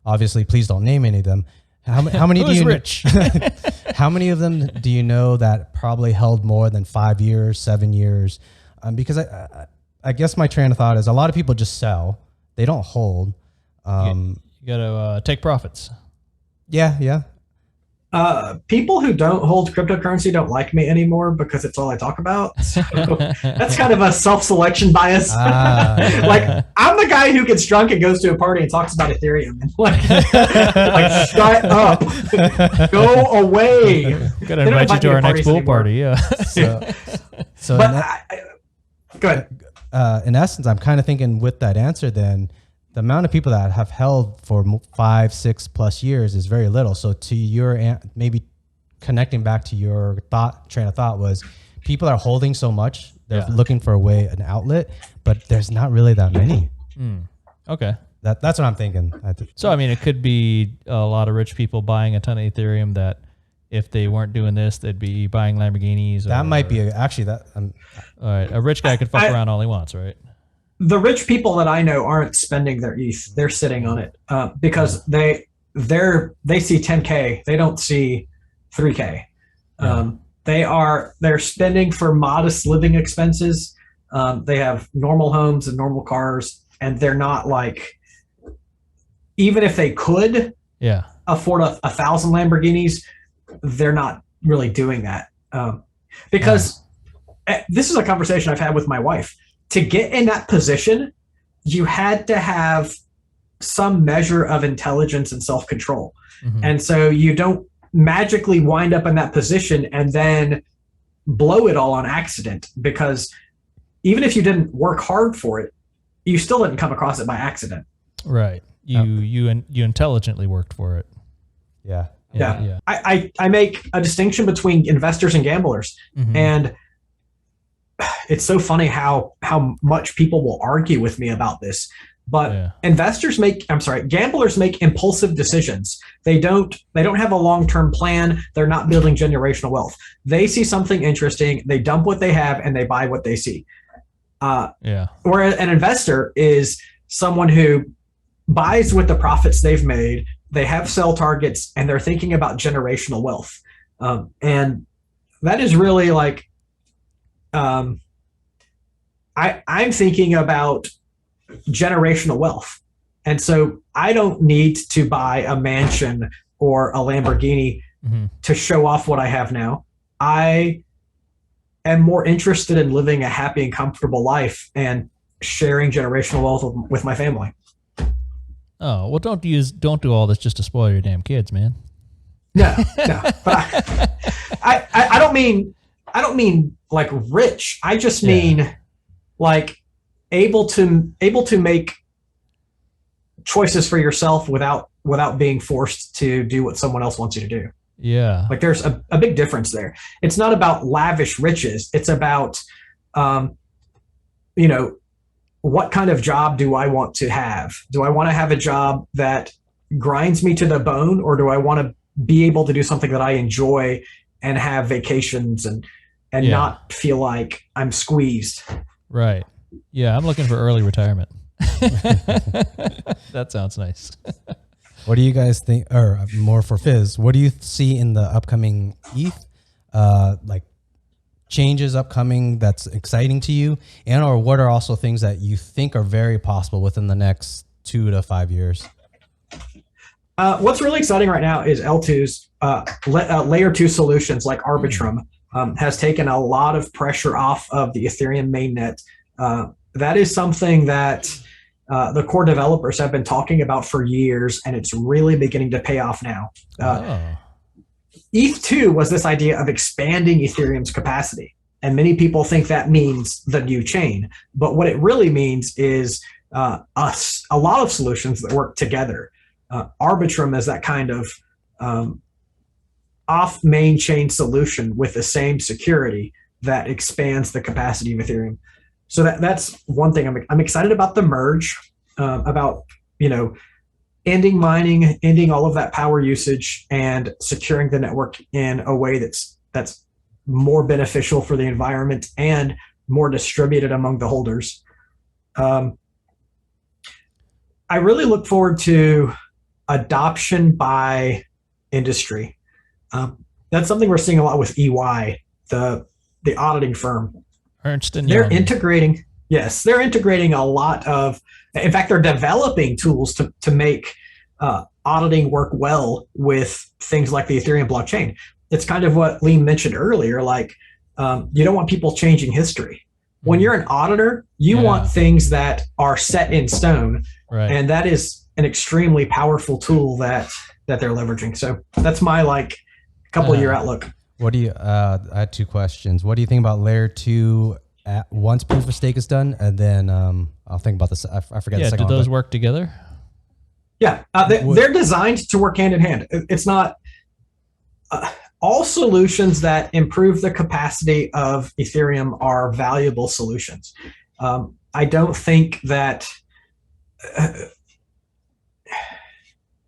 obviously, please don't name any of them. How many do you rich? How many of them do you know that probably held more than 5 years, 7 years? Because I guess my train of thought is a lot of people just sell. They don't hold. You got to take profits. Yeah. People who don't hold cryptocurrency don't like me anymore because it's all I talk about. So that's kind of a self-selection bias. Like, I'm the guy who gets drunk and goes to a party and talks about Ethereum. And like shut up, go away. Got to invite you to our next pool party. Yeah. So go ahead. In essence, I'm kind of thinking with that answer, then the amount of people that have held for 5, 6+ years is very little. So to your, maybe connecting back to your train of thought was people are holding so much, they're looking for an outlet, but there's not really that many. Okay. That's what I'm thinking. So, I mean, it could be a lot of rich people buying a ton of Ethereum that if they weren't doing this, they'd be buying Lamborghinis. That might be actually that. All right. A rich guy could fuck around all he wants, right? The rich people that I know aren't spending their ETH; they're sitting on it because they see 10K, they don't see 3K. They're spending for modest living expenses. They have normal homes and normal cars, and they're not like even if they could Yeah. afford 1,000 Lamborghinis, they're not really doing that. Because this is a conversation I've had with my wife. To get in that position, you had to have some measure of intelligence and self-control. Mm-hmm. And so you don't magically wind up in that position and then blow it all on accident, because even if you didn't work hard for it, you still didn't come across it by accident. Right. You intelligently worked for it. Yeah. Yeah. I make a distinction between investors and gamblers. Mm-hmm. And it's so funny how much people will argue with me about this. But gamblers make impulsive decisions. They don't have a long-term plan. They're not building generational wealth. They see something interesting, they dump what they have, and they buy what they see. Whereas an investor is someone who buys with the profits they've made. They have sell targets, and they're thinking about generational wealth. And that is really like, I'm thinking about generational wealth. And so I don't need to buy a mansion or a Lamborghini to show off what I have now. I am more interested in living a happy and comfortable life and sharing generational wealth with my family. Oh, well, don't do all this just to spoil your damn kids, man. No. But I don't mean like rich. I just mean like able to make choices for yourself without being forced to do what someone else wants you to do. Yeah. Like there's a big difference there. It's not about lavish riches. It's about, what kind of job do I want to have? Do I want to have a job that grinds me to the bone, or do I want to be able to do something that I enjoy and have vacations and not feel like I'm squeezed? Right. Yeah, I'm looking for early retirement. That sounds nice. What do you guys think, or more for Fizz, what do you see in the upcoming ETH, like changes upcoming that's exciting to you, and or what are also things that you think are very possible within the next 2 to 5 years? What's really exciting right now is L2's layer 2 solutions like Arbitrum has taken a lot of pressure off of the Ethereum mainnet. That is something that the core developers have been talking about for years, and it's really beginning to pay off now. ETH2 was this idea of expanding Ethereum's capacity, and many people think that means the new chain. But what it really means is a lot of solutions that work together. Arbitrum is that kind of off main chain solution with the same security that expands the capacity of Ethereum. So that's one thing I'm excited about. The merge, about ending mining, ending all of that power usage, and securing the network in a way that's more beneficial for the environment and more distributed among the holders. I really look forward to adoption by industry. That's something we're seeing a lot with EY, the auditing firm. Ernst & Young. They're integrating a lot of, in fact, they're developing tools to make auditing work well with things like the Ethereum blockchain. It's kind of what Liem mentioned earlier, like you don't want people changing history. When you're an auditor, you want things that are set in stone, right? And that is an extremely powerful tool that they're leveraging. So that's my couple year outlook. What do you? I had 2 questions. What do you think about layer 2 once proof of stake is done, and then I'll think about this. I forget the second do one. those work together? Yeah, they're designed to work hand in hand. It's not all solutions that improve the capacity of Ethereum are valuable solutions. I don't think that.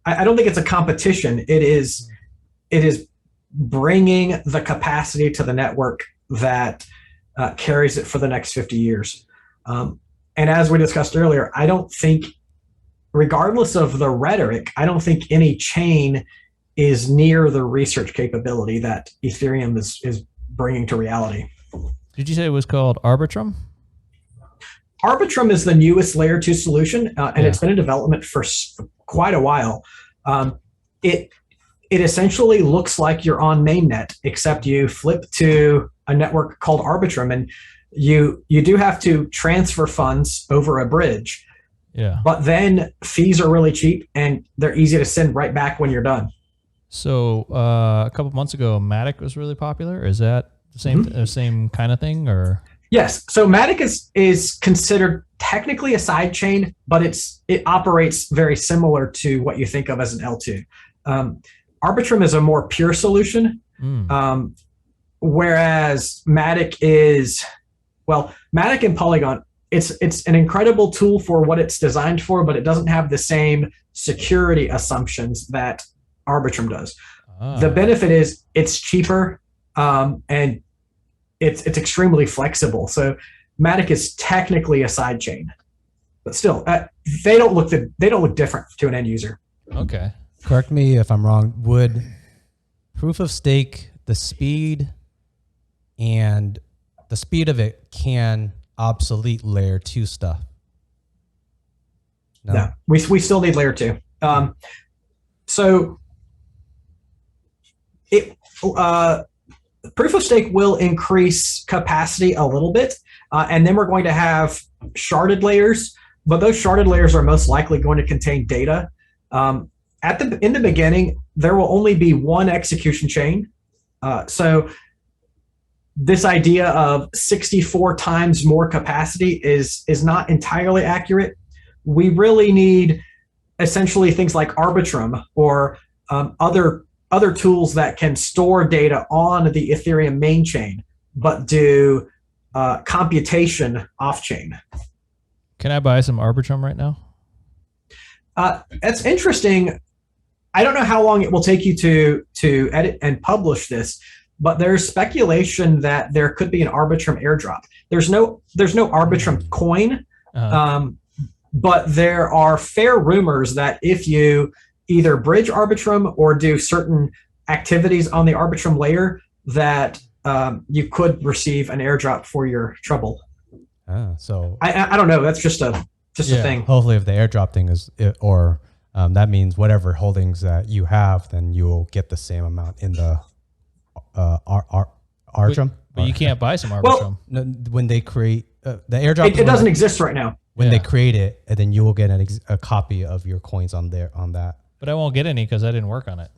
I don't think it's a competition. It is bringing the capacity to the network that carries it for the next 50 years. And as we discussed earlier, I don't think, regardless of the rhetoric, I don't think any chain is near the research capability that Ethereum is bringing to reality. Did you say it was called Arbitrum? Arbitrum is the newest layer 2 solution, and it's been in development for quite a while. It essentially looks like you're on mainnet, except you flip to a network called Arbitrum, and you do have to transfer funds over a bridge. Yeah. But then fees are really cheap and they're easy to send right back when you're done. So a couple months ago, Matic was really popular. Is that the same kind of thing, or? Yes. So Matic is considered technically a side chain, but it operates very similar to what you think of as an L2. Arbitrum is a more pure solution, whereas Matic is, well, Matic and Polygon, it's an incredible tool for what it's designed for, but it doesn't have the same security assumptions that Arbitrum does. The benefit is it's cheaper, and it's extremely flexible. So Matic is technically a side chain, but still, they don't look different to an end user. Okay. Correct me if I'm wrong. Would proof of stake, the speed of it can obsolete layer 2 stuff? No, we still need layer 2. So proof of stake will increase capacity a little bit, and then we're going to have sharded layers, but those sharded layers are most likely going to contain data. In the beginning, there will only be one execution chain. So this idea of 64 times more capacity is not entirely accurate. We really need essentially things like Arbitrum or other tools that can store data on the Ethereum main chain, but do computation off chain. Can I buy some Arbitrum right now? That's interesting. I don't know how long it will take you to edit and publish this, but there's speculation that there could be an Arbitrum airdrop. There's no Arbitrum coin, but there are fair rumors that if you either bridge Arbitrum or do certain activities on the Arbitrum layer, that you could receive an airdrop for your trouble. So I don't know. That's just a thing. Hopefully, if the airdrop thing is, that means whatever holdings that you have, then you will get the same amount in the Arbitrum. But you can't buy some Arbitrum. Well, no, when they create the airdrop, it doesn't exist right now. When they create it, and then you will get a copy of your coins on that. But I won't get any because I didn't work on it.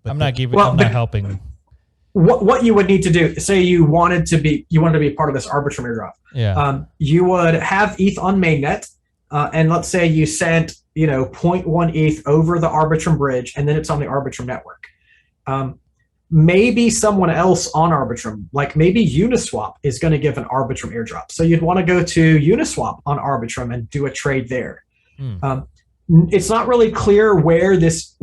But I'm not helping. What you would need to do, say you wanted to be part of this Arbitrum airdrop. Yeah. You would have ETH on mainnet, and let's say you sent 0.1 ETH over the Arbitrum bridge, and then it's on the Arbitrum network. Maybe someone else on Arbitrum, like maybe Uniswap, is going to give an Arbitrum airdrop. So you'd want to go to Uniswap on Arbitrum and do a trade there. It's not really clear where this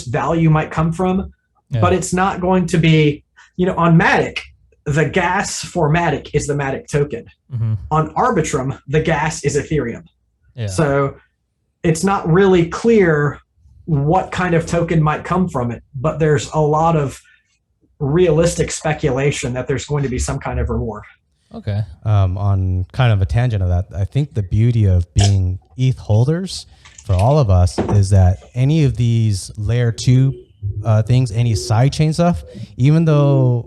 value might come from, but it's not going to be, on Matic, the gas for Matic is the Matic token. On Arbitrum, the gas is Ethereum. So it's not really clear what kind of token might come from it, but there's a lot of realistic speculation that there's going to be some kind of reward. Okay. On kind of a tangent of that, I think the beauty of being ETH holders for all of us is that any of these layer 2 things, any sidechain stuff, even though,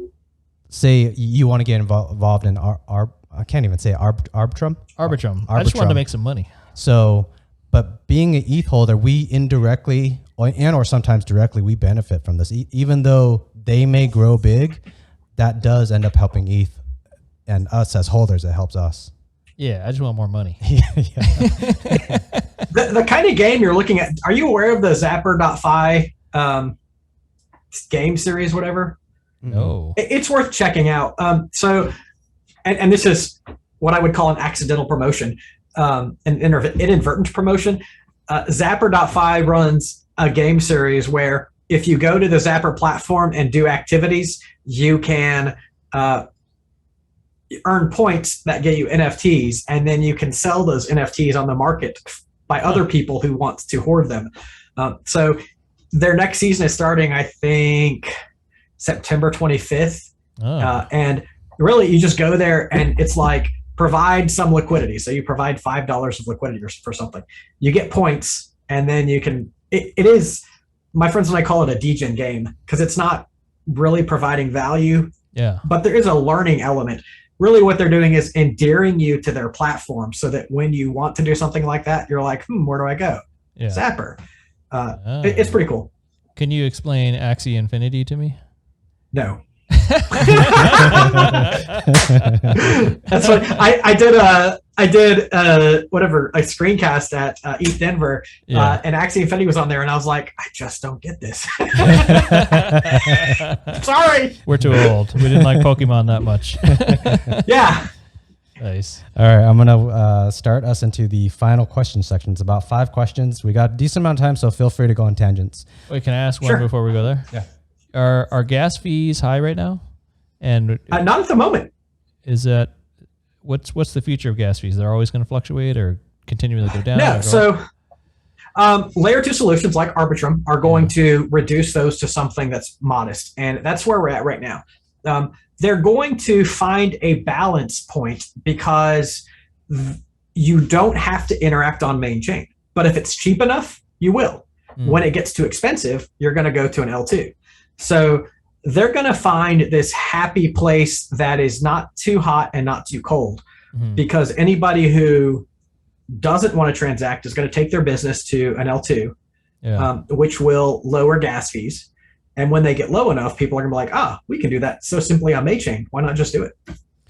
say, you want to get involved in I can't even say Arbitrum. Arbitrum. I just wanted to make some money. So, but being an ETH holder, we indirectly or sometimes directly, we benefit from this. Even though they may grow big, that does end up helping ETH and us as holders. It helps us. Yeah, I just want more money. The kind of game you're looking at, are you aware of the Zapper.fi game series, whatever? No. It's worth checking out. So, and this is what I would call an accidental promotion, an inadvertent promotion. Zapper.fi runs a game series where if you go to the Zapper platform and do activities, you can earn points that get you NFTs, and then you can sell those NFTs on the market by other people who want to hoard them. So their next season is starting, I think, September 25th. And really, you just go there and it's like, provide some liquidity. So you provide $5 of liquidity for something. You get points, and then you can. It is, my friends and I call it a degen game because it's not really providing value. Yeah. But there is a learning element. Really, what they're doing is endearing you to their platform, so that when you want to do something like that, you're like, where do I go? Yeah. Zapper. It's pretty cool. Can you explain Axie Infinity to me? No. That's what I did whatever, a screencast at Eth Denver, and Axie Infinity was on there, and I was like, I just don't get this. Sorry, we're too old. We didn't like Pokemon that much. Yeah. Nice. All right, I'm gonna start us into the final question section. It's about 5 questions. We got a decent amount of time, so feel free to go on tangents. Wait, can I ask one before we go there? Yeah. Are gas fees high right now? And not at the moment. Is that what's the future of gas fees? They're always going to fluctuate or continually go down? No. So layer 2 solutions like Arbitrum are going to reduce those to something that's modest, and that's where we're at right now. They're going to find a balance point because you don't have to interact on main chain, but if it's cheap enough, you will. When it gets too expensive, you're going to go to an L2. So they're going to find this happy place that is not too hot and not too cold, because anybody who doesn't want to transact is going to take their business to an L2, which will lower gas fees. And when they get low enough, people are going to be like, we can do that so simply on Maychain. Why not just do it?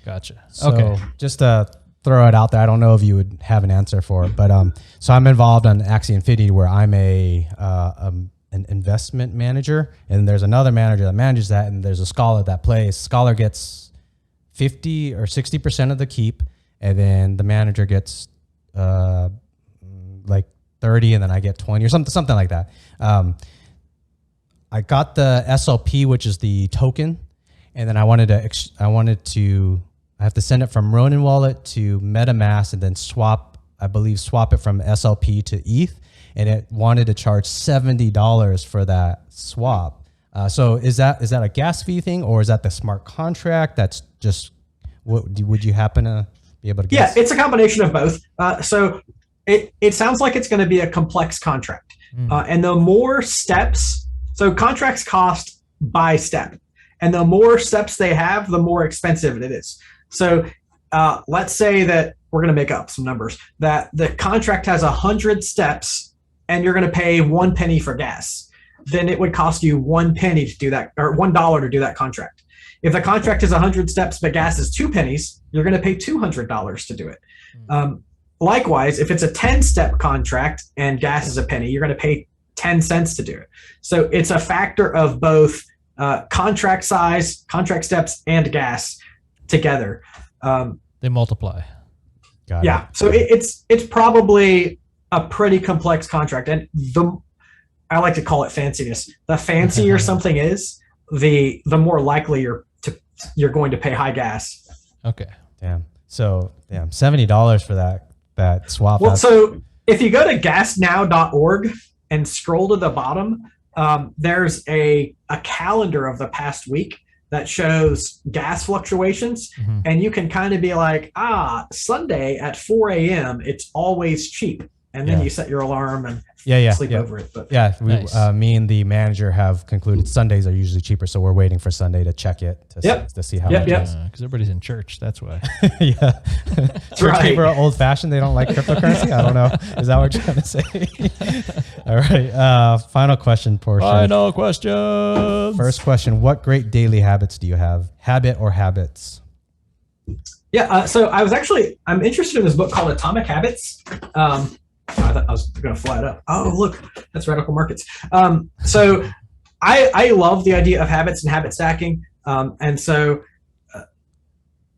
Gotcha. So okay. Just to throw it out there, I don't know if you would have an answer for it, but so I'm involved on Axie Infinity, where I'm an investment manager, and there's another manager that manages that, and there's a scholar that plays. Scholar gets 50 or 60% of the keep, and then the manager gets like 30, and then I get 20 or something like that. I got the SLP, which is the token, and then I have to send it from Ronin wallet to MetaMask, and then swap it from SLP to ETH. And it wanted to charge $70 for that swap. So is that a gas fee thing, or is that the smart contract? That's just would you happen to be able to guess? Yeah, it's a combination of both. So it sounds like it's going to be a complex contract, and the more steps. So contracts cost by step, and the more steps they have, the more expensive it is. So let's say that we're going to make up some numbers, that the contract has 100 steps, and you're going to pay 1 penny for gas. Then it would cost you 1 penny to do that, or $1 to do that contract. If the contract is 100 steps but gas is 2 pennies, you're going to pay $200 to do it. Likewise, if it's a 10-step contract and gas is a penny, you're going to pay 10 cents to do it. So it's a factor of both contract size, contract steps, and gas together. They multiply. Got it. So it's probably a pretty complex contract, and I like to call it fanciness. The fancier something is, the more likely you're going to pay high gas. Okay. Damn. So $70 for that swap. Well, so if you go to gasnow.org and scroll to the bottom, there's a calendar of the past week that shows gas fluctuations, and you can kind of be like, Sunday at 4 a.m. it's always cheap. And then you set your alarm and sleep over it. But nice. Me and the manager have concluded Sundays are usually cheaper, so we're waiting for Sunday to check it to see how it is. Because everybody's in church, that's why. Church people are old-fashioned. They don't like cryptocurrency. I don't know. Is that what you're trying to say? All right. Final question portion. Final question. First question: what great daily habits do you have? Habit or habits? Yeah. So I'm interested in this book called Atomic Habits. I thought I was going to fly it up. Oh, look, that's Radical Markets. So I love the idea of habits and habit stacking. And so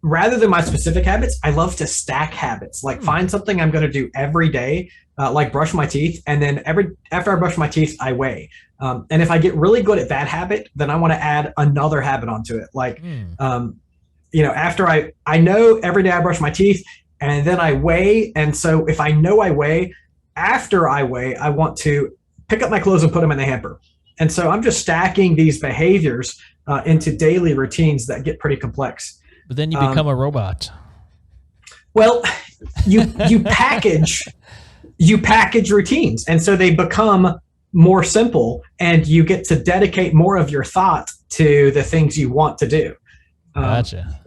rather than my specific habits, I love to stack habits, like find something I'm going to do every day, like brush my teeth. And then after I brush my teeth, I weigh. And if I get really good at that habit, then I want to add another habit onto it. Like, after I know every day I brush my teeth, and then I weigh. And so if I know I weigh, after I weigh, I want to pick up my clothes and put them in the hamper. And so I'm just stacking these behaviors into daily routines that get pretty complex. But then you become a robot. Well, you package you package routines, and so they become more simple, and you get to dedicate more of your thought to the things you want to do. Gotcha.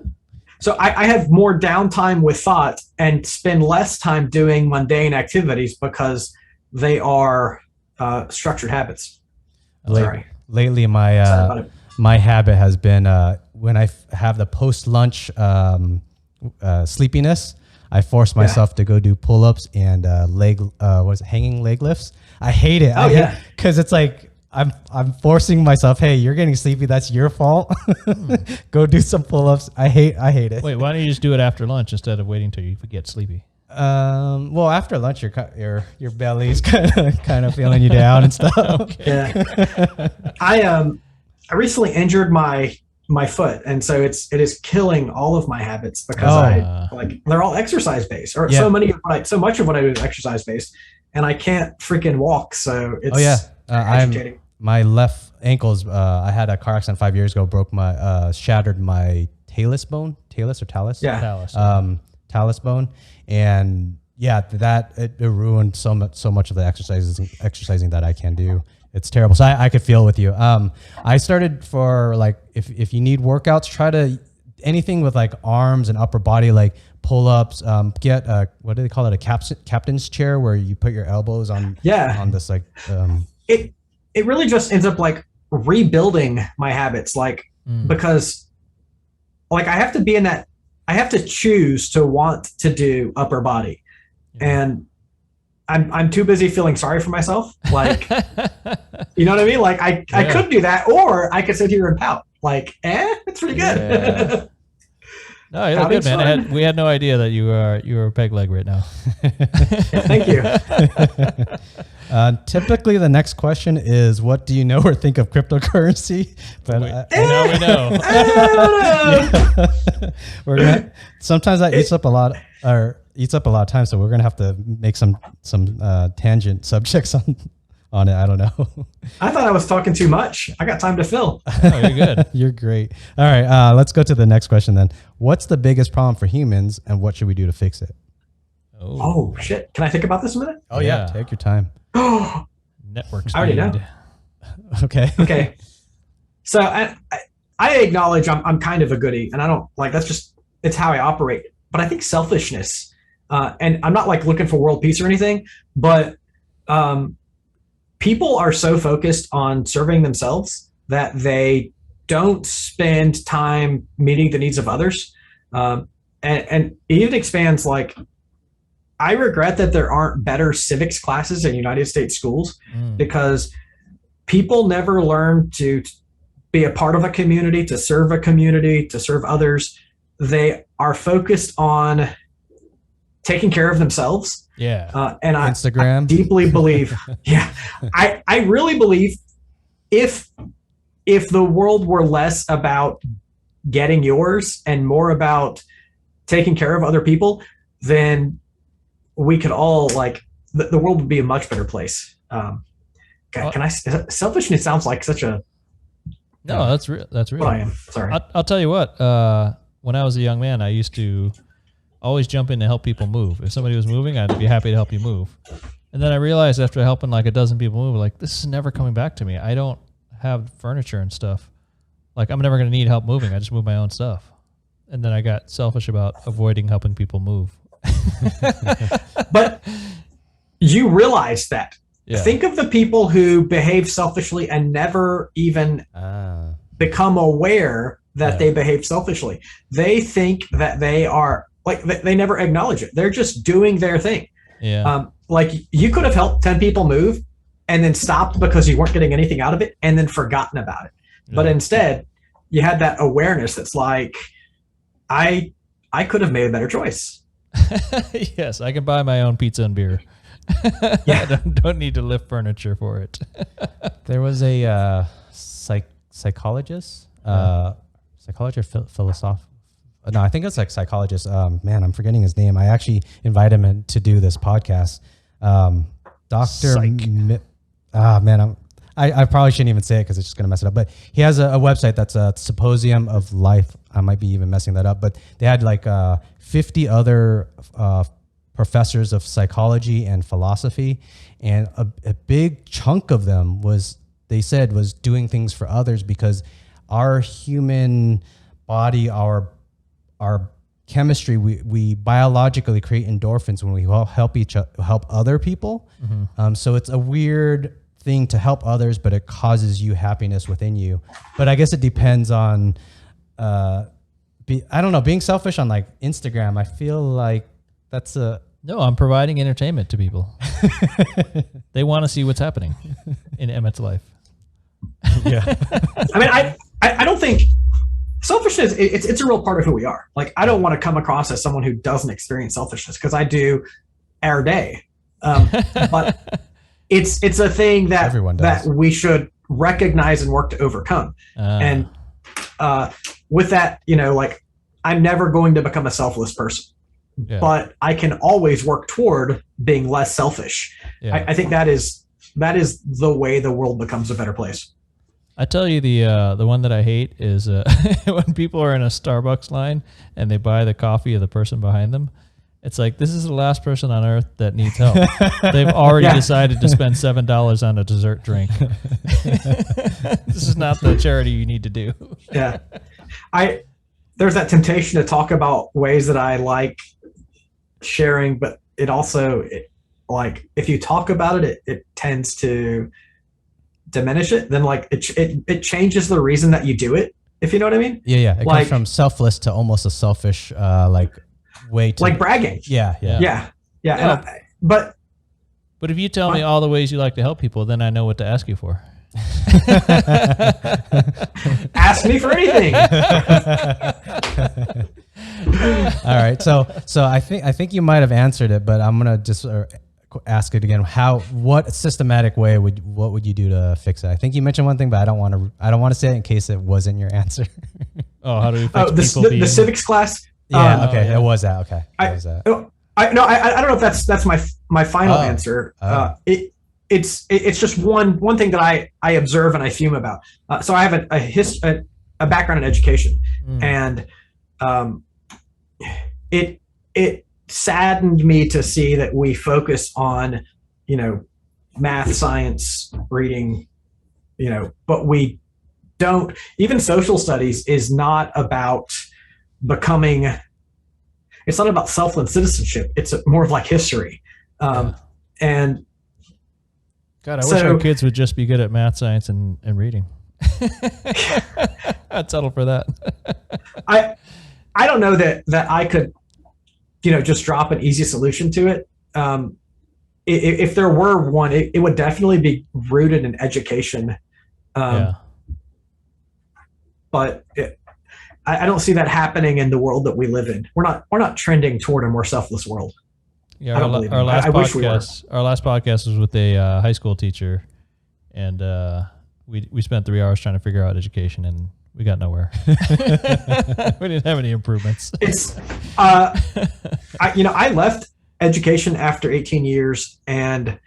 So I have more downtime with thought and spend less time doing mundane activities because they are structured habits. Sorry. Lately, my habit has been when I have the post-lunch sleepiness, I force myself to go do pull-ups and hanging leg lifts. I hate it. Because it's like I'm forcing myself. Hey, you're getting sleepy. That's your fault. Go do some pull-ups. I hate it. Wait, why don't you just do it after lunch instead of waiting till you get sleepy? Well, after lunch, your belly's kind of feeling you down and stuff. Okay. Yeah. I recently injured my foot, and so it is killing all of my habits because they're all exercise based, or so much of what I do is exercise based, and I can't freaking walk. So it's my left ankles. I had a car accident 5 years ago. Shattered my talus bone. Talus or talus? Yeah. Talus. Talus bone, and it ruined so much of the exercising that I can do. It's terrible. So I could feel with you. I started for if you need workouts, try to anything with like arms and upper body, like pull-ups. Get what do they call it? A captain's chair where you put your elbows on this It really just ends up like rebuilding my habits, because I have to be in that. I have to choose to want to do upper body, and I'm too busy feeling sorry for myself. You know what I mean? I could do that, or I could sit here and pout. It's pretty good. Yeah. No, you look good, man. We had no idea that you were a peg leg right now. Thank you. Typically, the next question is, what do you know or think of cryptocurrency? But now we know. Sometimes that eats up a lot of time, so we're gonna have to make some tangent subjects on it. I don't know. I thought I was talking too much. I got time to fill. Oh, you're good. You're great. All right, let's go to the next question then. What's the biggest problem for humans, and what should we do to fix it? Oh shit! Can I think about this a minute? Oh yeah, take your time. Network speed. I already know. Okay. So I acknowledge I'm kind of a goodie, and I don't it's how I operate. But I think selfishness, and I'm not looking for world peace or anything, but people are so focused on serving themselves that they don't spend time meeting the needs of others. And it even expands I regret that there aren't better civics classes in United States schools because people never learn to be a part of a community, to serve others. They are focused on taking care of themselves. Yeah. And Instagram. I deeply believe, I really believe if the world were less about getting yours and more about taking care of other people, then we could all the world would be a much better place. Selfishness sounds like such a. No, that's real. That's real. What I am. Sorry. I'll tell you what, when I was a young man, I used to always jump in to help people move. If somebody was moving, I'd be happy to help you move. And then I realized after helping a dozen people move, this is never coming back to me. I don't have furniture and stuff. I'm never going to need help moving. I just move my own stuff. And then I got selfish about avoiding helping people move. But you realize that. Yeah. Think of the people who behave selfishly and never even become aware that they behave selfishly. They think that they are they never acknowledge it. They're just doing their thing. Yeah. You could have helped 10 people move and then stopped because you weren't getting anything out of it and then forgotten about it. Yeah. But instead you had that awareness that's I could have made a better choice. Yes, I can buy my own pizza and beer. Yeah. I don't need to lift furniture for it. There was a psychologist, philosopher. No, I think it's psychologist. Man, I'm forgetting his name. I actually invited him in to do this podcast. Dr. I probably shouldn't even say it because it's just going to mess it up. But he has a website that's a Symposium of Life. I might be even messing that up. But they had 50 other professors of psychology and philosophy, and a big chunk of them was doing things for others, because our human body, our chemistry, we biologically create endorphins when we help other people. So it's a weird thing to help others, but it causes you happiness within you. But I guess it depends on, I don't know, being selfish on like Instagram. I feel like that's No, I'm providing entertainment to people. They want to see what's happening in Emmett's life. yeah. I mean, I don't think selfishness, it's a real part of who we are. Like, I don't want to come across as someone who doesn't experience selfishness, because I do every day. But it's a thing that we should recognize and work to overcome. And with that, like, I'm never going to become a selfless person. Yeah. But I can always work toward being less selfish. Yeah. I think that is the way the world becomes a better place. I tell you, the one that I hate is when people are in a Starbucks line and they buy the coffee of the person behind them. It's like, this is the last person on earth that needs help. They've already decided to spend $7 on a dessert drink. This is not the charity you need to do. Yeah. There's that temptation to talk about ways that I like sharing, but it also, like, if you talk about it, it tends to diminish it. Then like it changes the reason that you do it, if you know what I mean. It comes from selfless to almost a selfish way to, like, bragging. Yeah. But if you tell me all the ways you like to help people, then I know what to ask you for. Ask me for anything. All right, so I think you might have answered it, but I'm gonna just ask it again. What systematic way what would you do to fix it? I think you mentioned one thing, but I don't want to say it in case it wasn't your answer. How do we fix people the civics class? Yeah, okay, it was that. Okay, I don't know if that's my final answer. It's just one thing that I observe and I fume about. So I have a background in education, and it saddened me to see that we focus on, math, science, reading, but we don't. Even social studies is not about becoming. It's not about self-led citizenship. It's more of like history, and. God, I wish our kids would just be good at math, science, and reading. I'd settle for that. I don't know that I could, just drop an easy solution to it. If there were one, it would definitely be rooted in education. But I don't see that happening in the world that we live in. We're not trending toward a more selfless world. Yeah, our last podcast was with a high school teacher, and we spent 3 hours trying to figure out education, and we got nowhere. We didn't have any improvements. It's I left education after 18 years, and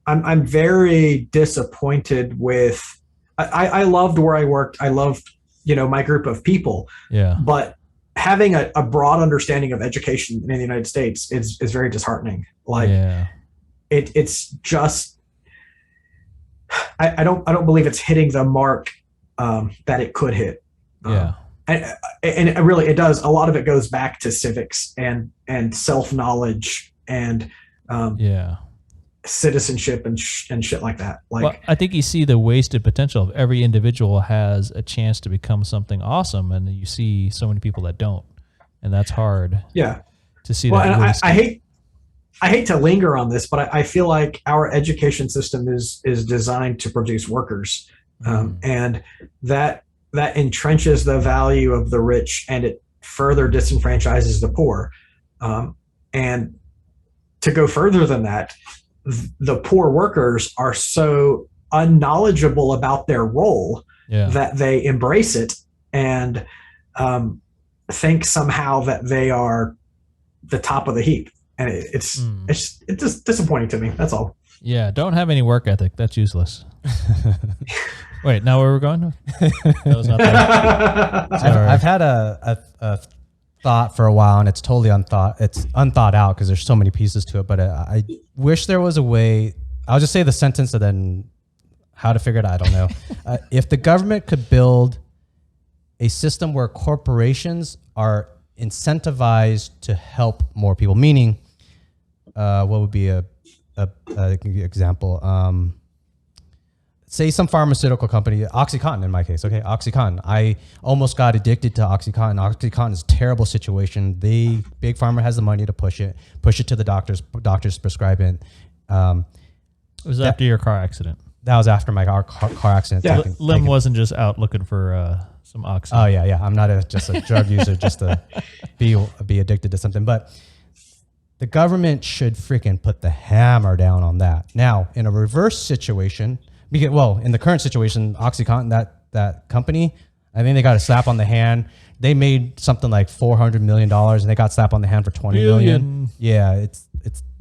I'm very disappointed with. I loved where I worked. I loved my group of people. Yeah, but having a broad understanding of education in the United States is very disheartening. Like, it's just, I don't believe it's hitting the mark that it could hit. And it does. A lot of it goes back to civics and self-knowledge and citizenship and shit like that. Like, well, I think you see the wasted potential of every individual has a chance to become something awesome, and you see so many people that don't, and that's hard. Yeah, to see that. And I hate to linger on this, but I feel like our education system is designed to produce workers, and that entrenches the value of the rich, and it further disenfranchises the poor. And to go further than that, the poor workers are so unknowledgeable about their role that they embrace it and think somehow that they are the top of the heap. And it's just disappointing to me. That's all. Yeah. Don't have any work ethic. That's useless. Wait, now where we're going? That was not that. I've had a thought for a while, and it's totally unthought out because there's so many pieces to it. But I wish there was a way. I'll just say the sentence and then how to figure it out, I don't know. If the government could build a system where corporations are incentivized to help more people, meaning what would be a example? Say some pharmaceutical company, OxyContin in my case, okay, OxyContin. I almost got addicted to OxyContin. OxyContin is a terrible situation. Big pharma has the money to push it to the doctors prescribe it. It was after your car accident. That was after my car accident. Yeah. Liem wasn't just out looking for some oxy. Oh yeah. I'm not just a drug user just to be addicted to something. But the government should freaking put the hammer down on that. Now, in a reverse situation, in the current situation, OxyContin, that company, I think they got a slap on the hand. They made something like $400 million, and they got slapped on the hand for $20 million. Yeah, it's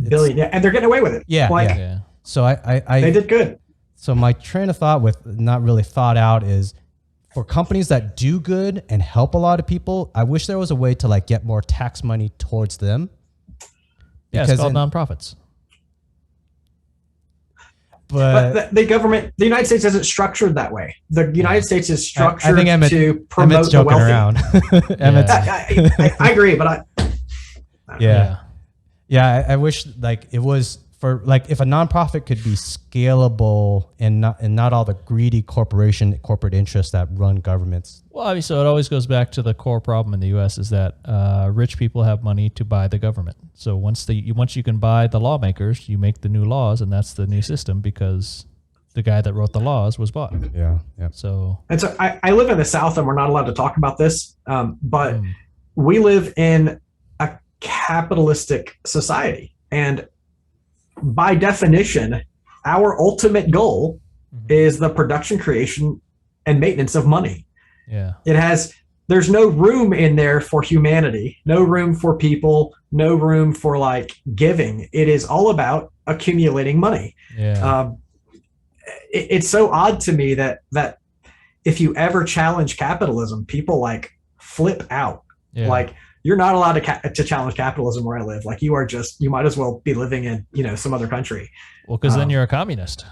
billion, and they're getting away with it. Yeah, yeah. So they did good. So my train of thought with not really thought out is for companies that do good and help a lot of people, I wish there was a way to like get more tax money towards them. Yeah, it's called nonprofits. But the government, the United States isn't structured that way. The United States is structured to promote Emmett's the wealthy. Around. I agree, but I wish like it was for like if a nonprofit could be scalable and not all the greedy corporate interests that run governments. Well, obviously, so it always goes back to the core problem in the U.S. is that rich people have money to buy the government. So once you can buy the lawmakers, you make the new laws, and that's the new system because the guy that wrote the laws was bought. Yeah. So I live in the South, and we're not allowed to talk about this, but we live in a capitalistic society, and by definition, our ultimate goal is the production, creation, and maintenance of money. Yeah. There's no room in there for humanity, no room for people, no room for like giving. It is all about accumulating money. Yeah. It's so odd to me that if you ever challenge capitalism, people like flip out. Yeah. Like, you're not allowed to challenge capitalism where I live. Like you might as well be living in, some other country. Well, because then you're a communist.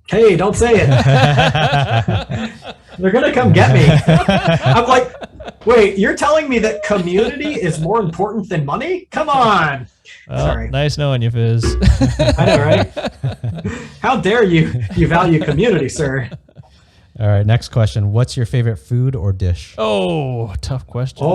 Hey, don't say it. They're going to come get me. I'm like, wait, you're telling me that community is more important than money? Come on. Well, sorry. Nice knowing you, Fizz. I know, right? How dare you value community, sir? All right, next question. What's your favorite food or dish? Oh, tough question.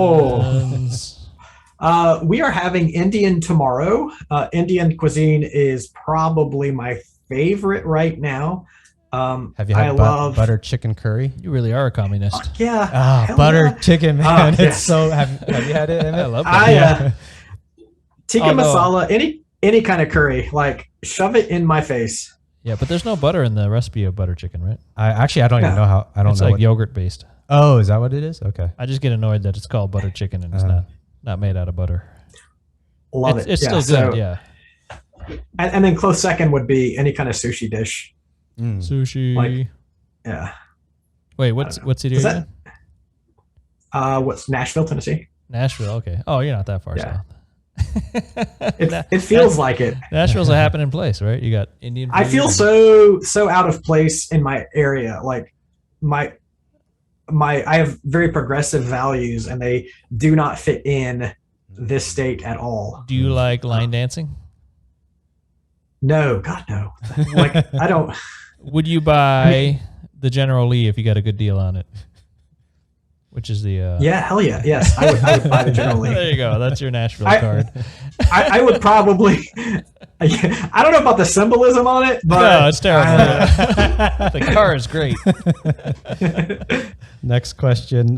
We are having Indian tomorrow. Indian cuisine is probably my favorite right now. Have you had butter chicken curry? You really are a communist. Yeah. Butter chicken, man. It's yes. so. Have you had it? I love it. Tikka masala, any kind of curry, like shove it in my face. Yeah, but there's no butter in the recipe of butter chicken, right? I don't even know how. I don't it's know. It's like yogurt based. Oh, is that what it is? Okay. I just get annoyed that it's called butter chicken and it's not made out of butter. Love it. It's still good, yeah. And then close second would be any kind of sushi dish. Sushi. Yeah. Wait, what's it again? What's Nashville, Tennessee? Nashville. Okay. Oh, you're not that far south. It feels like it. Nashville's a happening place, right? You got Indian food. I feel so out of place in my area. Like I have very progressive values, and they do not fit in this state at all. Do you like line dancing? No, God no. Like I don't. Would you buy the General Lee if you got a good deal on it? Which is the yeah, hell yeah, yes, I would buy the General Lee. There you go. That's your Nashville card. I would probably. I don't know about the symbolism on it, but no, it's terrible. The car is great. Next question.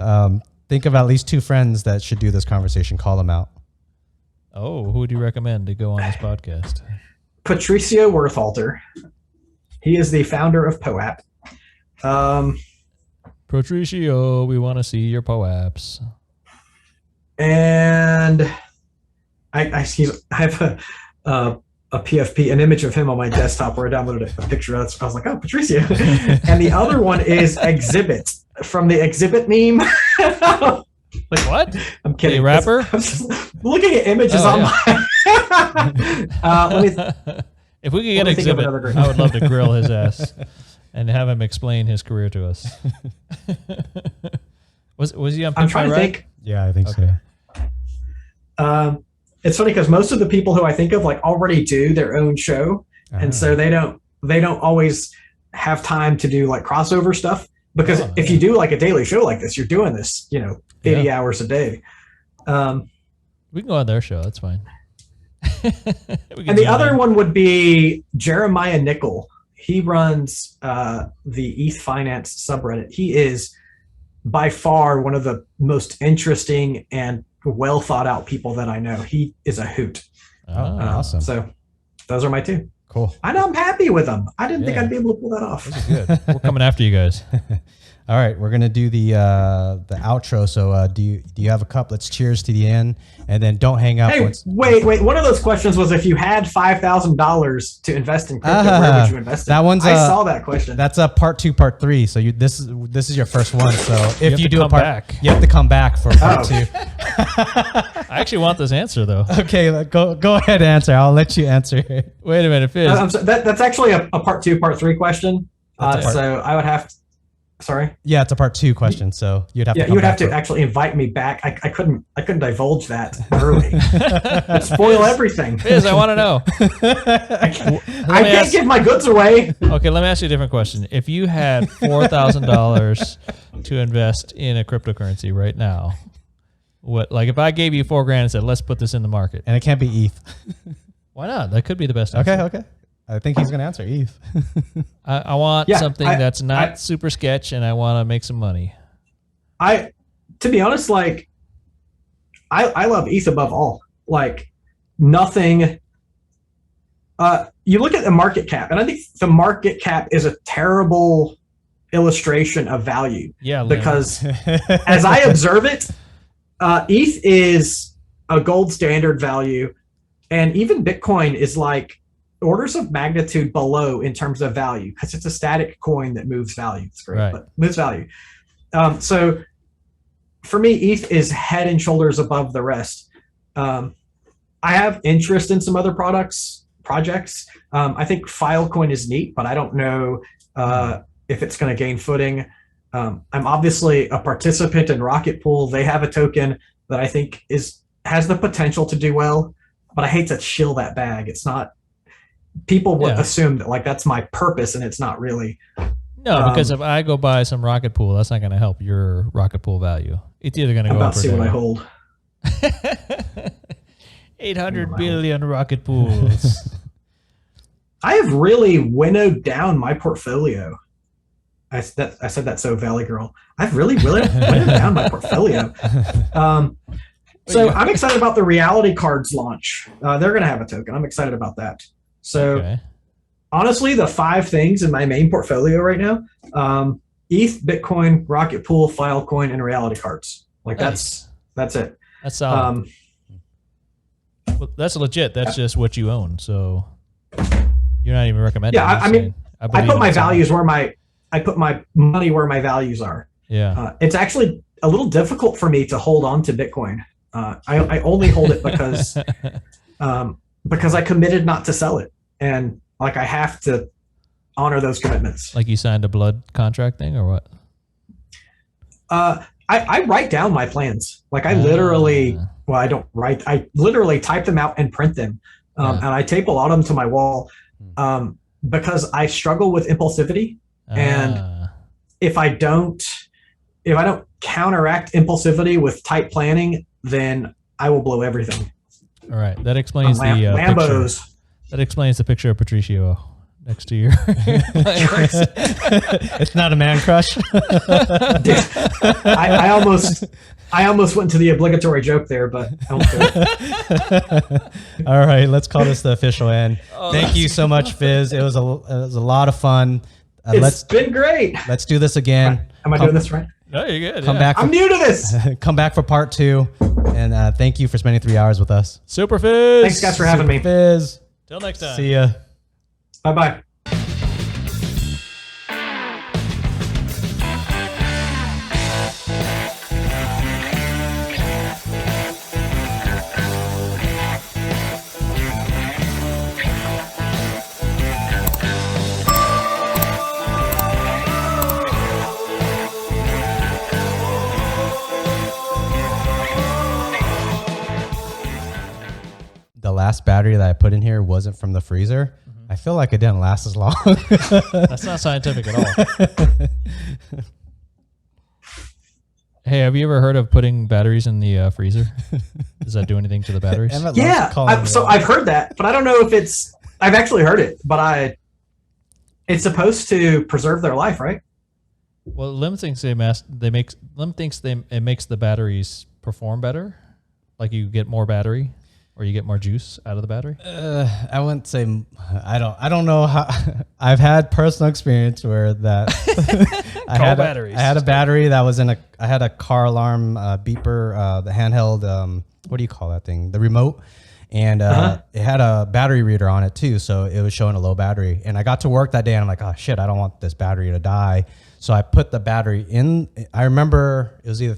Think of at least two friends that should do this conversation. Call them out. Oh, who would you recommend to go on this podcast? Patricio Werthalter. He is the founder of POAP. Patricio, we want to see your POAPs. And I have a PFP, an image of him on my desktop where I downloaded a picture of it. So I was like, oh, Patricio. And the other one is Exhibit from the Exhibit meme. Like what? I'm kidding. A rapper? I'm just looking at images on my. Let me. If we could get an think of exhibit, another great- I would love to grill his ass and have him explain his career to us. Was he on? I'm Pitch trying My to Ride? think. Yeah, I think Okay. so. It's funny because most of the people who I think of like already do their own show, and so they don't always have time to do like crossover stuff. Because if you do like a daily show like this, you're doing this, 80 hours a day. We can go on their show. That's fine. And the other one would be Jeremiah Nickel. He runs the ETH Finance subreddit. He is by far one of the most interesting and well thought out people that I know. He is a hoot. Awesome. So those are my two. Cool. I know I'm happy with them. I didn't think I'd be able to pull that off. Good. We're coming after you guys. All right, we're gonna do the outro. So do you have a cup? Let's cheers to the end, and then don't hang up. Hey, wait. One of those questions was if you had $5,000 to invest in crypto, where would you invest it? That one's I saw that question. That's a part 2, part 3. So this is your first one. So if you do a part, back. you have to come back for part 2. I actually want this answer though. Okay, go ahead and answer. I'll let you answer. Wait a minute, Fizz. That's actually a part 2, part 3 question. So I would have to. Sorry. Yeah, it's a part 2 question. So you'd have to. You would have to actually invite me back. I couldn't divulge that early. It'd spoil everything. Fizz, I want to know. I can't give my goods away. Okay, let me ask you a different question. If you had $4,000 to invest in a cryptocurrency right now, if I gave you $4,000 and said, let's put this in the market, And it can't be ETH. why not? That could be the best answer. Okay. I think he's gonna answer ETH. I want something that's not super sketch, and I want to make some money. To be honest, like I love ETH above all. Like nothing. You look at the market cap, and I think the market cap is a terrible illustration of value. Yeah, because as I observe it, ETH is a gold standard value, and even Bitcoin is like orders of magnitude below in terms of value because it's a static coin that moves value. It's great, Right. but moves value. So for me, ETH is head and shoulders above the rest. I have interest in some other projects. I think Filecoin is neat, but I don't know if it's going to gain footing. I'm obviously a participant in Rocket Pool. They have a token that I think has the potential to do well, but I hate to shill that bag. It's not. People would assume that like that's my purpose, and it's not really. No, because if I go buy some Rocket Pool, that's not going to help your Rocket Pool value. It's either going to go up or see down. what I hold. 800 billion Rocket Pools. I have really winnowed down my portfolio. I said that so Valley Girl. I've really winnowed down my portfolio. So I'm excited about the reality cards launch. They're going to have a token. I'm excited about that. So honestly, the 5 things in my main portfolio right now, ETH, Bitcoin, Rocket Pool, Filecoin, and reality cards. Like that's it. That's solid. Well, that's legit. That's just what you own. So you're not even recommending. Yeah, I mean, I put my values where I put my money where my values are. Yeah. It's actually a little difficult for me to hold on to Bitcoin. I only hold it because I committed not to sell it, and like I have to honor those commitments. Like you signed a blood contract thing or what? I write down my plans. Like I literally, well, I don't write. I literally type them out and print them, and I tape a lot of them to my wall because I struggle with impulsivity, and if I don't counteract impulsivity with tight planning, then I will blow everything. All right, that explains the Lambos. picture. That explains the picture of Patricio next to your. It's not a man crush. I almost went to the obligatory joke there, but I won't do it. All right, let's call this the official end. Thank you so much, Fizz. It was a lot of fun. It's been great. Let's do this again. Am I doing this right? No, you're good. Come back. I'm new to this. Come back for part 2, and thank you for spending 3 hours with us. Superphiz. Thanks, guys, for having me. Fizz. Till next time. See ya. Bye-bye. last battery that I put in here wasn't from the freezer, I feel like it didn't last as long. That's not scientific at all. Hey, have you ever heard of putting batteries in the freezer? Does that do anything to the batteries? Yeah, so I've heard that, but I don't know if it's. I've actually heard it, but it's supposed to preserve their life, right? Well, Liem thinks it makes the batteries perform better, like you get more battery, or you get more juice out of the battery. I wouldn't say. I don't know how. I've had personal experience where that. I had a battery that was in a. I had a car alarm beeper, the handheld. What do you call that thing? The remote. And it had a battery reader on it too, so it was showing a low battery. And I got to work that day, and I'm like, oh shit, I don't want this battery to die. So I put the battery in. I remember it was either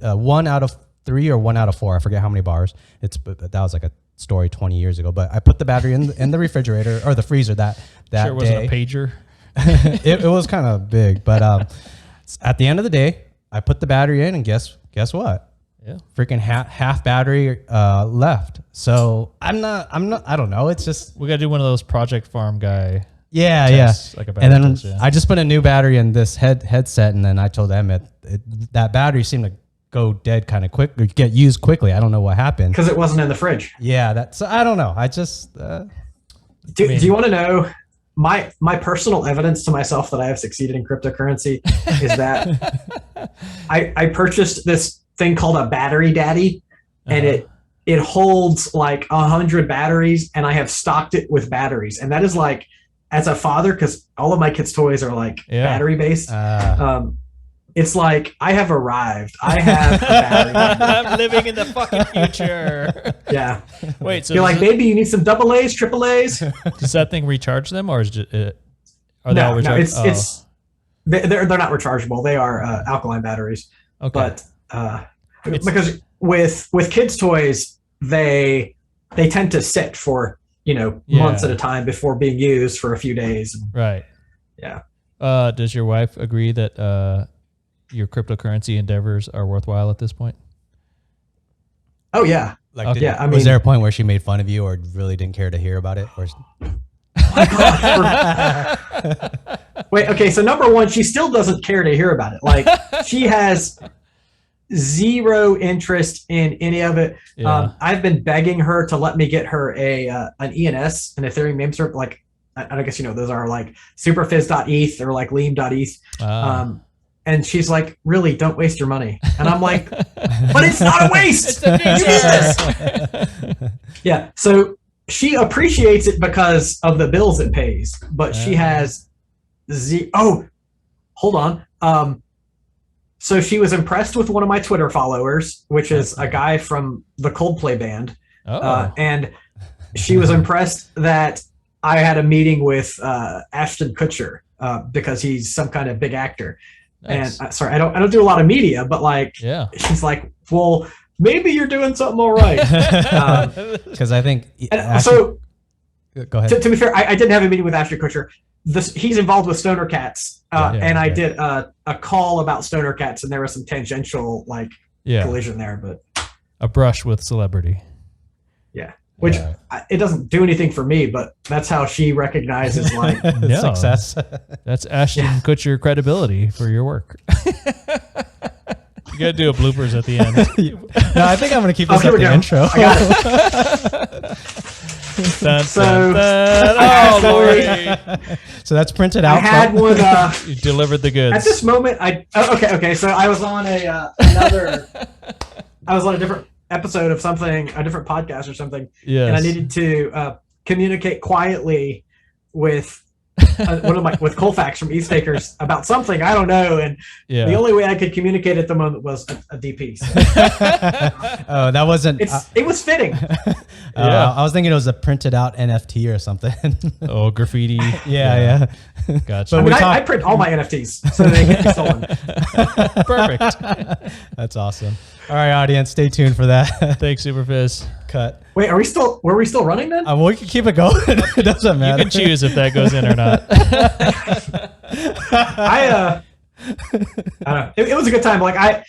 1 out of 3 or 1 out of 4. I forget how many bars. That was like a story 20 years ago. But I put the battery in the refrigerator or the freezer that sure it wasn't a pager. it was kind of big, but at the end of the day, I put the battery in, and guess what? Yeah, freaking half battery left. So I don't know. It's just we gotta do one of those Project Farm guy. Yeah, tests, like a battery and then test, yeah. I just put a new battery in this headset, and then I told Emmett that battery seemed to go dead kind of quick, or get used quickly. I don't know what happened because it wasn't in the fridge. Yeah, so I don't know. I just do you want to know my personal evidence to myself that I have succeeded in cryptocurrency is that I purchased this thing called a battery daddy, and it holds like 100 batteries, and I have stocked it with batteries. And that is like, as a father, because all of my kids' toys are like battery based. It's like I have arrived. I have a battery. I'm living in the fucking future. Yeah. Wait, so you're like, baby, you need some AA's, AAA's. Does that thing recharge them, or is it? Are they all recharged? No, they're not rechargeable. They are alkaline batteries. Okay. But because with kids' toys, they tend to sit for months at a time before being used for a few days. Right. Yeah. Does your wife agree that your cryptocurrency endeavors are worthwhile at this point? Oh yeah. Like, was there a point where she made fun of you, or really didn't care to hear about it? Or wait, okay. So number one, she still doesn't care to hear about it. Like, she has zero interest in any of it. Yeah. I've been begging her to let me get her an ENS, an Ethereum name server. Like, I guess those are like Superphiz.eth or like Liem.eth. And she's like, really, don't waste your money. And I'm like, but it's not a waste. It's the future. Yeah. So she appreciates it because of the bills it pays, but she has hold on. So she was impressed with one of my Twitter followers, which is a guy from the Coldplay band. And she was impressed that I had a meeting with Ashton Kutcher because he's some kind of big actor. Nice. And sorry, I don't do a lot of media, but like, she's like, well, maybe you're doing something all right. Because I think so. Go ahead. To be fair, I didn't have a meeting with Ashton Kutcher. He's involved with Stoner Cats, and I did a call about Stoner Cats, and there was some tangential collision there, but a brush with celebrity. Yeah. Which it doesn't do anything for me, but that's how she recognizes like success. That's Ashton Kutcher credibility for your work. You gotta do a bloopers at the end. No, I think I'm gonna keep this at the intro. I got it. Dun, So, dun, dun. Oh, Lordy. So that's printed out. I had one. You delivered the goods. At this moment, okay. So I was on I was on a different episode of something, a different podcast or something. Yes. And I needed to communicate quietly with with Colfax from Eth Stakers about something, I don't know, and the only way I could communicate at the moment was a DP. So. Oh, that wasn't. It was fitting. I was thinking it was a printed out NFT or something. Oh, graffiti. Yeah. Gotcha. But I print all my NFTs so they get stolen. Perfect. That's awesome. All right, audience, stay tuned for that. Thanks, Superphiz. Cut. Wait, were we still running then? Well, we can keep it going. It doesn't matter. You can choose if that goes in or not. I don't know. It was a good time. Like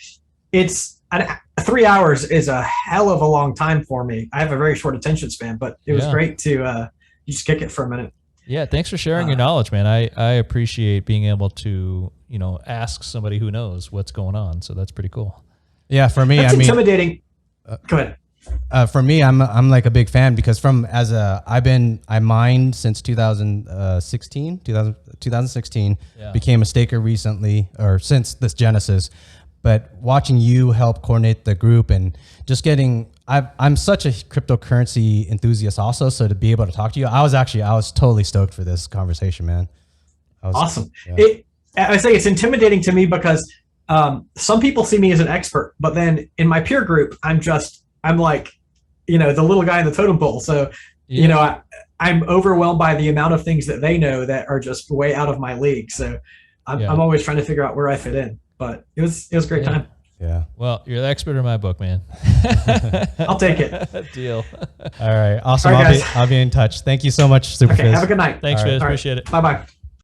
3 hours is a hell of a long time for me. I have a very short attention span, but it was great to just kick it for a minute. Yeah, thanks for sharing your knowledge, man. I appreciate being able to, ask somebody who knows what's going on. So that's pretty cool. Yeah, for me, That's intimidating. Go ahead. For me, I'm like a big fan because I mined since 2016, became a staker recently or since this Genesis, but watching you help coordinate the group and just I'm such a cryptocurrency enthusiast also. So to be able to talk to you, I was totally stoked for this conversation, man. Awesome. Yeah. I say it's intimidating to me because some people see me as an expert, but then in my peer group, I'm like, the little guy in the totem pole. So, I'm overwhelmed by the amount of things that they know that are just way out of my league. So I'm always trying to figure out where I fit in, but it was a great time. Yeah. Well, you're the expert in my book, man. I'll take it. Deal. All right. Awesome. All right, I'll be in touch. Thank you so much, Superphiz. Okay. Have a good night. Thanks, Fizz. Right. Appreciate it. Bye-bye.